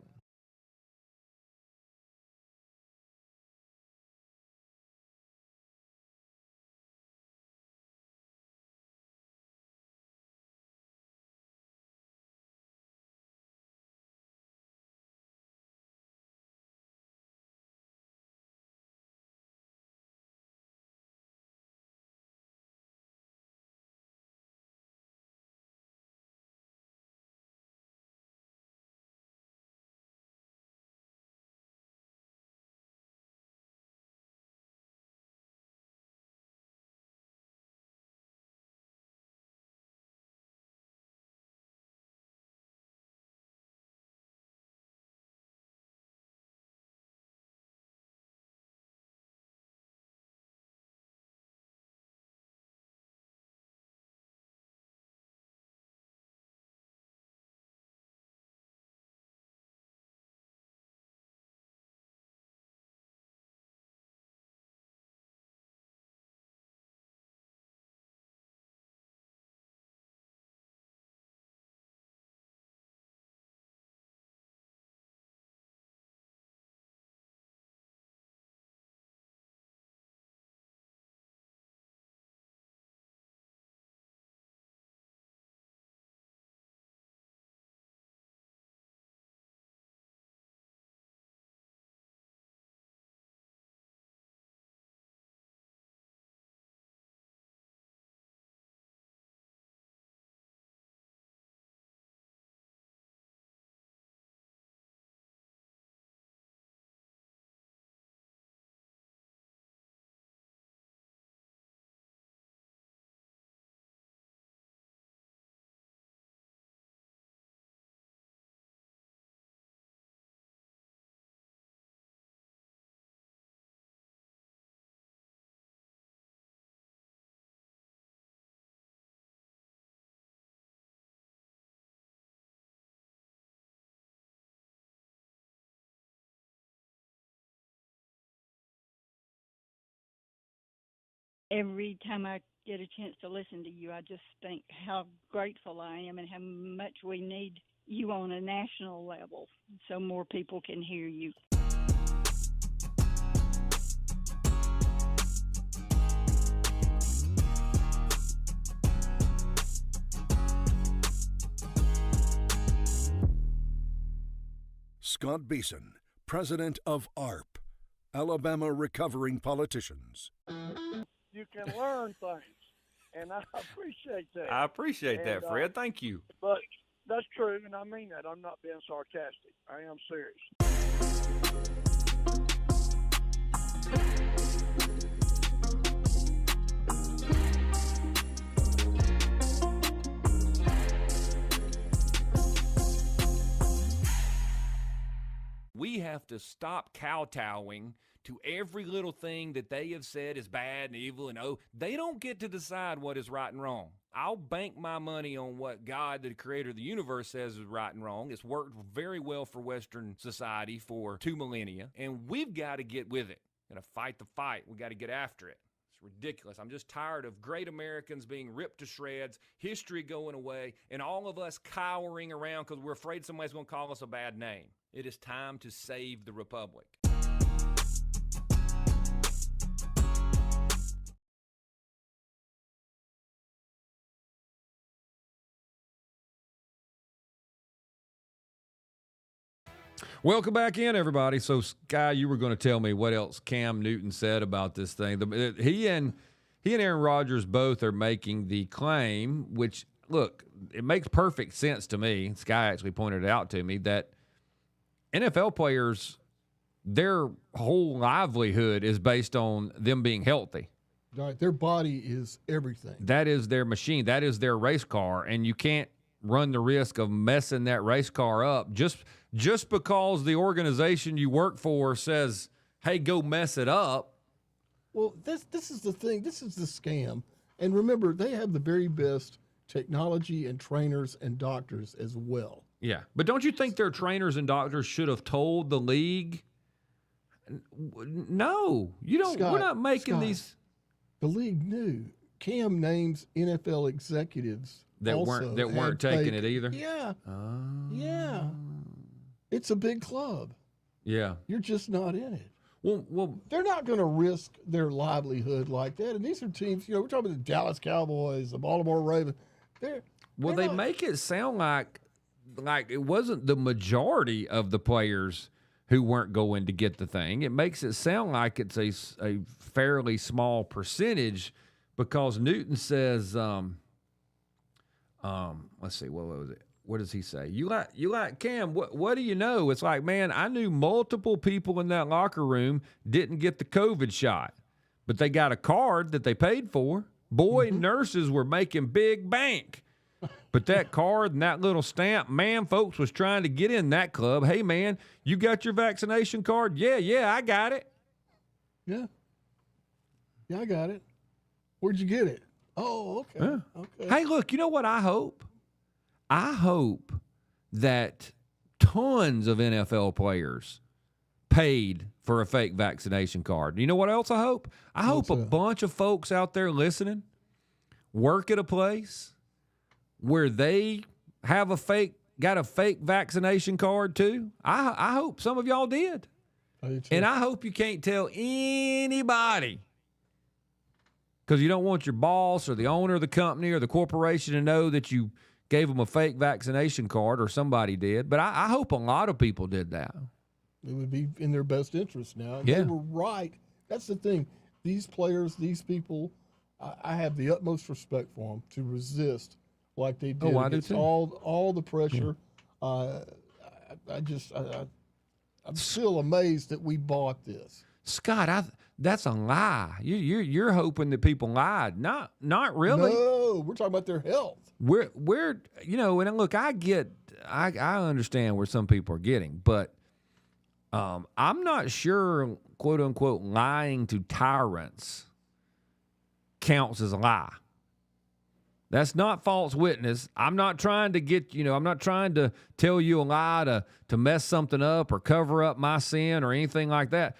Every time I get a chance to listen to you, I just think how grateful I am and how much we need you on a national level so more people can hear you. Scott Beason, president of ARP, Alabama Recovering Politicians. You can learn things, and I appreciate that. I appreciate that, Fred. Thank you. But that's true, and I mean that. I'm not being sarcastic. I am serious. We have to stop kowtowing to every little thing that they have said is bad and evil, and they don't get to decide what is right and wrong. I'll bank my money on what God, the creator of the universe, says is right and wrong. It's worked very well for Western society for 2 millennia, and we've got to get with it. Got to fight the fight. We got to get after it. It's ridiculous. I'm just tired of great Americans being ripped to shreds, history going away, and all of us cowering around because we're afraid somebody's going to call us a bad name. It is time to save the republic. Welcome back in, everybody. So, Sky, you were going to tell me what else Cam Newton said about this thing. He and Aaron Rodgers both are making the claim, which, look, it makes perfect sense to me. Sky actually pointed it out to me that NFL players, their whole livelihood is based on them being healthy. Right, their body is everything. That is their machine. That is their race car, and you can't run the risk of messing that race car up just because the organization you work for says, hey, go mess it up. Well, this is the thing. This is the scam. And remember, they have the very best technology and trainers and doctors as well. Yeah. But don't you think their trainers and doctors should have told the league? No. You don't. Scott, we're not making Scott, these. The league knew. Cam names NFL executives That also weren't had taking fake- it either? Yeah. Yeah. It's a big club. Yeah. You're just not in it. Well, They're not going to risk their livelihood like that. And these are teams, we're talking about the Dallas Cowboys, the Baltimore Ravens. they make it sound like it wasn't the majority of the players who weren't going to get the thing. It makes it sound like it's a fairly small percentage because Newton says, let's see, what was it? What does he say? You like Cam? What do you know? It's like, man, I knew multiple people in that locker room didn't get the COVID shot, but they got a card that they paid for. Boy, nurses were making big bank. But that card and that little stamp, man, folks was trying to get in that club. Hey, man, you got your vaccination card? Yeah, I got it. Yeah. Yeah, I got it. Where'd you get it? Oh, okay. Yeah. Okay. Hey, look, you know what I hope? I hope that tons of NFL players paid for a fake vaccination card. You know what else I hope? I hope a bunch of folks out there listening work at a place where they have got a fake vaccination card too. I hope some of y'all did. And I hope you can't tell anybody because you don't want your boss or the owner of the company or the corporation to know that you gave them a fake vaccination card or somebody did. But I hope a lot of people did that. It would be in their best interest now. And Yeah. They were right. That's the thing. These players, these people, I have the utmost respect for them to resist like they did. Oh, I do against too. all the pressure. I'm still amazed that we bought this. Scott, that's a lie. You're hoping that people lied. Not really. No, we're talking about their health. We're and look, I understand where some people are getting, but I'm not sure, quote unquote, lying to tyrants counts as a lie. That's not false witness. I'm not trying to I'm not trying to tell you a lie to mess something up or cover up my sin or anything like that.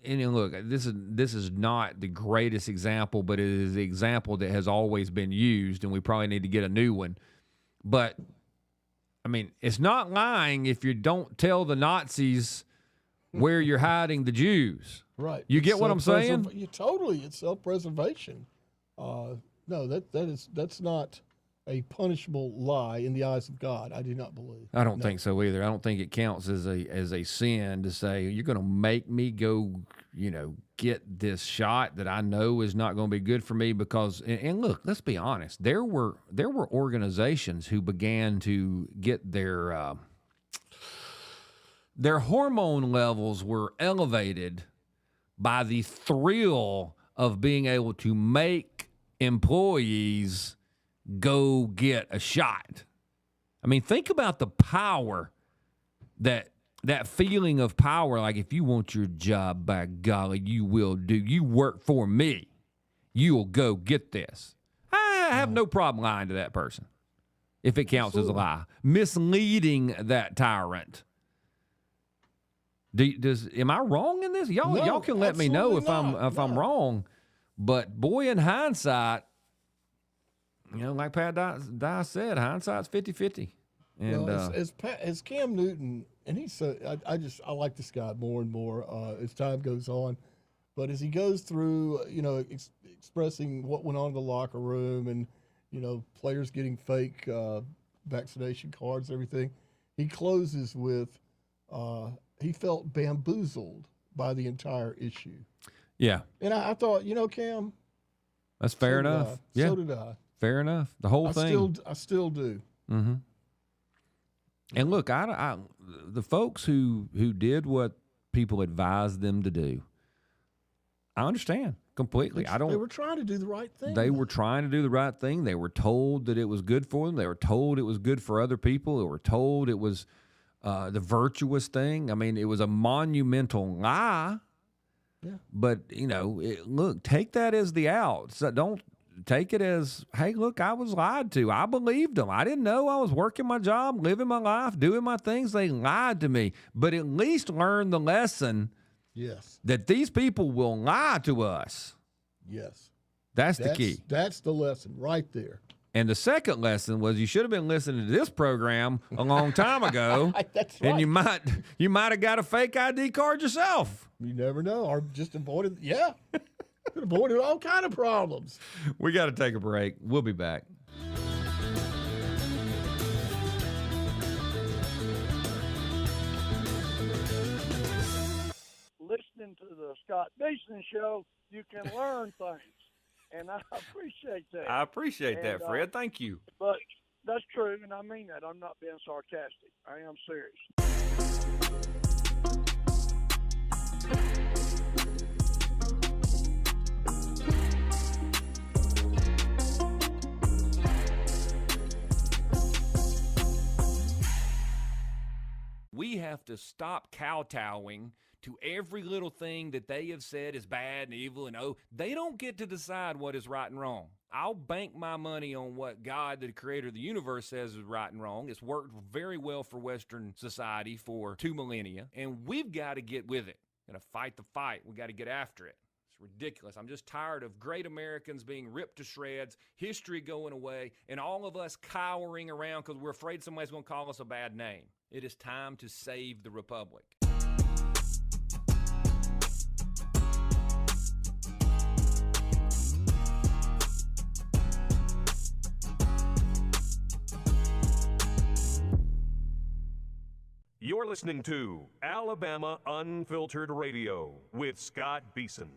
And look, this is not the greatest example, but it is the example that has always been used, and we probably need to get a new one. But, I mean, it's not lying if you don't tell the Nazis where you're hiding the Jews. Right. You get what I'm saying? Totally. It's self-preservation. No, that's not a punishable lie in the eyes of God. I do not believe. I don't think so either. I don't think it counts as a sin to say you're going to make me go, get this shot that I know is not going to be good for me because. And look, let's be honest. There were organizations who began to get their hormone levels were elevated by the thrill of being able to make employees go get a shot. I mean, think about the power that feeling of power. Like, if you want your job, by golly, you will do. You work for me. You will go get this. I have no problem lying to that person if it counts as a lie. Misleading that tyrant. Am I wrong in this? Y'all can let me know if I'm wrong. But boy, in hindsight, like Pat Dye said, hindsight's 50-50. And as Cam Newton, and he's so I like this guy more and more as time goes on. But as he goes through, expressing what went on in the locker room and players getting fake vaccination cards, everything, he closes with he felt bamboozled by the entire issue. Yeah, and I thought, Cam, that's fair enough. Yeah, so did I. Fair enough. The whole thing. I still do. Mm-hmm. And look, the folks who did what people advised them to do, I understand completely. They were trying to do the right thing. They were trying to do the right thing. They were told that it was good for them. They were told it was good for other people. They were told it was the virtuous thing. I mean, it was a monumental lie. Yeah. But, look, take that as the out. So don't take it as, hey, look, I was lied to. I believed them. I didn't know I was working my job, living my life, doing my things. They lied to me. But at least learn the lesson Yes. that these people will lie to us. Yes. That's the key. That's the lesson right there. And the second lesson was you should have been listening to this program a long time ago. That's right. And you might have got a fake ID card yourself. You never know. Or just avoided. Yeah. Could have avoided all kind of problems. We got to take a break. We'll be back. Listening to the Scott Beason show, you can learn things. And I appreciate that. I appreciate that, Fred. Thank you. But that's true, and I mean that. I'm not being sarcastic. I am serious. We have to stop kowtowing to every little thing that they have said is bad and evil, and they don't get to decide what is right and wrong. I'll bank my money on what God, the creator of the universe, says is right and wrong. It's worked very well for Western society for 2 millennia, and we've got to get with it. Got to fight the fight. We got to get after it. It's ridiculous. I'm just tired of great Americans being ripped to shreds, history going away, and all of us cowering around because we're afraid somebody's going to call us a bad name. It is time to save the republic. You're listening to Alabama Unfiltered Radio with Scott Beason.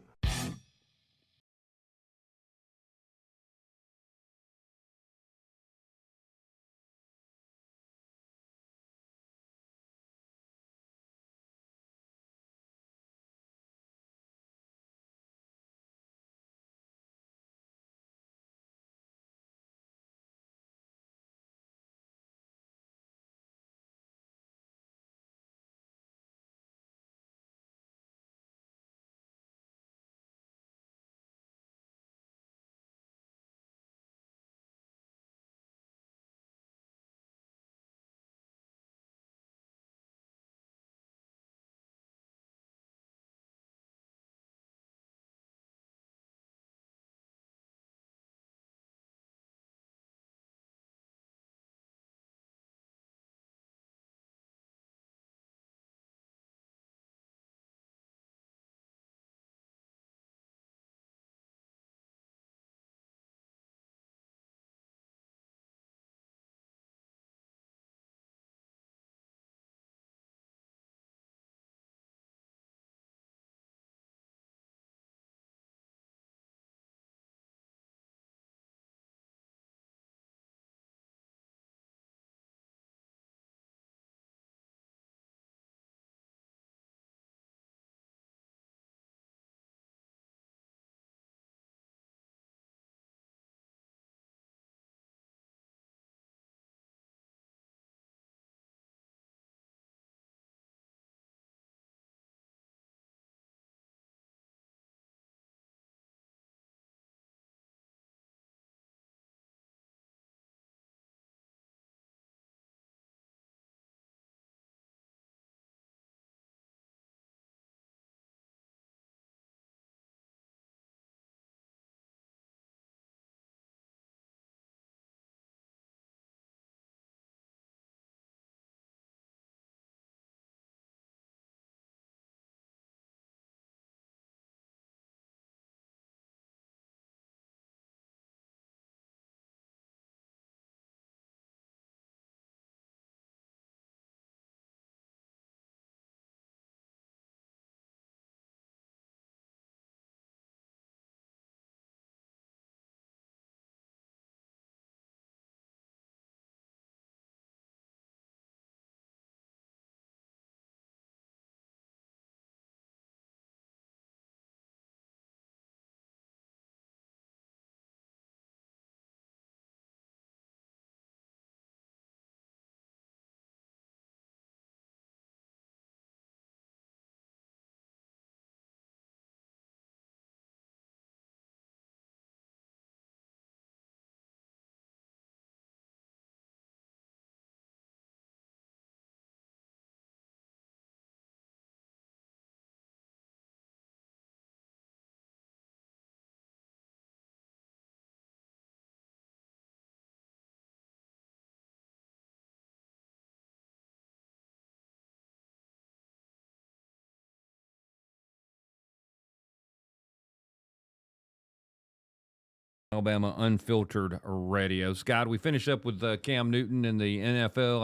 Alabama Unfiltered Radio. Scott, we finish up with Cam Newton and the NFL.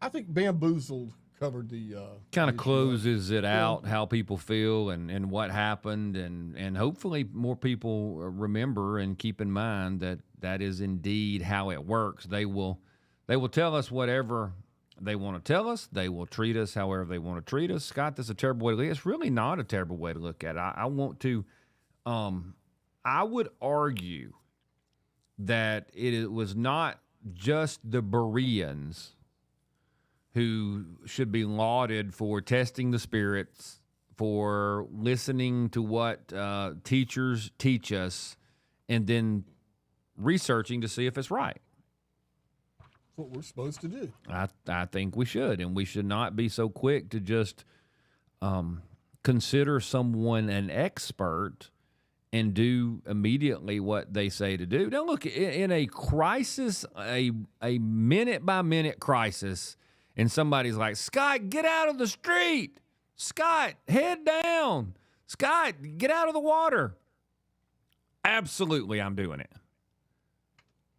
I think Bamboozled covered the kind of closes it out, how people feel and what happened, and hopefully more people remember and keep in mind that is indeed how it works. They will tell us whatever they want to tell us. They will treat us however they want to treat us. Scott, that's a terrible way to look at it. It's really not a terrible way to look at it. I want to I would argue that it was not just the Bereans who should be lauded for testing the spirits, for listening to what teachers teach us, and then researching to see if it's right. That's what we're supposed to do. I think we should, and we should not be so quick to just consider someone an expert and do immediately what they say to do. Now, look, in a crisis, a minute-by-minute crisis, and somebody's like, Scott, get out of the street. Scott, head down. Scott, get out of the water. Absolutely, I'm doing it.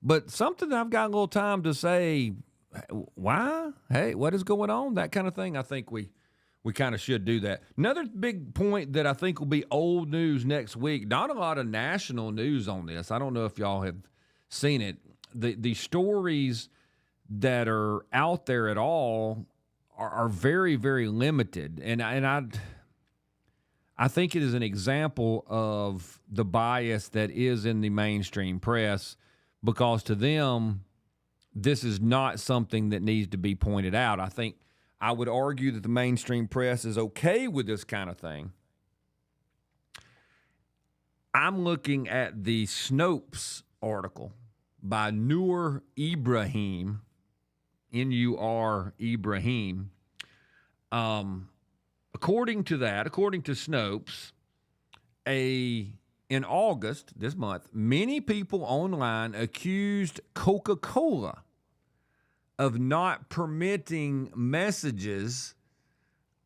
But something I've got a little time to say, why? Hey, what is going on? That kind of thing. I think we kind of should do that. Another big point that I think will be old news next week, not a lot of national news on this. I don't know if y'all have seen it. The stories that are out there at all are very, very limited. And I think it is an example of the bias that is in the mainstream press, because to them, this is not something that needs to be pointed out. I would argue that the mainstream press is okay with this kind of thing. I'm looking at the Snopes article by Nur Ibrahim, N-U-R Ibrahim. According to Snopes, in August, this month, many people online accused Coca-Cola of not permitting messages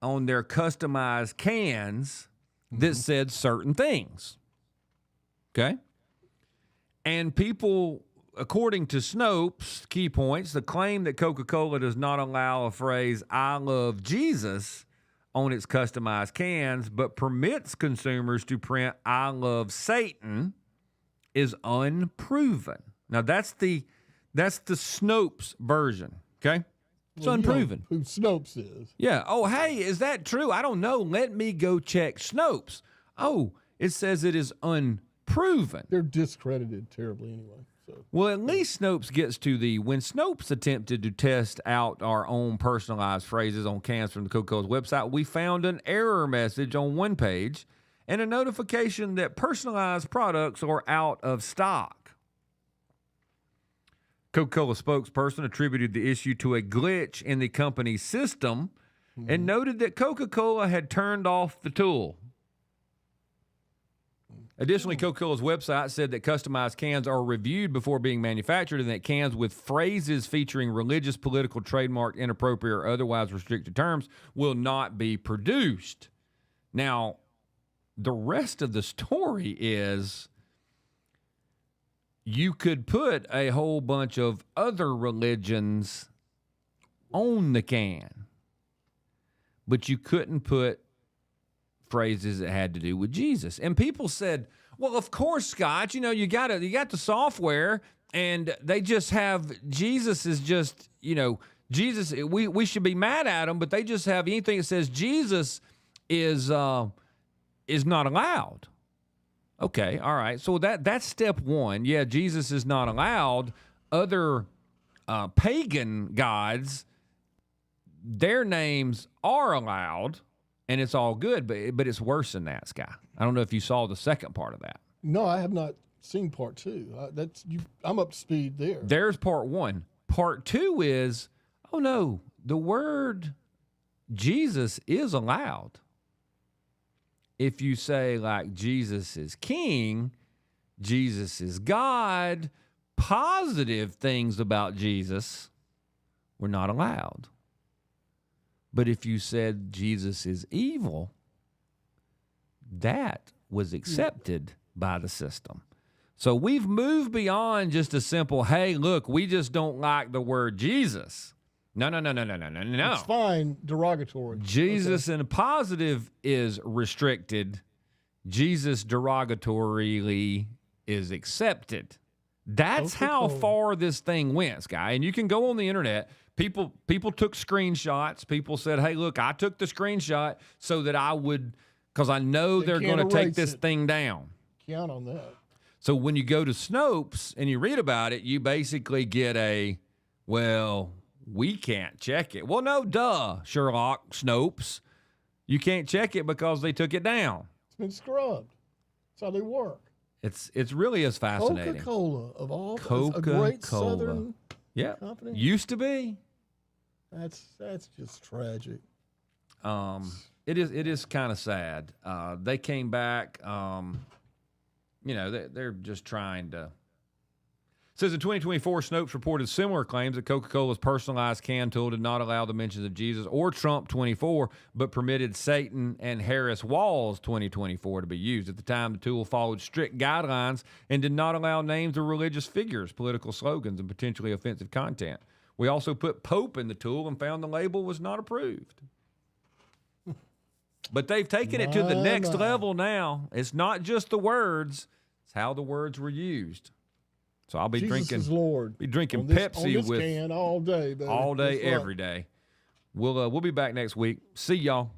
on their customized cans that said certain things. Okay? And people, according to Snopes, key points, the claim that Coca-Cola does not allow a phrase, I love Jesus, on its customized cans, but permits consumers to print, I love Satan, is unproven. Now, that's the Snopes version, okay? It's unproven. You know who Snopes is. Yeah. Oh, hey, is that true? I don't know. Let me go check Snopes. Oh, it says it is unproven. They're discredited terribly anyway. So. Well, at least Snopes gets to when Snopes attempted to test out our own personalized phrases on cans from the Coca-Cola's website, we found an error message on one page and a notification that personalized products are out of stock. Coca-Cola spokesperson attributed the issue to a glitch in the company's system and noted that Coca-Cola had turned off the tool. Additionally, Coca-Cola's website said that customized cans are reviewed before being manufactured and that cans with phrases featuring religious, political, trademark, inappropriate, or otherwise restricted terms will not be produced. Now, the rest of the story is you could put a whole bunch of other religions on the can, but you couldn't put phrases that had to do with Jesus. And people said, well, of course, Scott, you got the software and they just have Jesus is just, Jesus, we should be mad at them, but they just have anything that says Jesus is not allowed. Okay, all right. So that's step one. Yeah, Jesus is not allowed. Other pagan gods, their names are allowed. And it's all good, but it's worse than that, Sky. I don't know if you saw the second part of that. No, I have not seen part two. I'm up to speed there. There's part one. Part two is, oh no, the word Jesus is allowed. If you say like Jesus is king, Jesus is God, positive things about Jesus were not allowed. But if you said Jesus is evil, that was accepted by the system. So we've moved beyond just a simple, hey, look, we just don't like the word Jesus. No. It's fine, derogatory. Jesus in a positive is restricted. Jesus derogatorily is accepted. That's how far this thing went, Sky. And you can go on the internet. People took screenshots. People said, hey, look, I took the screenshot so that I would, because I know they're going to take this thing down. Count on that. So when you go to Snopes and you read about it, you basically get a, well, we can't check it. Well, no, duh, Sherlock, Snopes. You can't check it because they took it down. It's been scrubbed. That's how they work. It's really as fascinating. Coca-Cola, of all, Coca-Cola. a great Southern company. Used to be. That's just tragic. It is kind of sad. They came back. They're just trying to. It says in 2024, Snopes reported similar claims that Coca-Cola's personalized can tool did not allow the mentions of Jesus or Trump 24, but permitted Satan and Harris Walls 2024 to be used. At the time, the tool followed strict guidelines and did not allow names of religious figures, political slogans, and potentially offensive content. We also put Pope in the tool and found the label was not approved. But they've taken it to the next level now. It's not just the words, it's how the words were used. So I'll be Jesus drinking is Lord. Be drinking on this, Pepsi on this with can all day, baby. all day, That's right. every day. We'll be back next week. See y'all.